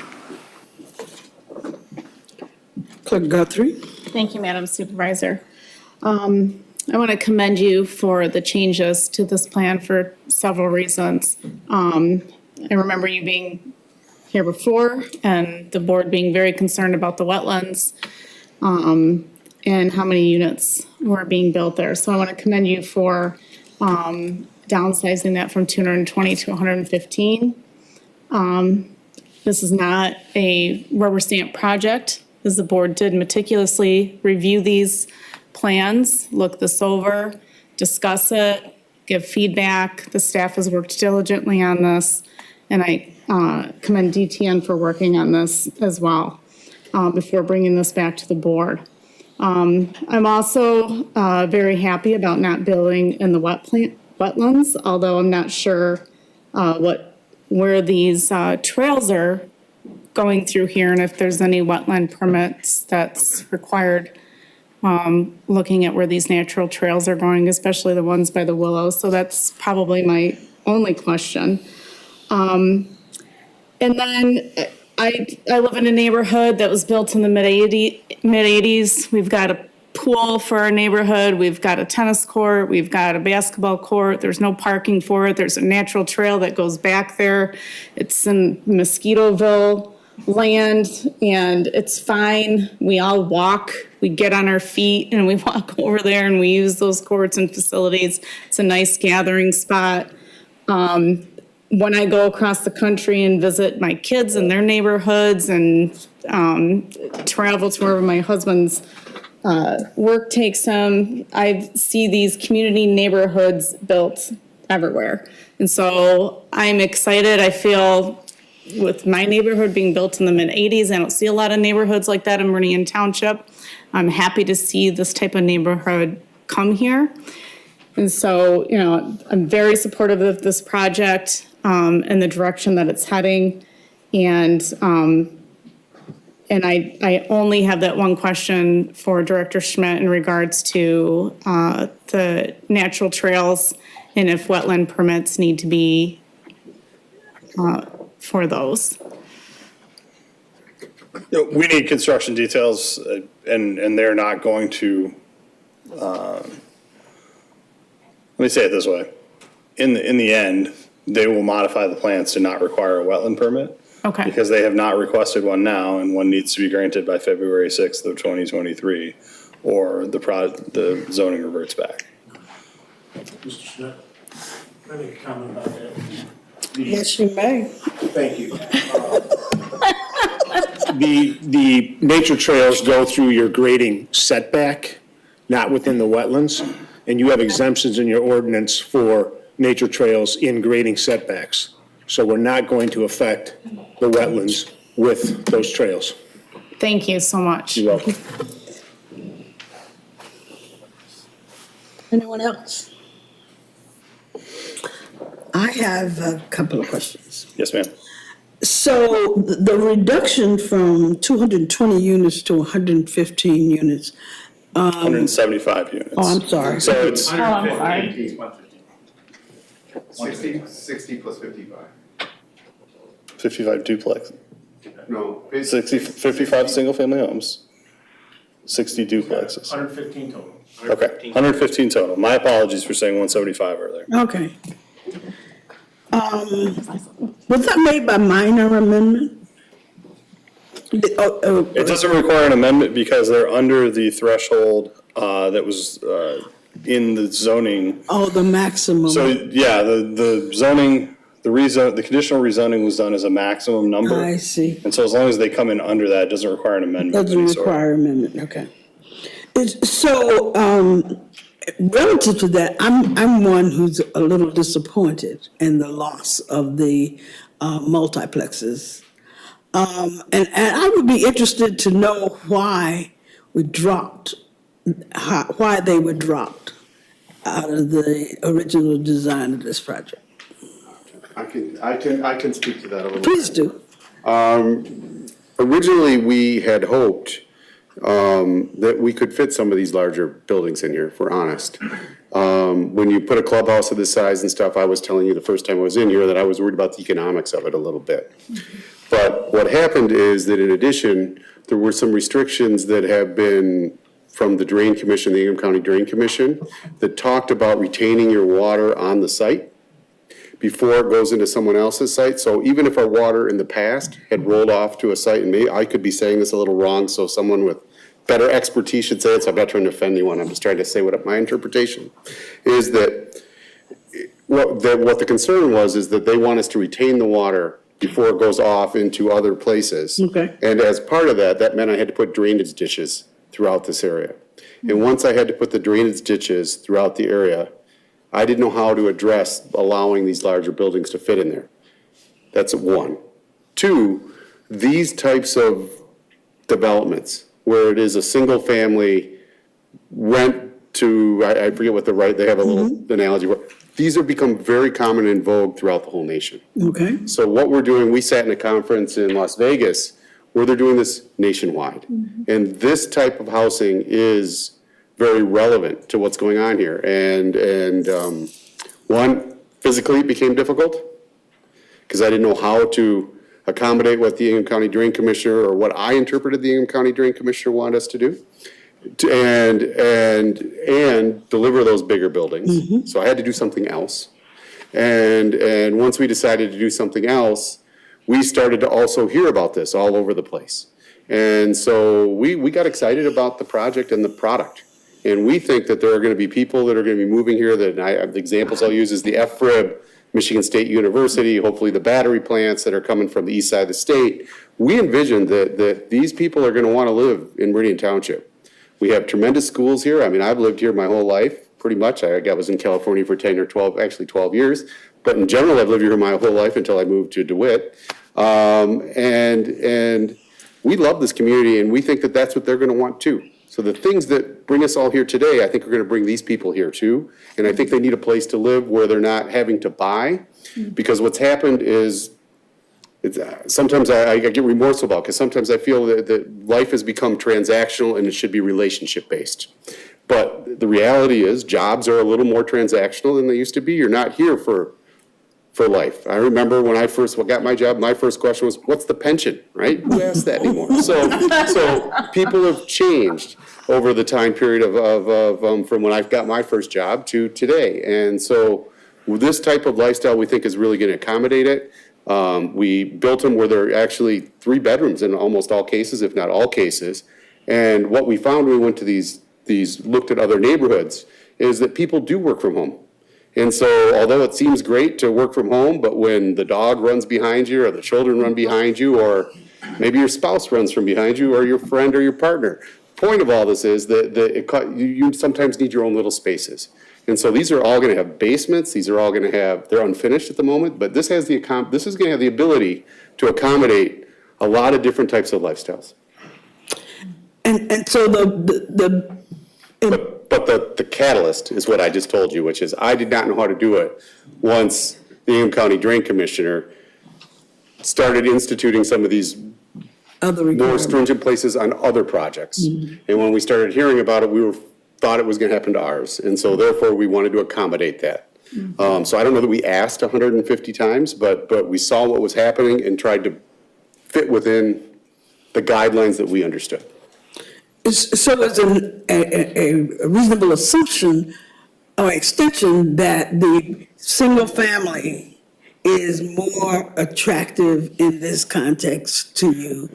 Clerk Guthrie. Thank you, Madam Supervisor. I want to commend you for the changes to this plan for several reasons. I remember you being here before and the board being very concerned about the wetlands. and how many units were being built there. So I want to commend you for downsizing that from 220 to 115. This is not a rubber stamp project, as the board did meticulously review these plans, look this over, discuss it, give feedback. The staff has worked diligently on this, and I commend DTN for working on this as well before bringing this back to the board. I'm also very happy about not building in the wetlands, although I'm not sure where these trails are going through here and if there's any wetland permits that's required, looking at where these natural trails are going, especially the ones by the willows. So that's probably my only question. And then I live in a neighborhood that was built in the mid-80s. We've got a pool for our neighborhood. We've got a tennis court. We've got a basketball court. There's no parking for it. There's a natural trail that goes back there. It's in Mosquitoville land, and it's fine. We all walk. We get on our feet and we walk over there and we use those courts and facilities. It's a nice gathering spot. When I go across the country and visit my kids in their neighborhoods and travel to wherever my husband's work takes them, I see these community neighborhoods built everywhere. And so I'm excited. I feel with my neighborhood being built in the mid-80s, I don't see a lot of neighborhoods like that in Meridian Township. I'm happy to see this type of neighborhood come here. And so, you know, I'm very supportive of this project and the direction that it's heading. And I only have that one question for Director Schmidt in regards to the natural trails and if wetland permits need to be for those. We need construction details, and they're not going to, let me say it this way. In the end, they will modify the plans to not require a wetland permit. Okay. Because they have not requested one now, and one needs to be granted by February 6th of 2023, or the zoning reverts back. Mr. Schmidt, can I make a comment about that? Yes, you may. Thank you. The nature trails go through your grading setback, not within the wetlands, and you have exemptions in your ordinance for nature trails in grading setbacks. So we're not going to affect the wetlands with those trails. Thank you so much. You're welcome. Anyone else? I have a couple of questions. Yes, ma'am. So the reduction from 220 units to 115 units. 175 units. Oh, I'm sorry. So it's. 60 plus 55. 55 duplex. No. 55 single-family homes, 60 duplexes. 115 total. Okay, 115 total. My apologies for saying 175 earlier. Okay. Was that made by minor amendment? It doesn't require an amendment because they're under the threshold that was in the zoning. Oh, the maximum. So, yeah, the zoning, the conditional rezoning was done as a maximum number. I see. And so as long as they come in under that, it doesn't require an amendment. of Doesn't any sort. require amendment, okay. So, relative to that, I'm one who's a little disappointed in the loss of the multiplexes. And I would be interested to know why we dropped, why they were dropped out of the original design of this project. I can speak to that a little. Please do. Originally, we had hoped that we could fit some of these larger buildings in here, if we're honest. When you put a clubhouse of this size and stuff, I was telling you the first time I was in here that I was worried about the economics of it a little bit. But what happened is that in addition, there were some restrictions that have been from the Drain Commission, the Ingham County Drain Commission, that talked about retaining your water on the site before it goes into someone else's site. So even if our water in the past had rolled off to a site, and I could be saying this a little wrong, so someone with better expertise should say it, so I'm not trying to offend anyone, I'm just trying to say what my interpretation is, that what the concern was is that they want us to retain the water before it goes off into other places. Okay. And as part of that, that meant I had to put drainage ditches throughout this area. And once I had to put the drainage ditches throughout the area, I didn't know how to address allowing these larger buildings to fit in there. That's one. Two, these types of developments, where it is a single family rent to, I forget what they have a little analogy, but these have become very common and in vogue throughout the whole nation. Okay. So what we're doing, we sat in a conference in Las Vegas where they're doing this nationwide. And this type of housing is very relevant to what's going on here. And one, physically it became difficult because I didn't know how to accommodate what the Ingham County Drain Commissioner, or what I interpreted the Ingham County Drain Commissioner wanted us to do, and deliver those bigger buildings. So I had to do something else. And once we decided to do something else, we started to also hear about this all over the place. And so we got excited about the project and the product. And we think that there are going to be people that are going to be moving here, that the examples I'll use is the FRIB, Michigan State University, hopefully the battery plants that are coming from the east side of the state. We envision that these people are going to want to live in Meridian Township. We have tremendous schools here. I mean, I've lived here my whole life, pretty much. I was in California for 10 or 12, actually 12 years. But in general, I've lived here my whole life until I moved to DeWitt. And we love this community, and we think that that's what they're going to want too. So the things that bring us all here today, I think are going to bring these people here too. And I think they need a place to live where they're not having to buy. Because what's happened is, sometimes I get remorseful about, because sometimes I feel that life has become transactional and it should be relationship based. But the reality is, jobs are a little more transactional than they used to be. You're not here for life. I remember when I first got my job, my first question was, what's the pension, right? Who asks that anymore? So people have changed over the time period of from when I got my first job to today. And so this type of lifestyle, we think, is really going to accommodate it. We built them where there are actually 3 bedrooms in almost all cases, if not all cases. And what we found when we went to these looked at other neighborhoods is that people do work from home. And so although it seems great to work from home, but when the dog runs behind you, or the children run behind you, or maybe your spouse runs from behind you, or your friend or your partner, the point of all this is that you sometimes need your own little spaces. And so these are all going to have basements. These are all going to have, they're unfinished at the moment, but this is going to have the ability to accommodate a lot of different types of lifestyles. And so But the catalyst is what I just told you, which is I did not know how to do it once the Ingham County Drain Commissioner started instituting some of these more stringent places on other projects. And when we started hearing about it, thought it was going to happen to ours. And so therefore, we wanted to accommodate that. So I don't know that we asked 150 times, but we saw what was happening and tried to fit within the guidelines that we understood. So it's a reasonable assumption or extension that the single family is more attractive in this context to you?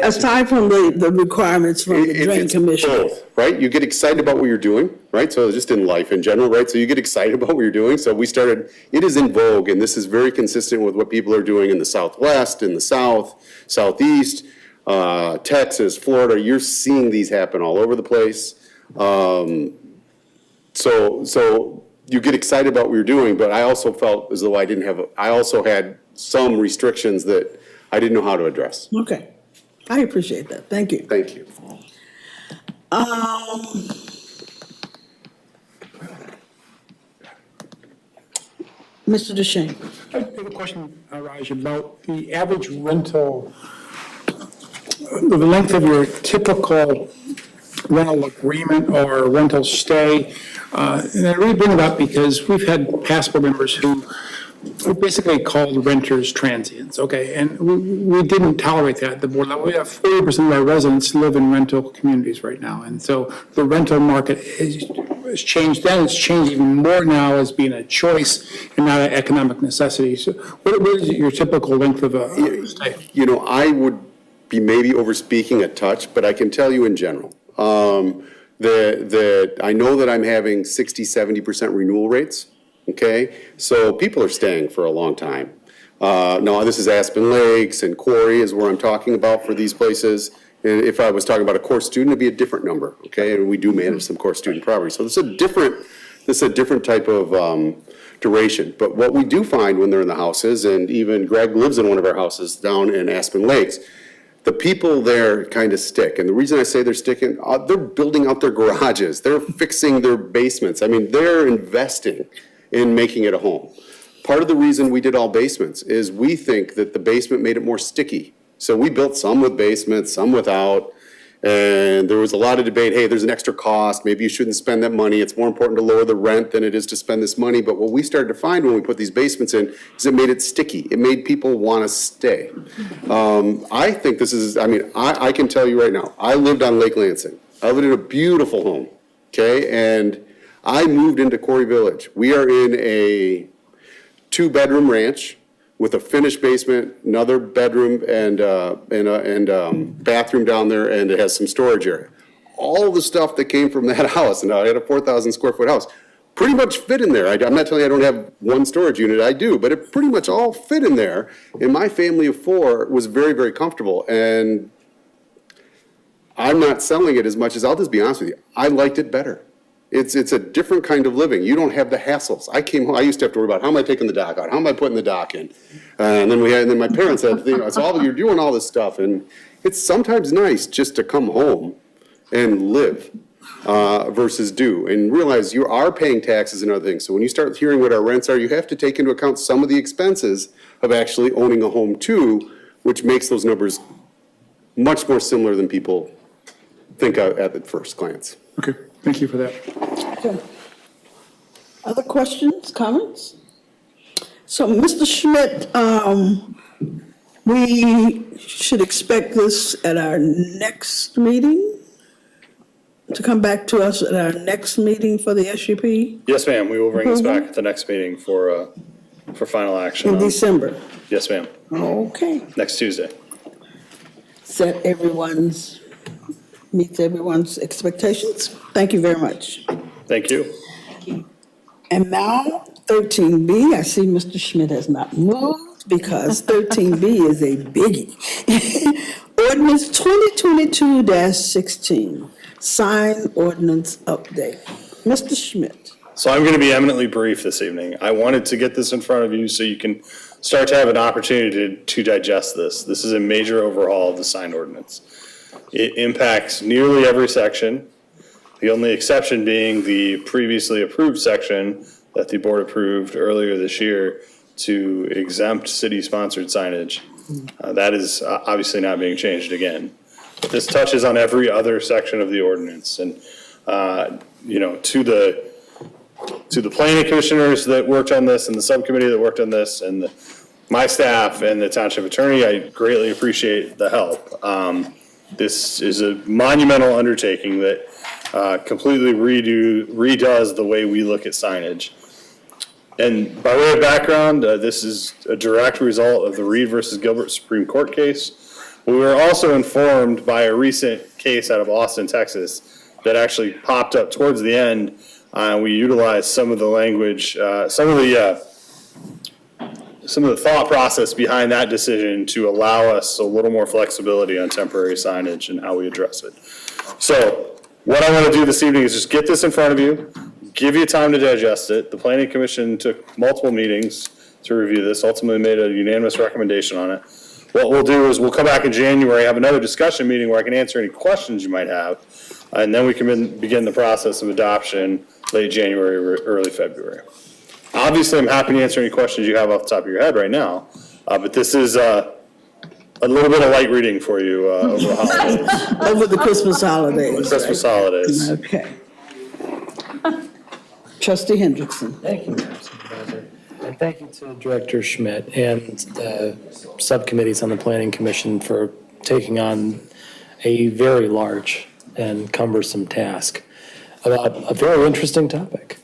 Aside from the requirements from the Drain Commission. Both, right? You get excited about what you're doing, right? So just in life in general, right? So you get excited about what you're doing. So we started, it is in vogue, and this is very consistent with what people are doing in the Southwest, in the South, Southeast, Texas, Florida. You're seeing these happen all over the place. So you get excited about what you're doing, but I also felt as though I also had some restrictions that I didn't know how to address. Okay, I appreciate that. Thank you. Thank you. Mr. DeShane. I have a question, Raj, about the average rental, the length of your typical rental agreement or rental stay. And I really bring it up because we've had past board members who basically called renters transients, okay? And we didn't tolerate that at the board level. We have 40% of our residents live in rental communities right now. And so the rental market has changed then. It's changed even more now as being a choice and not an economic necessity. So what is your typical length of a stay? You know, I would be maybe overspeaking a touch, but I can tell you in general, that I know that I'm having 60-70% renewal rates, okay? So people are staying for a long time. Now, this is Aspen Lakes and Quarry is where I'm talking about for these places. And if I was talking about a core student, it'd be a different number, okay? And we do manage some core student properties. So this is a different type of duration. But what we do find when they're in the houses, and even Greg lives in one of our houses down in Aspen Lakes, the people there kind of stick. And the reason I say they're sticking, they're building out their garages. They're fixing their basements. I mean, they're investing in making it a home. Part of the reason we did all basements is we think that the basement made it more sticky. So we built some with basements, some without. And there was a lot of debate, hey, there's an extra cost, maybe you shouldn't spend that money, it's more important to lower the rent than it is to spend this money. But what we started to find when we put these basements in is it made it sticky. It made people want to stay. I think this is, I can tell you right now, I lived on Lake Lansing. I lived in a beautiful home, okay? And I moved into Quarry Village. We are in a 2-bedroom ranch with a finished basement, another bedroom and bathroom down there, and it has some storage area. All the stuff that came from that house, and I had a 4,000 square foot house, pretty much fit in there. I'm not telling you I don't have one storage unit, I do, but it pretty much all fit in there. And my family of 4 was very, very comfortable. And I'm not selling it as much as, I'll just be honest with you, I liked it better. It's a different kind of living. You don't have the hassles. I came home, I used to have to worry about how am I taking the dock out? How am I putting the dock in? And then my parents said, it's all, you're doing all this stuff. And it's sometimes nice just to come home and live versus do, and realize you are paying taxes and other things. So when you start hearing what our rents are, you have to take into account some of the expenses of actually owning a home too, which makes those numbers much more similar than people think at the first glance. Okay, thank you for that. Okay. Other questions, comments? So, Mr. Schmidt, we should expect this at our next meeting? To come back to us at our next meeting for the SUP? Yes, ma'am, we will bring this back at the next meeting for final action. In December? Yes, ma'am. Okay. Next Tuesday. Meets everyone's expectations. Thank you very much. Thank you. And now, 13B, I see Mr. Schmidt has not moved because 13B is a biggie. Ordinance 2022-16, sign ordinance update. Mr. Schmidt. So I'm going to be eminently brief this evening. I wanted to get this in front of you so you can start to have an opportunity to digest this. This is a major overhaul of the sign ordinance. It impacts nearly every section, the only exception being the previously approved section that the board approved earlier this year to exempt city-sponsored signage. That is obviously not being changed again. This touches on every other section of the ordinance. And, to the planning commissioners that worked on this and the subcommittee that worked on this and my staff and the township attorney, I greatly appreciate the help. This is a monumental undertaking that completely redoes the way we look at signage. And by way of background, this is a direct result of the Reed versus Gilbert Supreme Court case. We were also informed by a recent case out of Austin, Texas, that actually popped up towards the end. We utilized some of the language, some of the thought process behind that decision to allow us a little more flexibility on temporary signage and how we address it. So what I want to do this evening is just get this in front of you, give you time to digest it. The Planning Commission took multiple meetings to review this, ultimately made a unanimous recommendation on it. What we'll do is we'll come back in January, have another discussion meeting where I can answer any questions you might have, and then we can begin the process of adoption late January or early February. Obviously, I'm happy to answer any questions you have off the top of your head right now, but this is a little bit of light reading for you over the holidays. Over the Christmas holidays. The Christmas holidays. Okay. Trustee Hendrickson. Thank you, Madam Supervisor. And thank you to Director Schmidt and the subcommittees on the Planning Commission for taking on a very large and cumbersome task about a very interesting topic.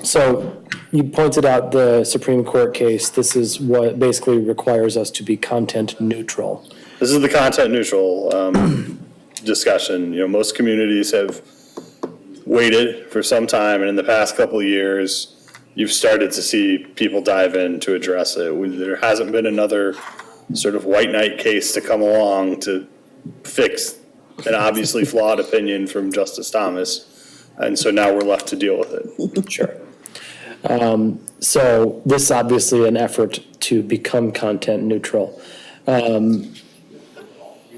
So you pointed out the Supreme Court case. This is what basically requires us to be content neutral This is the content neutral discussion. You know, most communities have waited for some time, and in the past couple of years, you've started to see people dive in to address it. There hasn't been another sort of white knight case to come along to fix an obviously flawed opinion from Justice Thomas, and so now we're left to deal with it. Sure. So this is obviously an effort to become content neutral.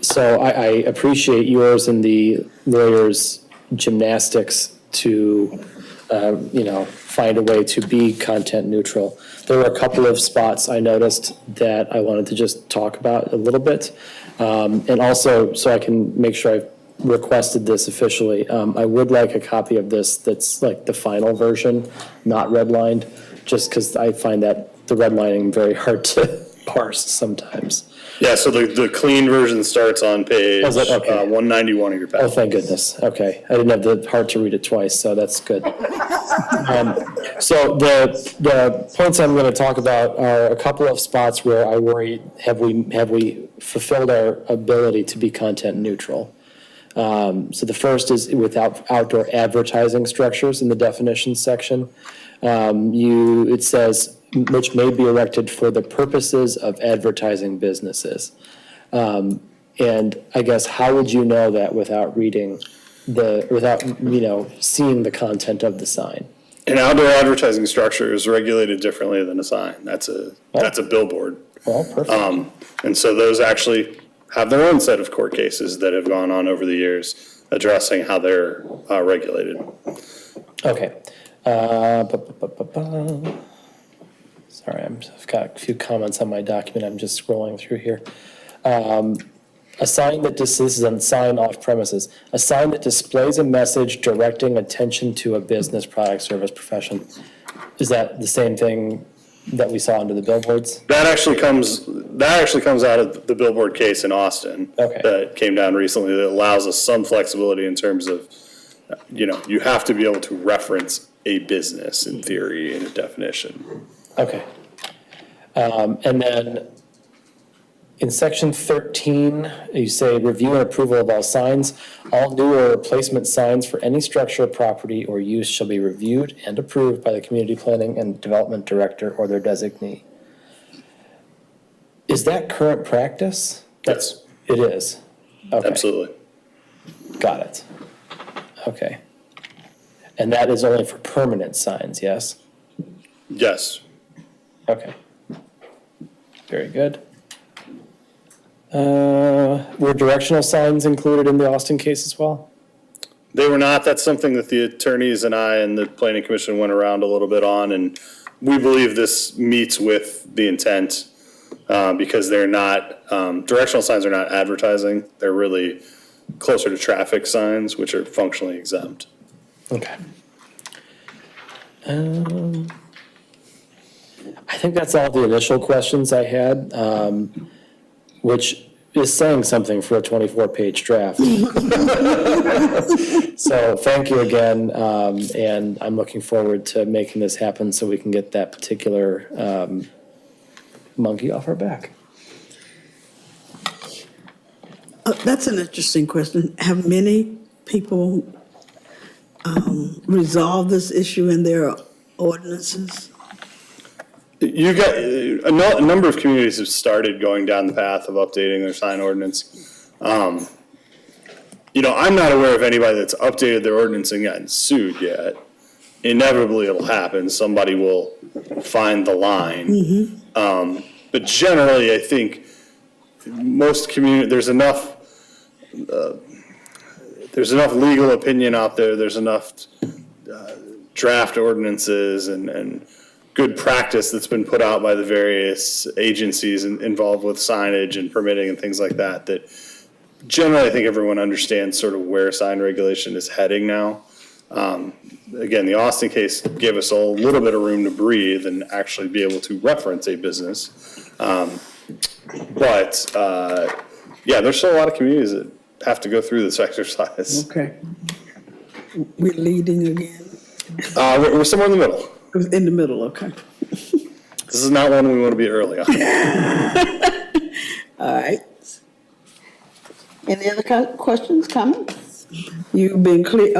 So I appreciate yours and the lawyers' gymnastics to, find a way to be content neutral. There were a couple of spots I noticed that I wanted to just talk about a little bit. And also, so I can make sure I've requested this officially, I would like a copy of this that's like the final version, not redlined, just because I find that the redlining very hard to parse sometimes. Yeah, so the clean version starts on page Oh, is it? Okay. 191 of your packet. Oh, thank goodness. Okay. I didn't have the heart to read it twice, so that's good. So the points I'm going to talk about are a couple of spots where I worry, have we fulfilled our ability to be content neutral? So the first is without outdoor advertising structures in the definitions section. It says, which may be erected for the purposes of advertising businesses. And I guess, how would you know that without reading without seeing the content of the sign? An outdoor advertising structure is regulated differently than a sign. That's a billboard. Well, perfect. And so those actually have their own set of court cases that have gone on over the years addressing how they're regulated. Okay. Sorry, I've got a few comments on my document. I'm just scrolling through here. A sign that this is a sign off premises. A sign that displays a message directing attention to a business, product, service, profession. Is that the same thing that we saw under the billboards? That actually comes out of the billboard case in Austin. Okay. That came down recently that allows us some flexibility in terms of, you have to be able to reference a business in theory in a definition. Okay. And then in section 13, you say review and approval of all signs. All new or replacement signs for any structure, property, or use shall be reviewed and approved by the community planning and development director or their designee. Is that current practice? Yes. It is? Okay. Absolutely. Got it. Okay. And that is only for permanent signs, yes? Yes. Okay. Very good. Were directional signs included in the Austin case as well? They were not. That's something that the attorneys and I and the planning commission went around a little bit on, and we believe this meets with the intent because they're not, directional signs are not advertising. They're really closer to traffic signs, which are functionally exempt. Okay. I think that's all the initial questions I had, which is saying something for a 24-page draft. So thank you again, and I'm looking forward to making this happen so we can get that particular monkey off our back. That's an interesting question. Have many people resolved this issue in their ordinances? You got a number of communities have started going down the path of updating their sign ordinance. I'm not aware of anybody that's updated their ordinance and gotten sued yet. Inevitably, it'll happen. Somebody will find the line. Mm-hmm. But generally, I think most community there's enough legal opinion out there. There's enough draft ordinances and good practice that's been put out by the various agencies involved with signage and permitting and things like that, that generally I think everyone understands sort of where sign regulation is heading now. Again, the Austin case gave us a little bit of room to breathe and actually be able to reference a business. But there's still a lot of communities that have to go through this exercise. Okay. We're leading again? We're somewhere in the middle. In the middle, okay. This is not one we want to be early on. All right. Any other questions, comments? You've been clear,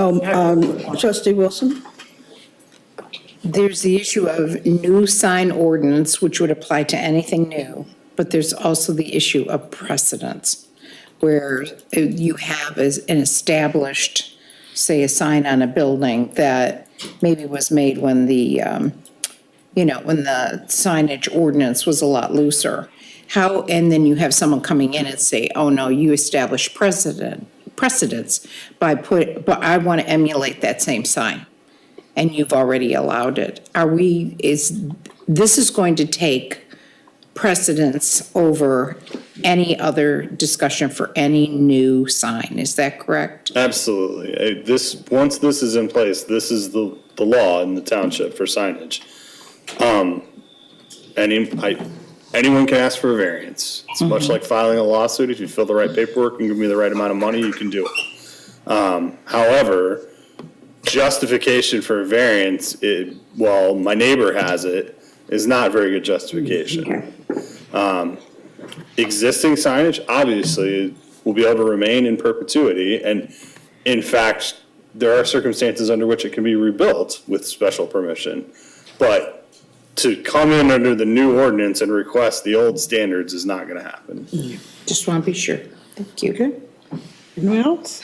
trustee Wilson? There's the issue of new sign ordinance, which would apply to anything new, but there's also the issue of precedence, where you have an established, say, a sign on a building that maybe was made when the, when the signage ordinance was a lot looser. And then you have someone coming in and say, oh, no, you established precedence but I want to emulate that same sign, and you've already allowed it. This is going to take precedence over any other discussion for any new sign, is that correct? Absolutely. Once this is in place, this is the law in the township for signage. Anyone can ask for a variance. It's much like filing a lawsuit. If you fill the right paperwork and give me the right amount of money, you can do it. However, justification for a variance, well, my neighbor has it, is not very good justification. Existing signage, obviously, will be able to remain in perpetuity. And in fact, there are circumstances under which it can be rebuilt with special permission. But to come in under the new ordinance and request the old standards is not going to happen. Just want to be sure. Thank you. Okay. Anyone else?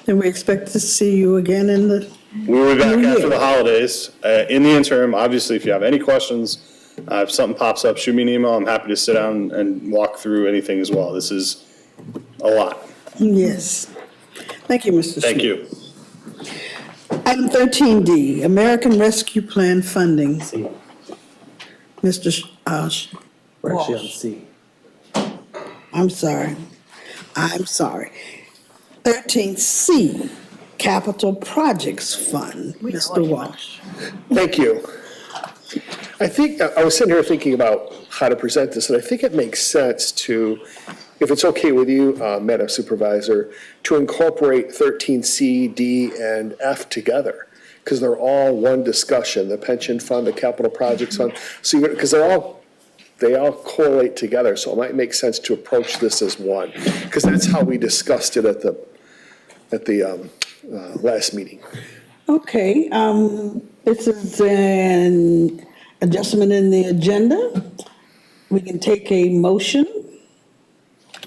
Then we expect to see you again in the We'll be back after the holidays. In the interim, obviously, if you have any questions, if something pops up, shoot me an email. I'm happy to sit down and walk through anything as well. This is a lot. Yes. Thank you, Mr. Smith. Thank you. Item 13D, American Rescue Plan funding. Mr. We're actually on C. I'm sorry. 13C, Capital Projects Fund. Mr. Walsh. Thank you. I think, I was sitting here thinking about how to present this, and I think it makes sense to, if it's okay with you, Madam Supervisor, to incorporate 13C, D, and F together, because they're all one discussion, the pension fund, the capital projects fund. So, because they all correlate together, so it might make sense to approach this as one, because that's how we discussed it at the last meeting. Okay, this is an adjustment in the agenda. We can take a motion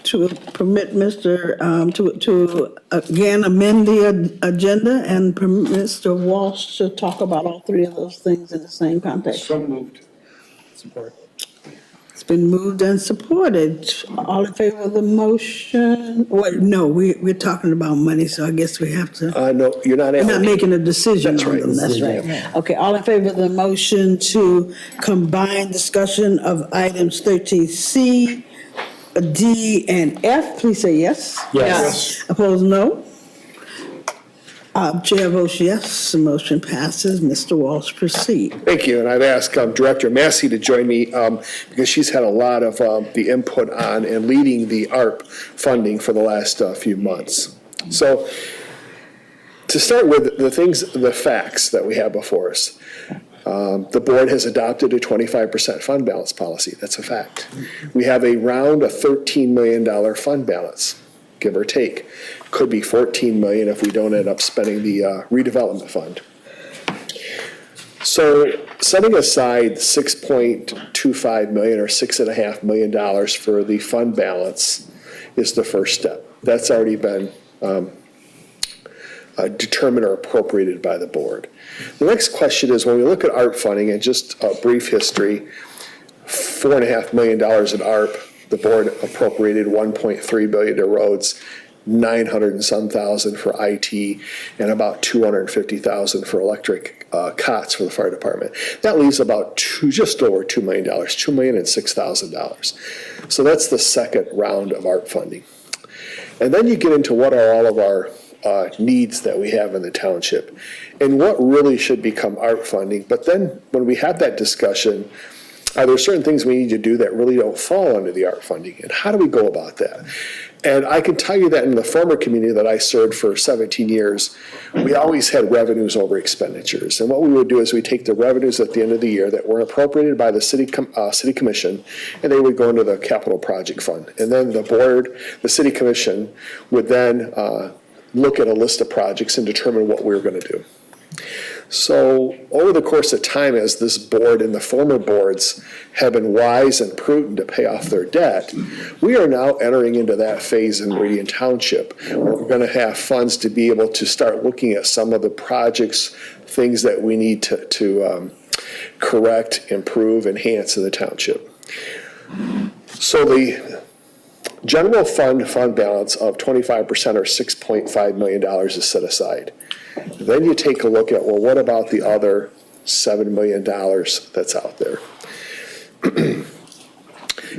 to permit Mr., to again amend the agenda and permit Mr. Walsh to talk about all three of those things in the same context. So moved. Support. It's been moved and supported. All in favor of the motion? Well, no, we're talking about money, so I guess we have to. No, you're not. We're not making a decision That's on right. them, that's right. Okay, all in favor of the motion to combine discussion of items 13C, D, and F, please say yes. Yes. Opposed, no. Chair votes yes, the motion passes. Mr. Walsh, proceed. Thank you, and I've asked Director Massey to join me because she's had a lot of the input on and leading the ARP funding for the last few months. So to start with the facts that we have before us. The board has adopted a 25% fund balance policy. That's a fact. We have around a $13 million fund balance, give or take. Could be 14 million if we don't end up spending the redevelopment fund. So setting aside 6.25 million or $6.5 million for the fund balance is the first step. That's already been determined or appropriated by the board. The next question is, when we look at ARP funding, and just a brief history, $4.5 million in ARP, the board appropriated 1.3 billion to roads, 900 and some thousand for IT, and about 250,000 for electric cots for the fire department. That leaves about just over $2 million, $2,006,000. So that's the second round of ARP funding. And then you get into what are all of our needs that we have in the township and what really should become ARP funding. But then when we have that discussion, Are there certain things we need to do that really don't fall under the ARP funding? And how do we go about that? And I can tell you that in the former community that I served for 17 years, we always had revenues over expenditures. And what we would do is we take the revenues at the end of the year that were appropriated by the city commission, and they would go into the capital project fund. And then the board, the city commission, would then look at a list of projects and determine what we were going to do. So over the course of time, as this board and the former boards have been wise and prudent to pay off their debt, we are now entering into that phase in Meridian Township where we're going to have funds to be able to start looking at some of the projects, things that we need to correct, improve, enhance in the township. So the general fund balance of 25% or $6.5 million is set aside. Then you take a look at, well, what about the other $7 million that's out there?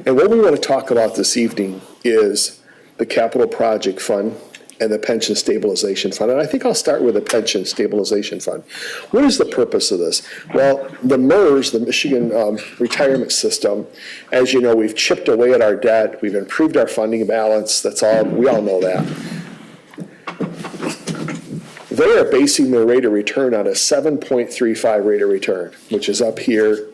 And what we want to talk about this evening is the capital project fund and the pension stabilization fund. And I think I'll start with the pension stabilization fund. What is the purpose of this? Well, the MERS, the Michigan Retirement System, as you know, we've chipped away at our debt. We've improved our funding balance. That's all. We all know that. They are basing their rate of return on a 7.35 rate of return, which is up here.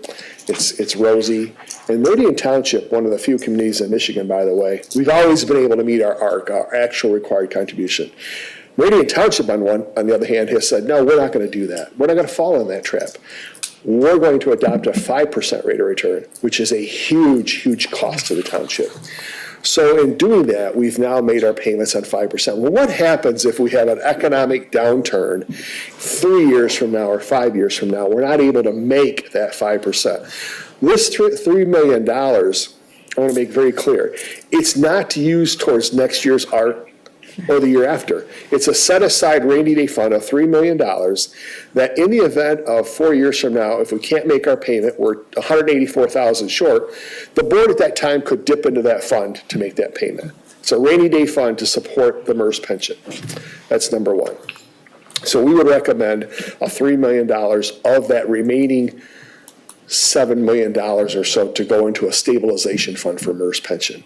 It's rosy. In Meridian Township, one of the few communities in Michigan, by the way, we've always been able to meet our ARC, our actual required contribution. Meridian Township, on the other hand, has said, no, we're not going to do that. We're not going to fall in that trap. We're going to adopt a 5% rate of return, which is a huge, huge cost to the township. So in doing that, we've now made our payments on 5%. Well, what happens if we have an economic downturn 3 years from now or 5 years from now? We're not able to make that 5%. This $3 million, I want to make very clear, it's not to use towards next year's ARC or the year after. It's a set-aside rainy day fund of $3 million that in the event of 4 years from now, if we can't make our payment, we're $184,000 short, the board at that time could dip into that fund to make that payment. It's a rainy day fund to support the MERS pension. That's number one. So we would recommend a $3 million of that remaining $7 million or so to go into a stabilization fund for MERS pension.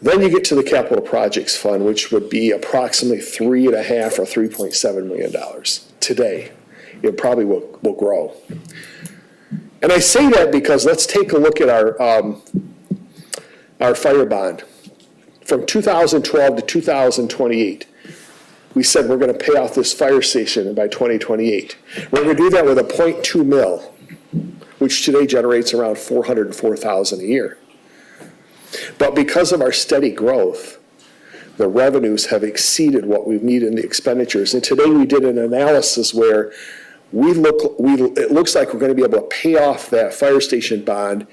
Then you get to the capital projects fund, which would be approximately $3.5 or $3.7 million today. It probably will grow. And I say that because let's take a look at our fire bond. From 2012 to 2028, we said we're going to pay off this fire station by 2028. We're going to do that with a 0.2 mil, which today generates around $404,000 a year. But because of our steady growth, the revenues have exceeded what we've needed in the expenditures. And today we did an analysis where it looks like we're going to be able to pay off that fire station bond,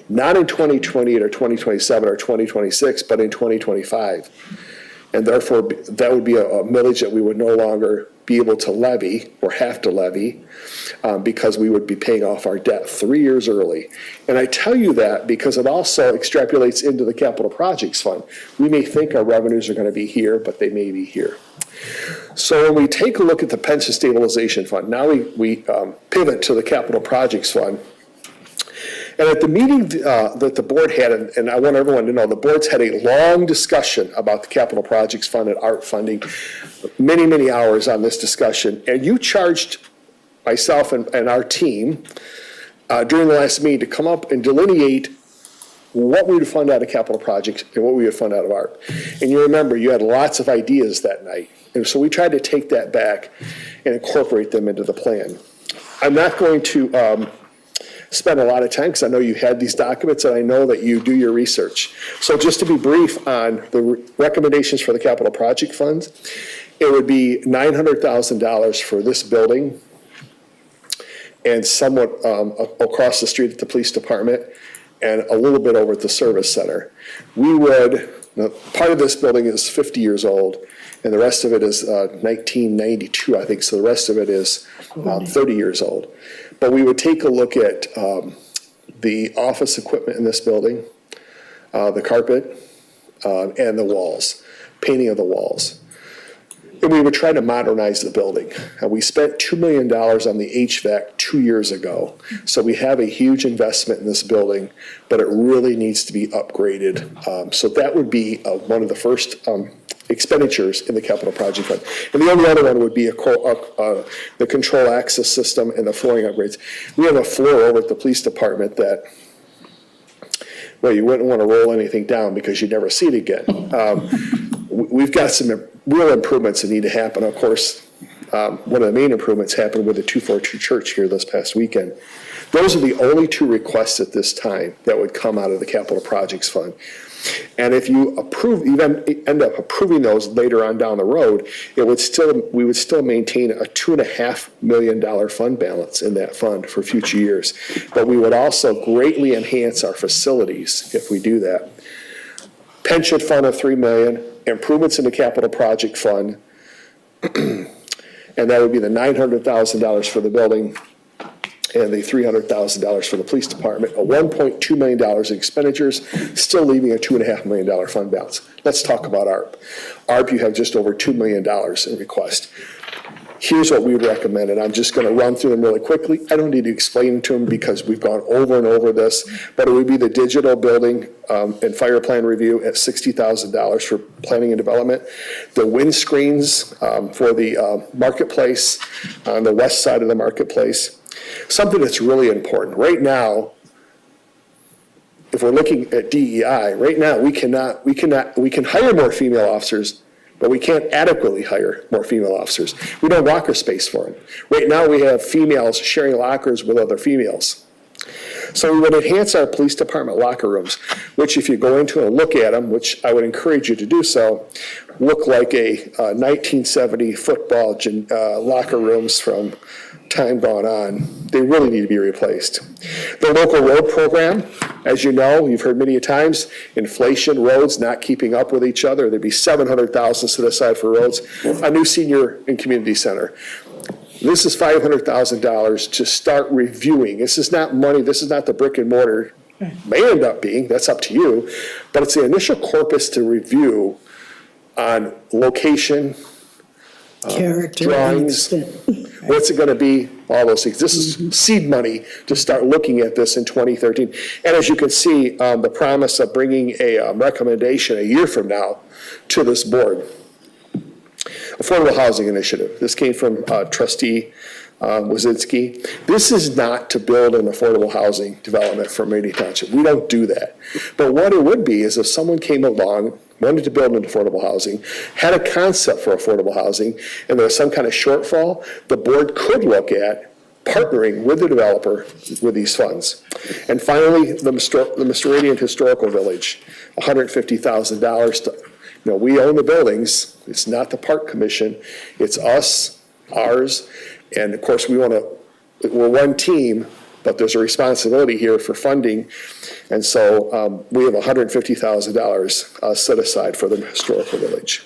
not in 2028 or 2027 or 2026, but in 2025. And therefore, that would be a millage that we would no longer be able to levy or have to levy because we would be paying off our debt 3 years early. And I tell you that because it also extrapolates into the capital projects fund. We may think our revenues are going to be here, but they may be here. So when we take a look at the pension stabilization fund, now we pivot to the capital projects fund. And at the meeting that the board had, and I want everyone to know, the board's had a long discussion about the capital projects fund and ARP funding, many, many hours on this discussion. And you charged myself and our team during the last meeting to come up and delineate what we would fund out of capital projects and what we would fund out of ARP. And you remember, you had lots of ideas that night. And so we tried to take that back and incorporate them into the plan. I'm not going to spend a lot of time because I know you had these documents and I know that you do your research. So just to be brief on the recommendations for the capital project funds, it would be $900,000 for this building and somewhat across the street at the police department and a little bit over at the service center. Part of this building is 50 years old and the rest of it is 1992, I think. So the rest of it is 30 years old. But we would take a look at the office equipment in this building, the carpet, and the walls, painting of the walls. And we would try to modernize the building. We spent $2 million on the HVAC 2 years ago. So we have a huge investment in this building, but it really needs to be upgraded. So that would be one of the first expenditures in the capital project fund. And the only other one would be the control access system and the flooring upgrades. We have a floor over at the police department that, well, you wouldn't want to roll anything down because you'd never see it again. We've got some real improvements that need to happen. Of course, one of the main improvements happened with the 242 church here this past weekend. Those are the only two requests at this time that would come out of the capital projects fund. And if you end up approving those later on down the road, we would still maintain a $2.5 million fund balance in that fund for future years. But we would also greatly enhance our facilities if we do that. Pension fund of $3 million, improvements in the capital project fund, and that would be the $900,000 for the building and the $300,000 for the police department, a $1.2 million in expenditures, still leaving a $2.5 million fund balance. Let's talk about ARP. ARP, you have just over $2 million in request. Here's what we recommend, and I'm just going to run through them really quickly. I don't need to explain them to them because we've gone over and over this, but it would be the digital building and fire plan review at $60,000 for planning and development. The windscreens for the marketplace on the west side of the marketplace. Something that's really important. Right now, if we're looking at DEI, right now we can hire more female officers, but we can't adequately hire more female officers. We don't have locker space for them. Right now we have females sharing lockers with other females. So we would enhance our police department locker rooms, which if you go into and look at them, which I would encourage you to do so, look like a 1970 football locker rooms from time gone on. They really need to be replaced. The local road program, as you know, you've heard many times, inflation, roads not keeping up with each other. There'd be $700,000 set aside for roads. A new senior and community center. This is $500,000 to start reviewing. This is not money, this is not the brick and mortar. May end up being, that's up to you, but it's the initial corpus to review on location, Character. drawings, what's it going to be, all those things. This is seed money to start looking at this in 2013. And as you can see, the promise of bringing a recommendation a year from now to this board. Affordable Housing Initiative. This came from Trustee Wazinski. This is not to build an affordable housing development for Meridian Township. We don't do that. But what it would be is if someone came along, wanted to build an affordable housing, had a concept for affordable housing, and there was some kind of shortfall, the board could look at partnering with the developer with these funds. And finally, the Meridian Historical Village, $150,000. We own the buildings. It's not the Park Commission. It's us, ours, and of course we're one team, but there's a responsibility here for funding. And so we have $150,000 set aside for the Historical Village.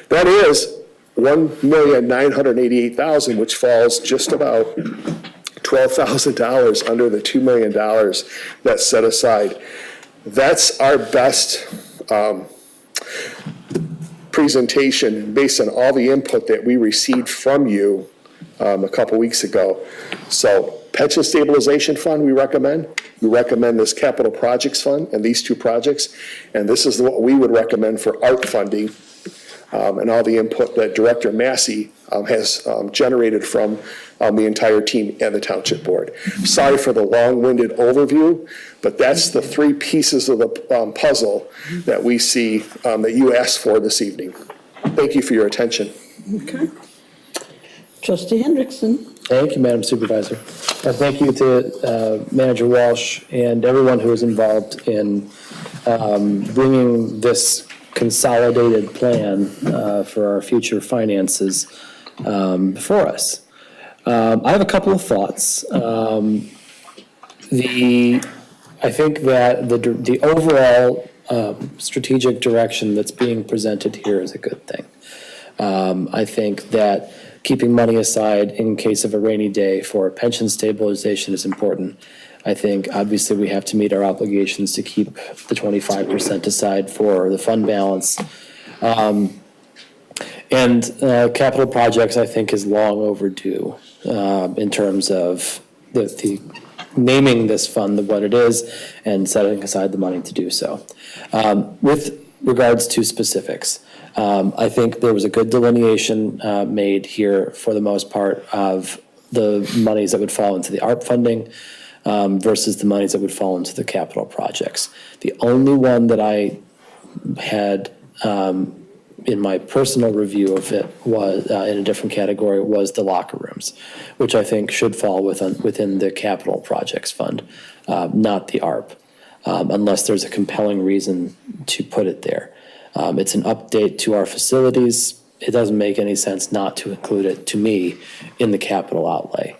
That is $1,988,000, which falls just about $12,000 under the $2 million that's set aside. That's our best presentation based on all the input that we received from you a couple weeks ago. So pension stabilization fund we recommend. We recommend this capital projects fund and these two projects. And this is what we would recommend for ARP funding and all the input that Director Massey has generated from the entire team and the Township Board. Sorry for the long-winded overview, but that's the three pieces of the puzzle that we see that you asked for this evening. Thank you for your attention. Okay. Trustee Hendrickson. Thank you, Madam Supervisor. And thank you to Manager Walsh and everyone who was involved in bringing this consolidated plan for our future finances before us. I have a couple of thoughts. I think that the overall strategic direction that's being presented here is a good thing. I think that keeping money aside in case of a rainy day for pension stabilization is important. I think obviously we have to meet our obligations to keep the 25% aside for the fund balance. And capital projects, I think, is long overdue in terms of the naming this fund what it is and setting aside the money to do so. With regards to specifics, I think there was a good delineation made here for the most part of the monies that would fall into the ARP funding versus the monies that would fall into the capital projects. The only one that I had in my personal review of it was in a different category was the locker rooms, which I think should fall within the capital projects fund, not the ARP, unless there's a compelling reason to put it there. It's an update to our facilities. It doesn't make any sense not to include it, to me, in the capital outlay.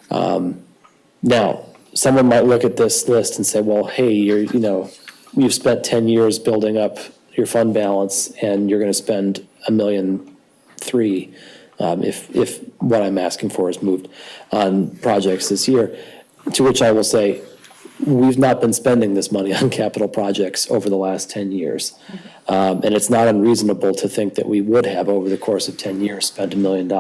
Now, someone might look at this list and say, well, hey, you've spent 10 years building up your fund balance and you're going to spend $1.3 million if what I'm asking for is moved on projects this year, to which I will say, we've not been spending this money on capital projects over the last 10 years. And it's not unreasonable to think that we would have, over the course of 10 years, spent $1 million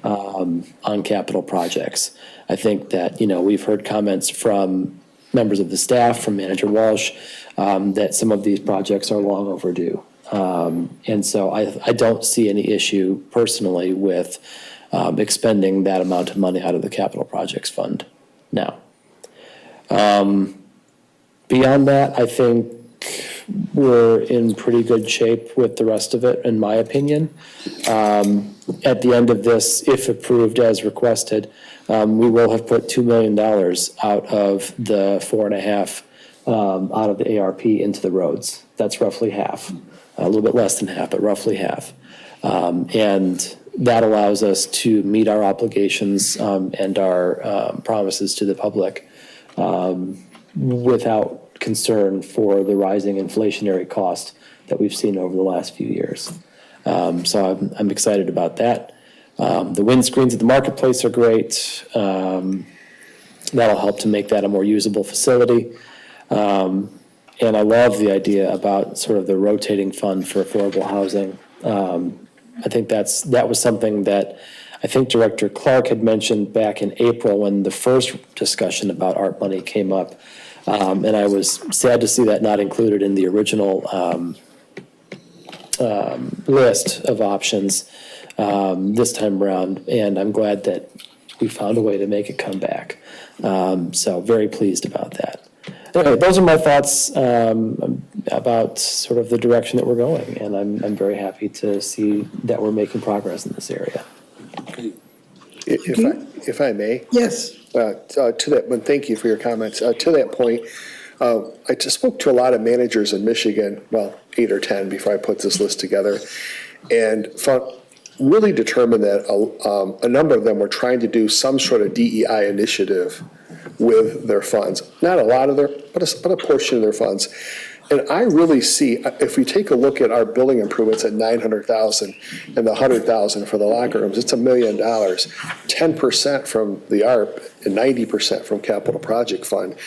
on capital projects. I think that, we've heard comments from members of the staff, from Manager Walsh, that some of these projects are long overdue. And so I don't see any issue personally with expending that amount of money out of the capital projects fund now. Beyond that, I think we're in pretty good shape with the rest of it, in my opinion. At the end of this, if approved as requested, we will have put $2 million out of the 4.5 out of the ARP into the roads. That's roughly half, a little bit less than half, but roughly half. And that allows us to meet our obligations and our promises to the public without concern for the rising inflationary cost that we've seen over the last few years. So I'm excited about that. The windscreens at the marketplace are great. That'll help to make that a more usable facility. And I love the idea about sort of the rotating fund for affordable housing. I think that was something that I think Director Clark had mentioned back in April when the first discussion about ARP money came up. And I was sad to see that not included in the original list of options this time around. And I'm glad that we found a way to make it come back. So very pleased about that. Anyway, those are my thoughts about sort of the direction that we're going. And I'm very happy to see that we're making progress in this area. If I may? Yes. To that, and thank you for your comments. To that point, I just spoke to a lot of managers in Michigan, well, 8 or 10 before I put this list together, and really determined that a number of them were trying to do some sort of DEI initiative with their funds. Not a lot of their, but a portion of their funds. And I really see, if we take a look at our building improvements at $900,000 and the $100,000 for the locker rooms, it's $1 million, 10% from the ARP and 90% from Capital Project Fund.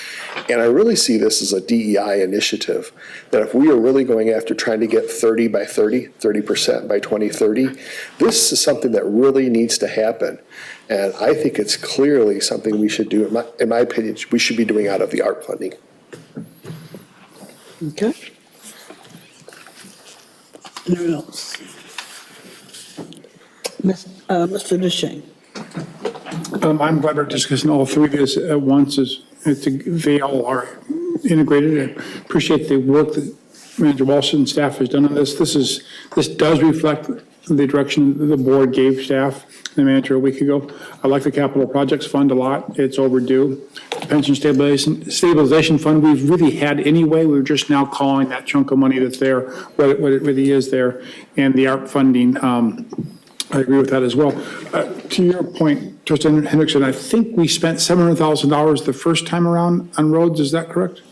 And I really see this as a DEI initiative, that if we are really going after trying to get 30 by 30, 30% by 2030, this is something that really needs to happen. And I think it's clearly something we should do, in my opinion, we should be doing out of the ARP funding. Okay. Anyone else? Mr. DeShane. I'm glad we're discussing all three of these at once, they all are integrated. I appreciate the work that Manager Walsh and staff has done on this. This does reflect the direction the board gave staff and the manager a week ago. I like the capital projects fund a lot. It's overdue. The pension stabilization fund we've really had anyway. We're just now calling that chunk of money that's there what it really is there. And the ARP funding, I agree with that as well. To your point, Trustee Hendrickson, I think we spent $700,000 the first time around on roads. Is that correct?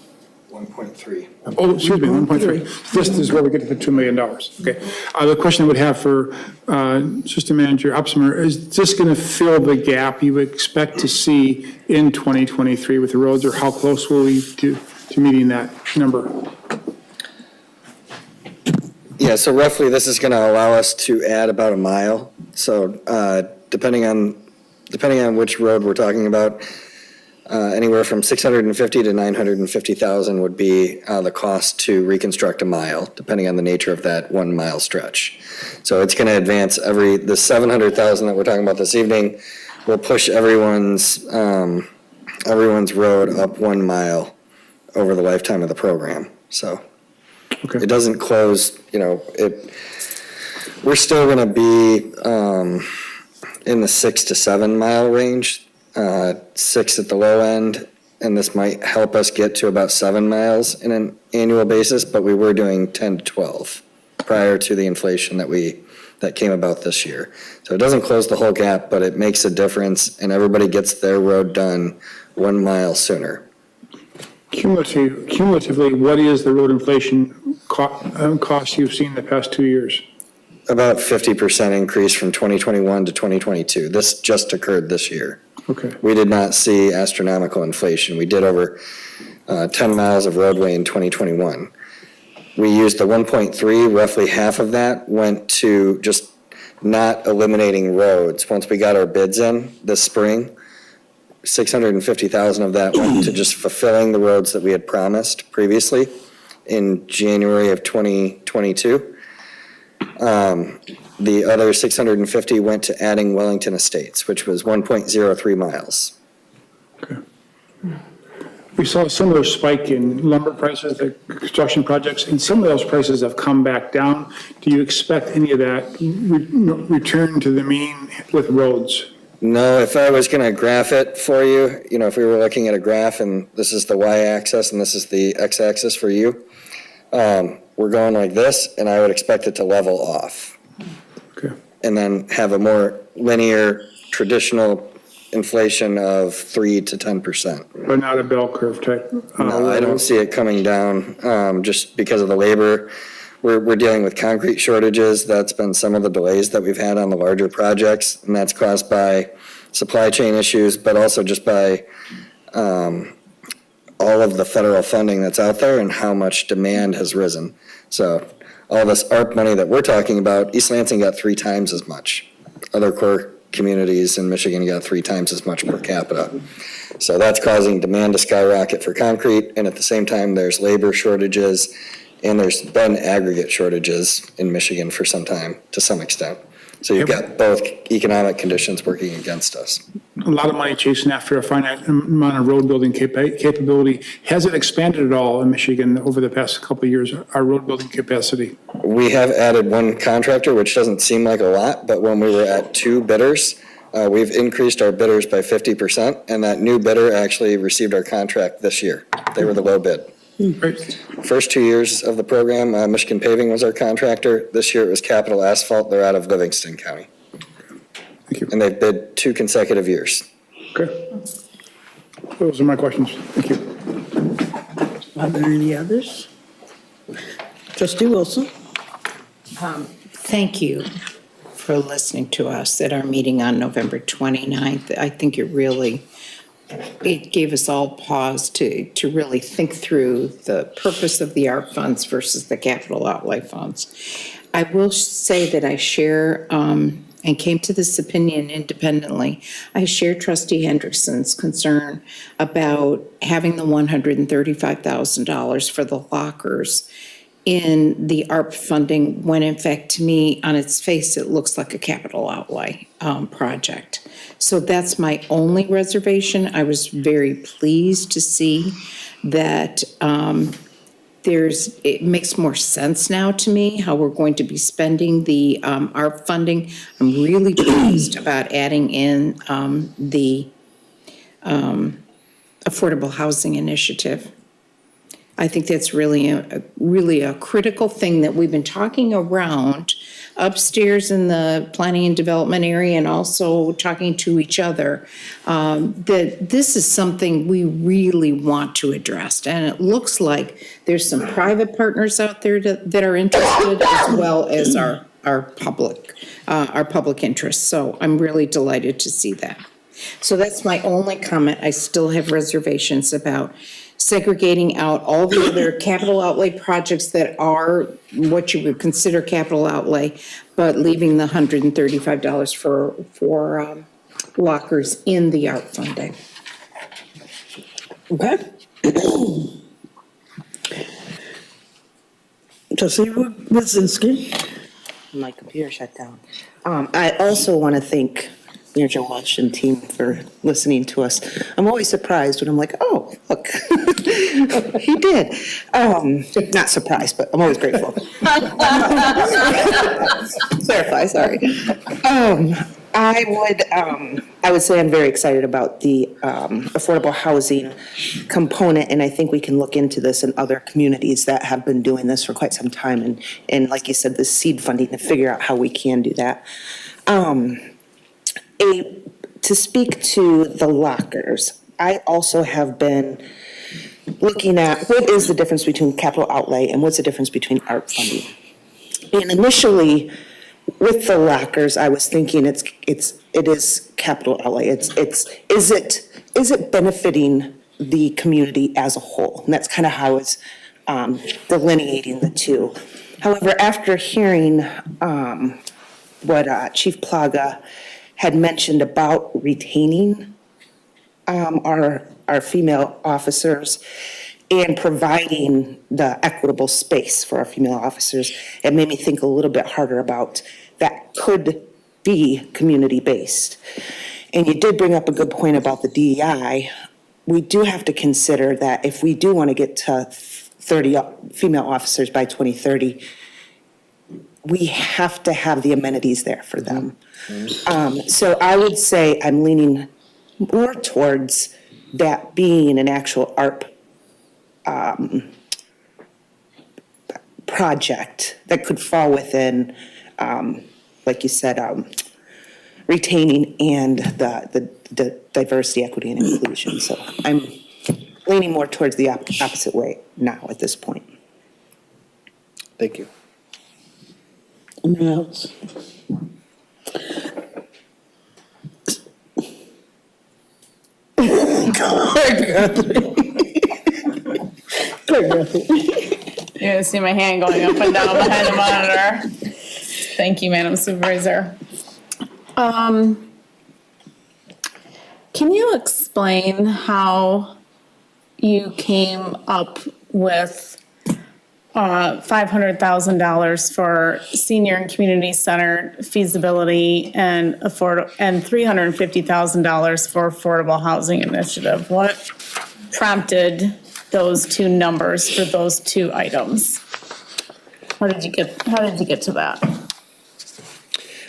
1.3. Oh, excuse me, 1.3. This is where we get to the $2 million. Okay. The question I would have for Assistant Manager Upsimer, is this going to fill the gap you would expect to see in 2023 with the roads, or how close will we to meeting that number? Yeah, so roughly this is going to allow us to add about a mile. So depending on which road we're talking about, anywhere from 650 to 950,000 would be the cost to reconstruct a mile, depending on the nature of that 1 mile stretch. So it's going to advance the 700,000 that we're talking about this evening will push everyone's road up 1 mile over the lifetime of the program. So it doesn't close, we're still going to be in the 6 to 7 mile range. 6 at the low end, and this might help us get to about 7 miles in an annual basis, but we were doing 10 to 12 prior to the inflation that came about this year. So it doesn't close the whole gap, but it makes a difference, and everybody gets their road done 1 mile sooner. Cumulatively, what is the road inflation cost you've seen the past 2 years? About 50% increase from 2021 to 2022. This just occurred this year. Okay. We did not see astronomical inflation. We did over 10 miles of roadway in 2021. We used the 1.3, roughly half of that went to just not eliminating roads. Once we got our bids in this spring, 650,000 of that went to just fulfilling the roads that we had promised previously in January of 2022. The other 650 went to adding Wellington Estates, which was 1.03 miles. Okay. We saw a similar spike in lumber prices, the construction projects, and some of those prices have come back down. Do you expect any of that return to the mean with roads? No, if I was going to graph it for you, if we were looking at a graph and this is the y-axis and this is the x-axis for you, we're going like this, and I would expect it to level off. Okay. And then have a more linear, traditional inflation of 3 to 10%. But not a bell curve type? No, I don't see it coming down just because of the labor. We're dealing with concrete shortages. That's been some of the delays that we've had on the larger projects, and that's caused by supply chain issues, but also just by all of the federal funding that's out there and how much demand has risen. So all this ARP money that we're talking about, East Lansing got 3 times as much. Other core communities in Michigan got 3 times as much per capita. So that's causing demand to skyrocket for concrete, and at the same time, there's labor shortages, and there's been aggregate shortages in Michigan for some time, to some extent. So you've got both economic conditions working against us. A lot of money chasing after a finite amount of road building capability. Has it expanded at all in Michigan over the past couple of years, our road building capacity? We have added 1 contractor, which doesn't seem like a lot, but when we were at 2 bidders, we've increased our bidders by 50%, and that new bidder actually received our contract this year. They were the low bid. Great. First 2 years of the program, Michigan Paving was our contractor. This year it was Capital Asphalt. They're out of Livingston County. Thank you. And they've bid 2 consecutive years. Okay. Those are my questions. Thank you. Are there any others? Trustee Wilson? Thank you for listening to us at our meeting on November 29th. I think it gave us all pause to really think through the purpose of the ARP funds versus the capital outlay funds. I will say that I share, and came to this opinion independently, I share Trustee Hendrickson's concern about having the $135,000 for the lockers in the ARP funding, when in fact, to me, on its face, it looks like a capital outlay project. So that's my only reservation. I was very pleased to see that it makes more sense now to me how we're going to be spending the ARP funding. I'm really pleased about adding in the Affordable Housing Initiative. I think that's really a critical thing that we've been talking around upstairs in the planning and development area, and also talking to each other, that this is something we really want to address. And it looks like there's some private partners out there that are interested, as well as our public interests. So I'm really delighted to see that. So that's my only comment. I still have reservations about segregating out all the other capital outlay projects that are what you would consider capital outlay, but leaving the $135 for lockers in the art funding. Okay. Trustee Wozinski. My computer shut down. I also want to thank Mayor Joe Welch and team for listening to us. I'm always surprised when I'm like, oh, look, he did. Not surprised, but I'm always grateful. Clarify, sorry. I would say I'm very excited about the affordable housing component, and I think we can look into this in other communities that have been doing this for quite some time, and like you said, the seed funding to figure out how we can do that. To speak to the lockers, I also have been looking at what is the difference between capital outlay and what's the difference between art funding. And initially, with the lockers, I was thinking it is capital outlay. Is it benefiting the community as a whole? And that's kind of how it's delineating the two. However, after hearing what Chief Plaga had mentioned about retaining our female officers and providing the equitable space for our female officers, it made me think a little bit harder about that could be community-based. And you did bring up a good point about the DEI. We do have to consider that if we do want to get to 30 female officers by 2030, we have to have the amenities there for them. So I would say I'm leaning more towards that being an actual ARP project that could fall within, like you said, retaining and the diversity, equity, and inclusion. So I'm leaning more towards the opposite way now at this point. Thank you. Anyone else? You're gonna see my hand going up and down behind the monitor. Thank you, Madam Supervisor. Can you explain how you came up with $500,000 for senior and community center feasibility and $350,000 for affordable housing initiative? What prompted those two numbers for those two items? How did you get to that?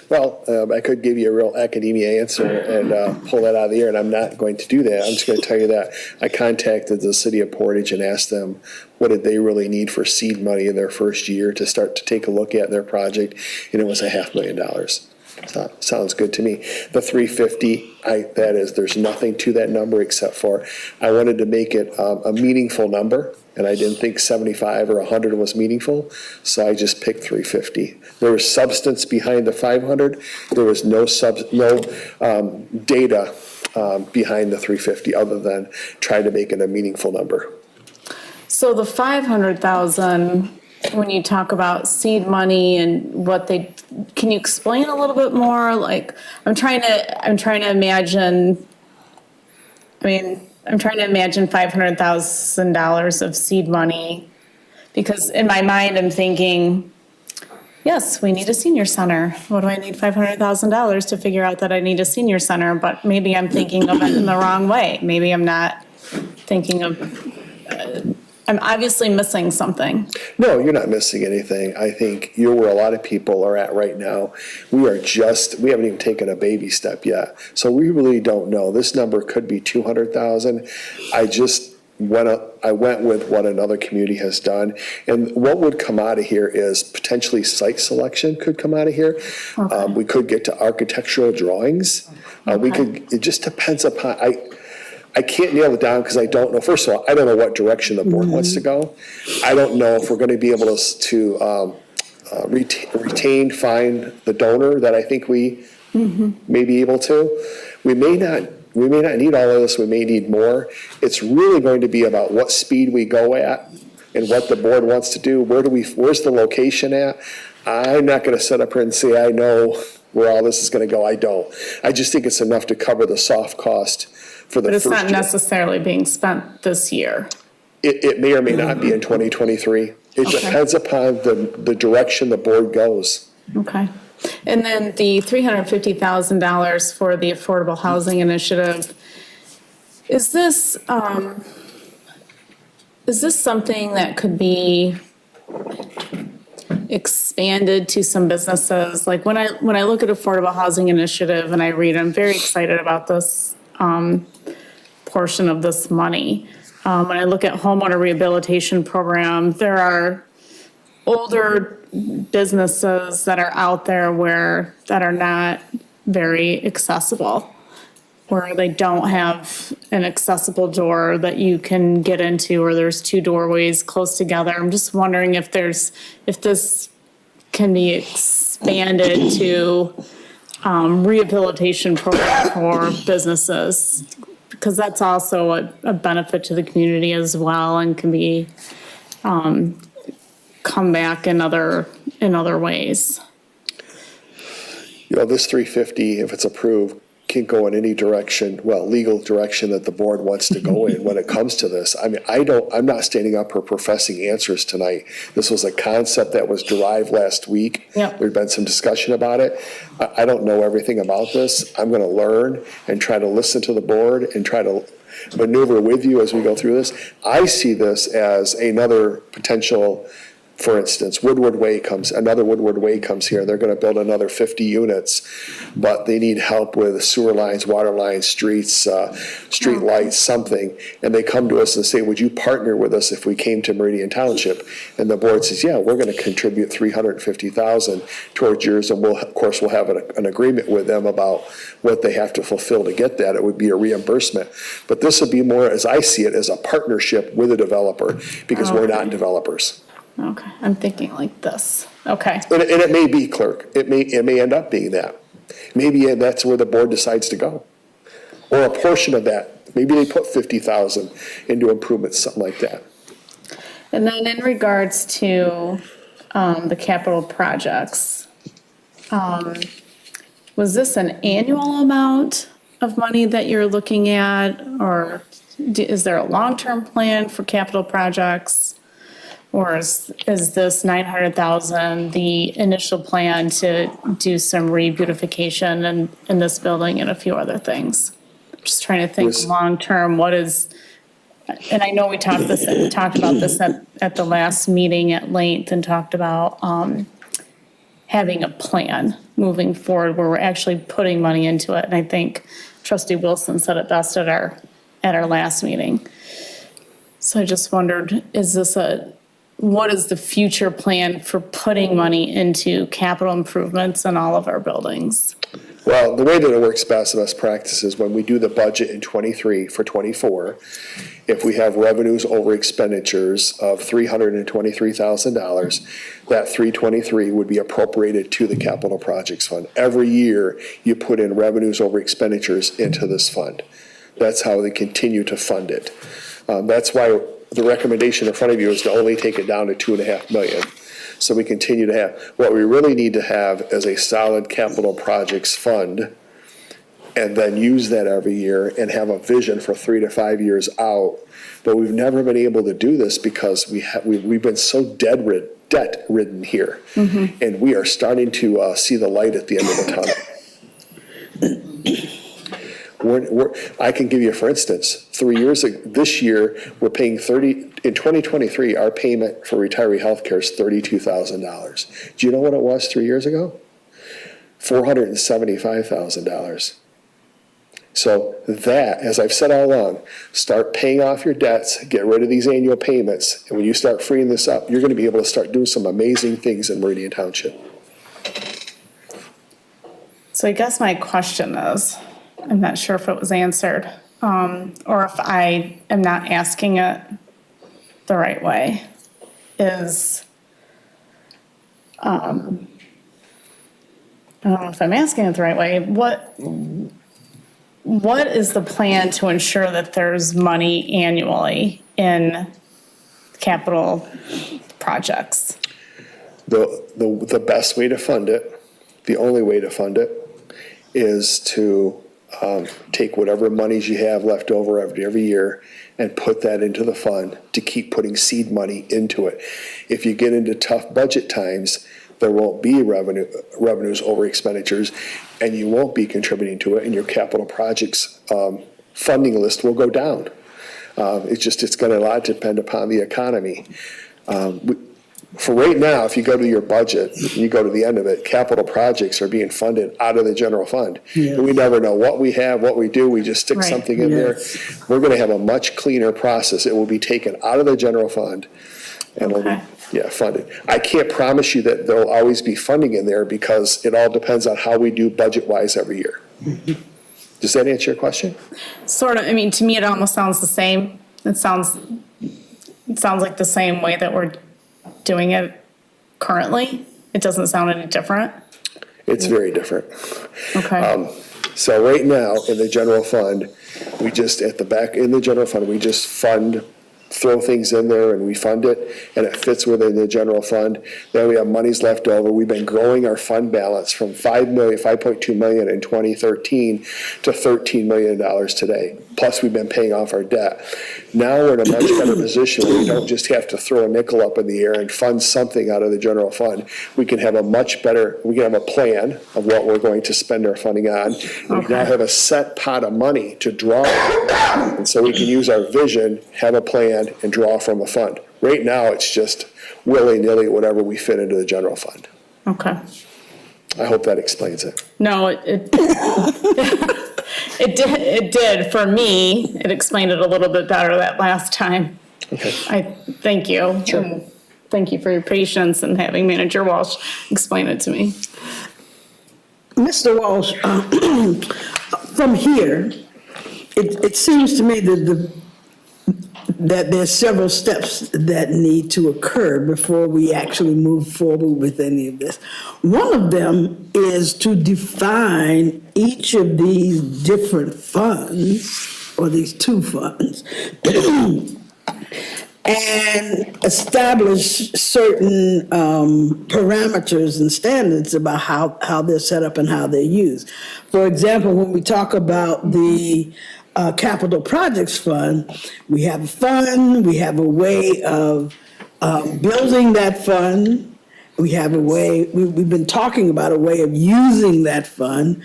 Well, I could give you a real academia answer and pull that out of the air, and I'm not going to do that. I'm just going to tell you that I contacted the city of Portage and asked them what did they really need for seed money in their first year to start to take a look at their project, and it was $500,000. So, sounds good to me. The 350, there's nothing to that number except for I wanted to make it a meaningful number, and I didn't think 75 or 100 was meaningful, so I just picked 350. There was substance behind the 500. There was no data behind the 350 other than trying to make it a meaningful number. So the 500,000, when you talk about seed money and can you explain a little bit more? Like, I'm trying to imagine $500,000 of seed money, because in my mind, I'm thinking, yes, we need a senior center. What do I need $500,000 to figure out that I need a senior center? But maybe I'm thinking of it in the wrong way. Maybe I'm not thinking of, I'm obviously missing something. No, you're not missing anything. I think you're where a lot of people are at right now. We haven't even taken a baby step yet. So we really don't know. This number could be 200,000. I went with what another community has done. And what would come out of here is potentially site selection could come out of here. Okay. We could get to architectural drawings. It just depends upon, I can't nail it down because I don't know. First of all, I don't know what direction the board wants to go. I don't know if we're going to be able to find the donor that I think we may be able to. We may not we may not need all of this, we may need more. It's really going to be about what speed we go at and what the board wants to do. Where's the location at? I'm not gonna sit up here and say, I know where all this is gonna go. I don't. I just think it's enough to cover the soft cost for the But first it's year. not necessarily being spent this year. It may or may not be in 2023. It depends upon the direction the board goes. Okay. And then the $350,000 for the Affordable Housing Initiative, is this something that could be expanded to some businesses? Like when I look at Affordable Housing Initiative and I read, I'm very excited about this portion of this money. When I look at homeowner rehabilitation program, there are older businesses that are out there that are not very accessible, where they don't have an accessible door that you can get into, or there's two doorways close together. I'm just wondering if this can be expanded to rehabilitation program for businesses, because that's also a benefit to the community as well, and can be come back in other ways. You know, this 350, if it's approved, can go in any direction, legal direction that the board wants to go in when it comes to this. I mean, I'm not standing up for professing answers tonight. This was a concept that was derived last week. Yep. There'd been some discussion about it. I don't know everything about this. I'm gonna learn and try to listen to the board and try to maneuver with you as we go through this. I see this as another potential. For instance, another Woodward Way comes here. They're gonna build another 50 units, but they need help with sewer lines, water lines, streets, street lights, something. And they come to us and say, would you partner with us if we came to Meridian Township? And the board says, yeah, we're gonna contribute $350,000 towards yours, and of course, we'll have an agreement with them about what they have to fulfill to get that. It would be a reimbursement. But this would be more, as I see it, as a partnership with a developer, because we're not developers. Okay, I'm thinking like this. Okay. And it may be, clerk, it may end up being that. Maybe that's where the board decides to go. Or a portion of that, maybe they put 50,000 into improvements, something like that. And then in regards to the capital projects, was this an annual amount of money that you're looking at? Or is there a long-term plan for capital projects? Or is this 900,000 the initial plan to do some re-beautification in this building and a few other things? Just trying to think long-term, and I know we talked about this at the last meeting at length, and talked about having a plan moving forward where we're actually putting money into it. And I think Trustee Wilson said it best at our last meeting. So I just wondered, what is the future plan for putting money into capital improvements in all of our buildings? Well, the way that it works best practice is when we do the budget in '23 for '24, if we have revenues over expenditures of $323,000, that $323 would be appropriated to the capital projects fund. Every year, you put in revenues over expenditures into this fund. That's how they continue to fund it. That's why the recommendation in front of you is to only take it down to $2.5 million. So we continue to have, what we really need to have is a solid capital projects fund, and then use that every year and have a vision for 3 to 5 years out. But we've never been able to do this because we've been so debt-ridden here. Mm-hmm. And we are starting to see the light at the end of the tunnel. I can give you, for instance, 3 years ago, this year, we're paying in 2023, our payment for retiree health care is $32,000. Do you know what it was 3 years ago? $475,000. So that, as I've said all along, start paying off your debts, get rid of these annual payments, and when you start freeing this up, you're gonna be able to start doing some amazing things in Meridian Township. So I guess my question is, I'm not sure if it was answered, or if I am not asking it the right way, is, I don't know if I'm asking it the right way, what is the plan to ensure that there's money annually in capital projects? The best way to fund it, the only way to fund it, is to take whatever monies you have left over every year and put that into the fund to keep putting seed money into it. If you get into tough budget times, there won't be revenues over expenditures, and you won't be contributing to it, and your capital projects funding list will go down. It's going to a lot depend upon the economy. For right now, if you go to your budget, and you go to the end of it, capital projects are being funded out of the general fund. Yes. And we never know what we have, what we do, we just stick Right. something in there. We're gonna have a much cleaner process. It will be taken out of the general fund and it'll be, funded. I can't promise you that there'll always be funding in there because it all depends on how we do budget-wise every year. Does that answer your question? Sort of, I mean, to me, it almost sounds the same. It sounds like the same way that we're doing it currently. It doesn't sound any different. It's very different. Okay. So right now, in the general fund, we just, at the back, in the general fund, we just throw things in there and we fund it, and it fits within the general fund. Then we have monies left over. We've been growing our fund balance from $5.2 million in 2013 to $13 million today. Plus, we've been paying off our debt. Now we're in a much better position where we don't just have to throw a nickel up in the air and fund something out of the general fund. We can have a plan of what we're going to spend our funding on. We now have a set pot of money to draw from. And so we can use our vision, have a plan, and draw from a fund. Right now, it's just willy-nilly, whatever we fit into the general fund. Okay. I hope that explains it. No, it did for me. It explained it a little bit better that last time. Okay. I thank you. Sure. And thank you for your patience and having Manager Walsh explain it to me. Mr. Walsh, from here, it seems to me that there's several steps that need to occur before we actually move forward with any of this. One of them is to define each of these different funds, or these two funds, and establish certain parameters and standards about how they're set up and how they're used. For example, when we talk about the Capital Projects Fund, we have a fund, we have a way of building that fund, we have a way, we've been talking about a way of using that fund.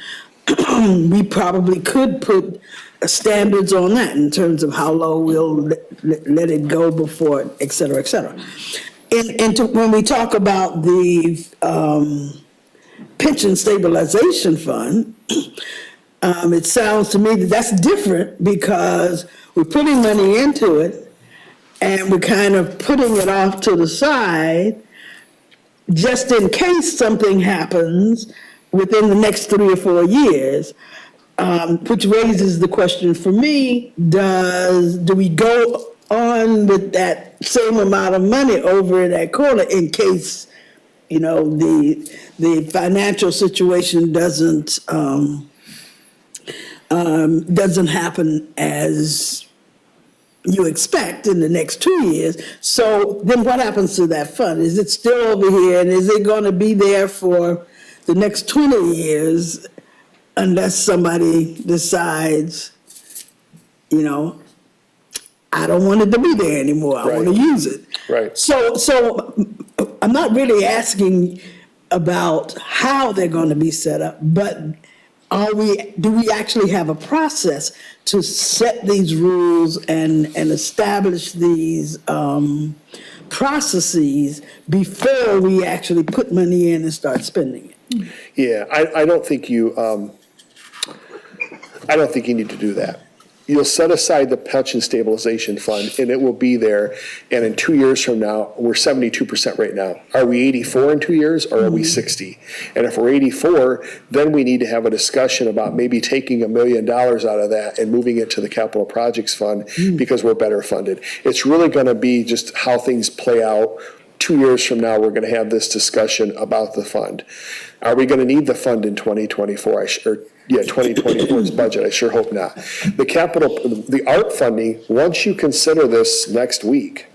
We probably could put standards on that in terms of how low we'll let it go before, et cetera, et cetera. When we talk about the Pension Stabilization Fund, it sounds to me that that's different because we're putting money into it and we're kind of putting it off to the side just in case something happens within the next 3 or 4 years, which raises the question for me, do we go on with that same amount of money over in that corner in case, the financial situation doesn't happen as you expect in the next 2 years. So then what happens to that fund? Is it still over here, and is it going to be there for the next 20 years unless somebody decides, I don't want it to be there anymore, I want to use it. Right. So I'm not really asking about how they're going to be set up, but do we actually have a process to set these rules and establish these processes before we actually put money in and start spending it? Yeah, I don't think you need to do that. You'll set aside the Pension Stabilization Fund, and it will be there, and in 2 years from now, we're 72% right now. Are we 84 in 2 years, or are we 60? And if we're 84, then we need to have a discussion about maybe taking $1 million out of that and moving it to the Capital Projects Fund because we're better funded. It's really going to be just how things play out. 2 years from now, we're going to have this discussion about the fund. Are we going to need the fund in 2024 or 2024's budget, I sure hope not. The art funding, once you consider this next week,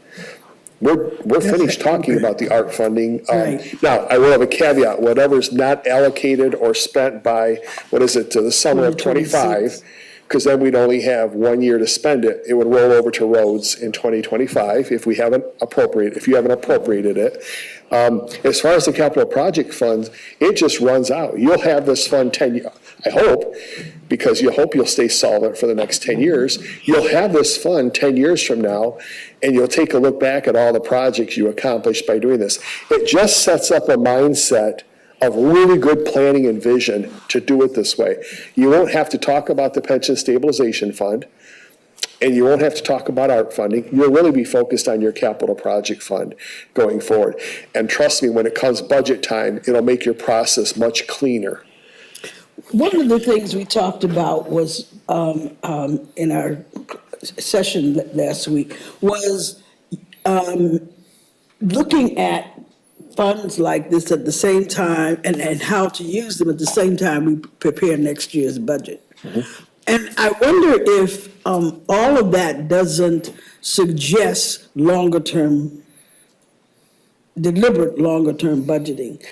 we're finished talking about the art funding. Right. Now, I will have a caveat, whatever's not allocated or spent by, to the summer of 25, because then we'd only have 1 year to spend it. It would roll over to roads in 2025 if you haven't appropriated it. As far as the capital project funds, it just runs out. You'll have this fund 10 years, I hope, because you hope you'll stay solvent for the next 10 years. You'll have this fund 10 years from now, and you'll take a look back at all the projects you accomplished by doing this. It just sets up a mindset of really good planning and vision to do it this way. You won't have to talk about the pension stabilization fund, and you won't have to talk about art funding. You'll really be focused on your capital project fund going forward. And trust me, when it comes budget time, it'll make your process much cleaner. One of the things we talked about was, in our session last week, was looking at funds like this at the same time and how to use them at the same time we prepare next year's budget. And I wonder if all of that doesn't suggest deliberate longer-term budgeting.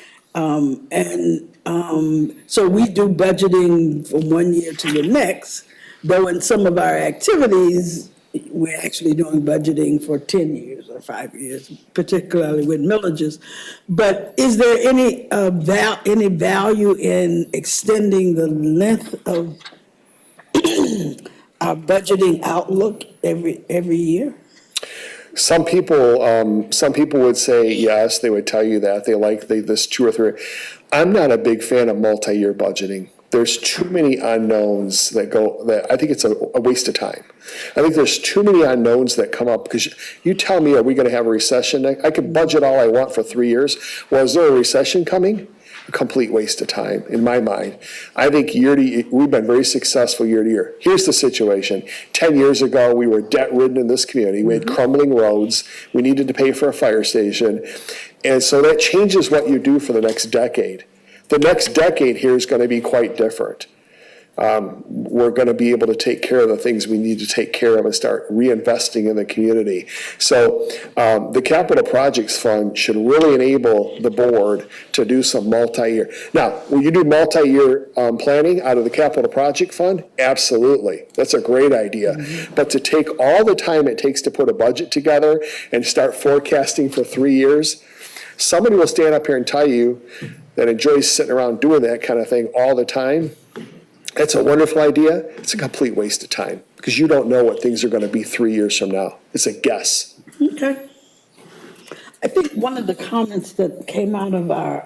So we do budgeting from 1 year to the next, though in some of our activities, we're actually doing budgeting for 10 years or 5 years, particularly with millages. But is there any value in extending the length of our budgeting outlook every year? Some people would say yes, they would tell you that, they like this 2 or 3. I'm not a big fan of multi-year budgeting. There's too many unknowns that I think it's a waste of time. I think there's too many unknowns that come up, because you tell me, are we gonna have a recession? I could budget all I want for 3 years. Well, is there a recession coming? A complete waste of time, in my mind. I think we've been very successful year to year. Here's the situation. 10 years ago, we were debt-ridden in this community. We had crumbling roads. We needed to pay for a fire station. And so that changes what you do for the next decade. The next decade here is going to be quite different. We're going to be able to take care of the things we need to take care of and start reinvesting in the community. So the Capital Projects Fund should really enable the board to do some multi-year. Now, when you do multi-year planning out of the Capital Project Fund, absolutely. That's a great idea. But to take all the time it takes to put a budget together and start forecasting for 3 years, somebody will stand up here and tell you that enjoys sitting around doing that kind of thing all the time. It's a wonderful idea. It's a complete waste of time, because you don't know what things are going to be 3 years from now. It's a guess. Okay. I think one of the comments that came out of our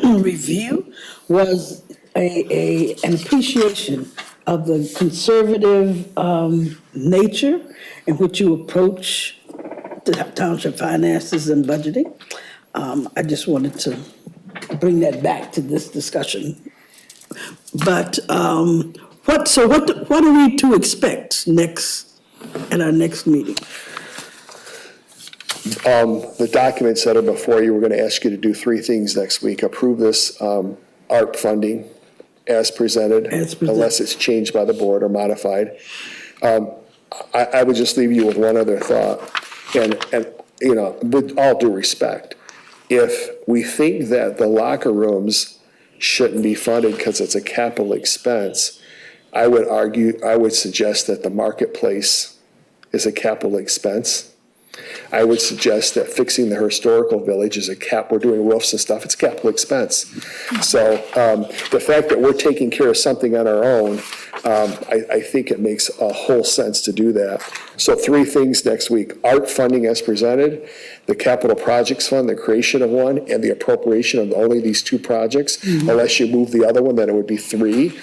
review was an appreciation of the conservative nature in which you approach the township finances and budgeting. I just wanted to bring that back to this discussion. But what are we to expect at our next meeting? The documents that are before you, we're going to ask you to do 3 things next week. Approve this ARP funding as presented, unless it's changed by the board or modified. I would just leave you with one other thought, and with all due respect, if we think that the locker rooms shouldn't be funded because it's a capital expense, I would suggest that the marketplace is a capital expense. I would suggest that fixing the historical village is we're doing roofs and stuff, it's capital expense. So the fact that we're taking care of something on our own, I think it makes a whole sense to do that. So 3 things next week: ART funding as presented, the Capital Projects Fund, the creation of one, and the appropriation of only these 2 projects. Unless you move the other one, then it would be 3.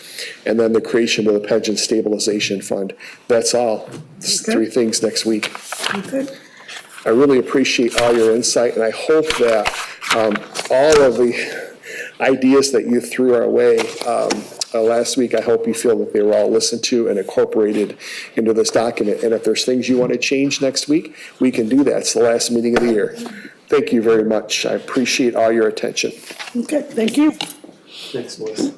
And then the creation of the Pension Stabilization Fund. That's all. It's 3 things next week. Okay. I really appreciate all your insight, and I hope that all of the ideas that you threw our way last week, I hope you feel that they were all listened to and incorporated into this document. And if there's things you want to change next week, we can do that. It's the last meeting of the year. Thank you very much. I appreciate all your attention. Okay, thank you. Thanks, Melissa.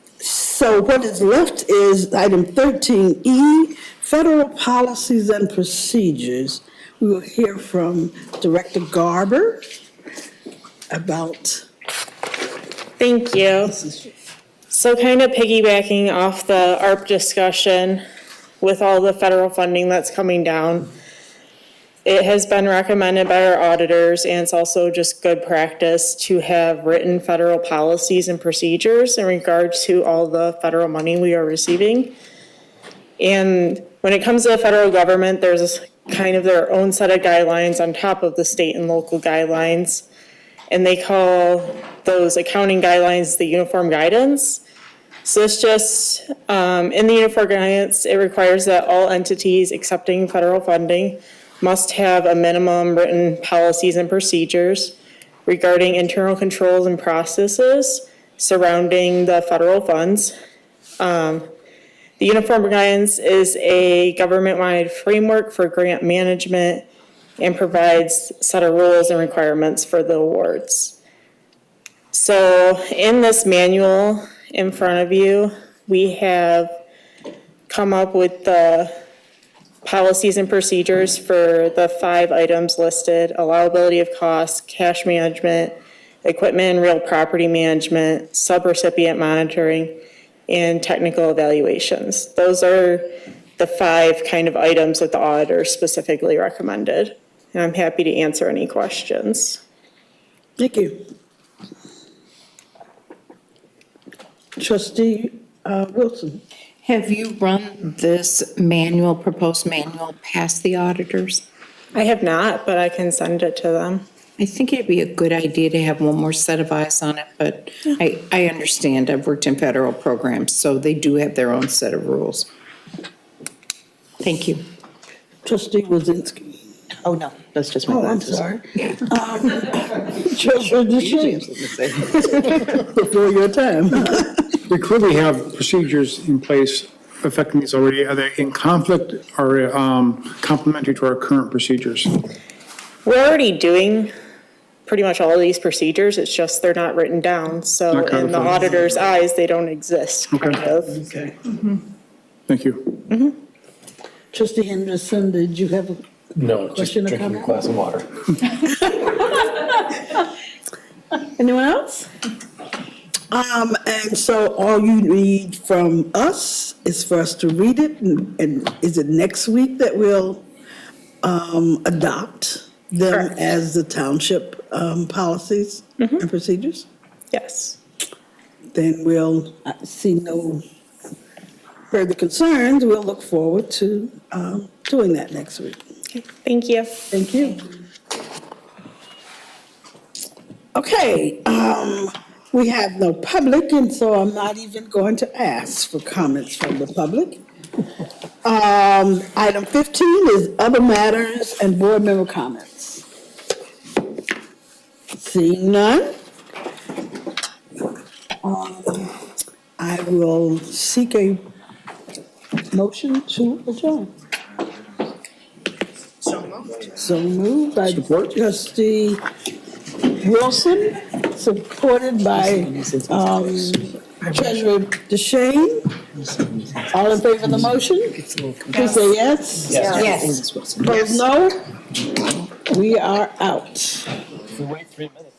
So what is left is item 13E, federal policies and procedures. We will hear from Director Garber about. Thank you. So kind of piggybacking off the ARP discussion with all the federal funding that's coming down, it has been recommended by our auditors, and it's also just good practice to have written federal policies and procedures in regards to all the federal money we are receiving. And when it comes to the federal government, there's kind of their own set of guidelines on top of the state and local guidelines. And they call those accounting guidelines the uniform guidance. So it's just, in the uniform guidance, it requires that all entities accepting federal funding must have a minimum written policies and procedures regarding internal controls and processes surrounding the federal funds. The uniform guidance is a government-wide framework for grant management and provides a set of rules and requirements for the awards. So in this manual in front of you, we have come up with the policies and procedures for the 5 items listed: allowability of costs, cash management, equipment and real property management, subrecipient monitoring, and technical evaluations. Those are the 5 kind of items that the auditor specifically recommended. And I'm happy to answer any questions. Thank you. Trustee Wilson. Have you run this proposed manual past the auditors? I have not, but I can send it to them. I think it'd be a good idea to have one more set of eyes on it, but I understand. I've worked in federal programs, so they do have their own set of rules. Thank you. Trustee Wozinski. Oh, no, that's just my Oh, I'm glasses. sorry. Treasurer DeShane. Before your time. We clearly have procedures in place affecting these already. Are they in conflict or complementary to our current procedures? We're already doing pretty much all of these procedures. It's just they're not written down. So Not in the codified. auditor's eyes, they don't exist, kind of. Okay. Thank you. Trustee Henderson, did you have a No, just question or drinking a comment? glass of water. Anyone else? And so all you need from us is for us to read it, and is it next week that we'll adopt them Correct. as the township policies and procedures? Yes. Then we'll see no further concerns. We'll look forward to doing that next week. Okay. Thank you. Thank you. Okay, we have no public, and so I'm not even going to ask for comments from the public. Item 15 is other matters and board member comments. Seeing none, I will seek a motion to adjourn. So moved by Trustee Wilson, supported by Treasurer DeShane. All in favor of the motion? Please say yes. Yes. Opposed, no? We are out. If we wait 3 minutes.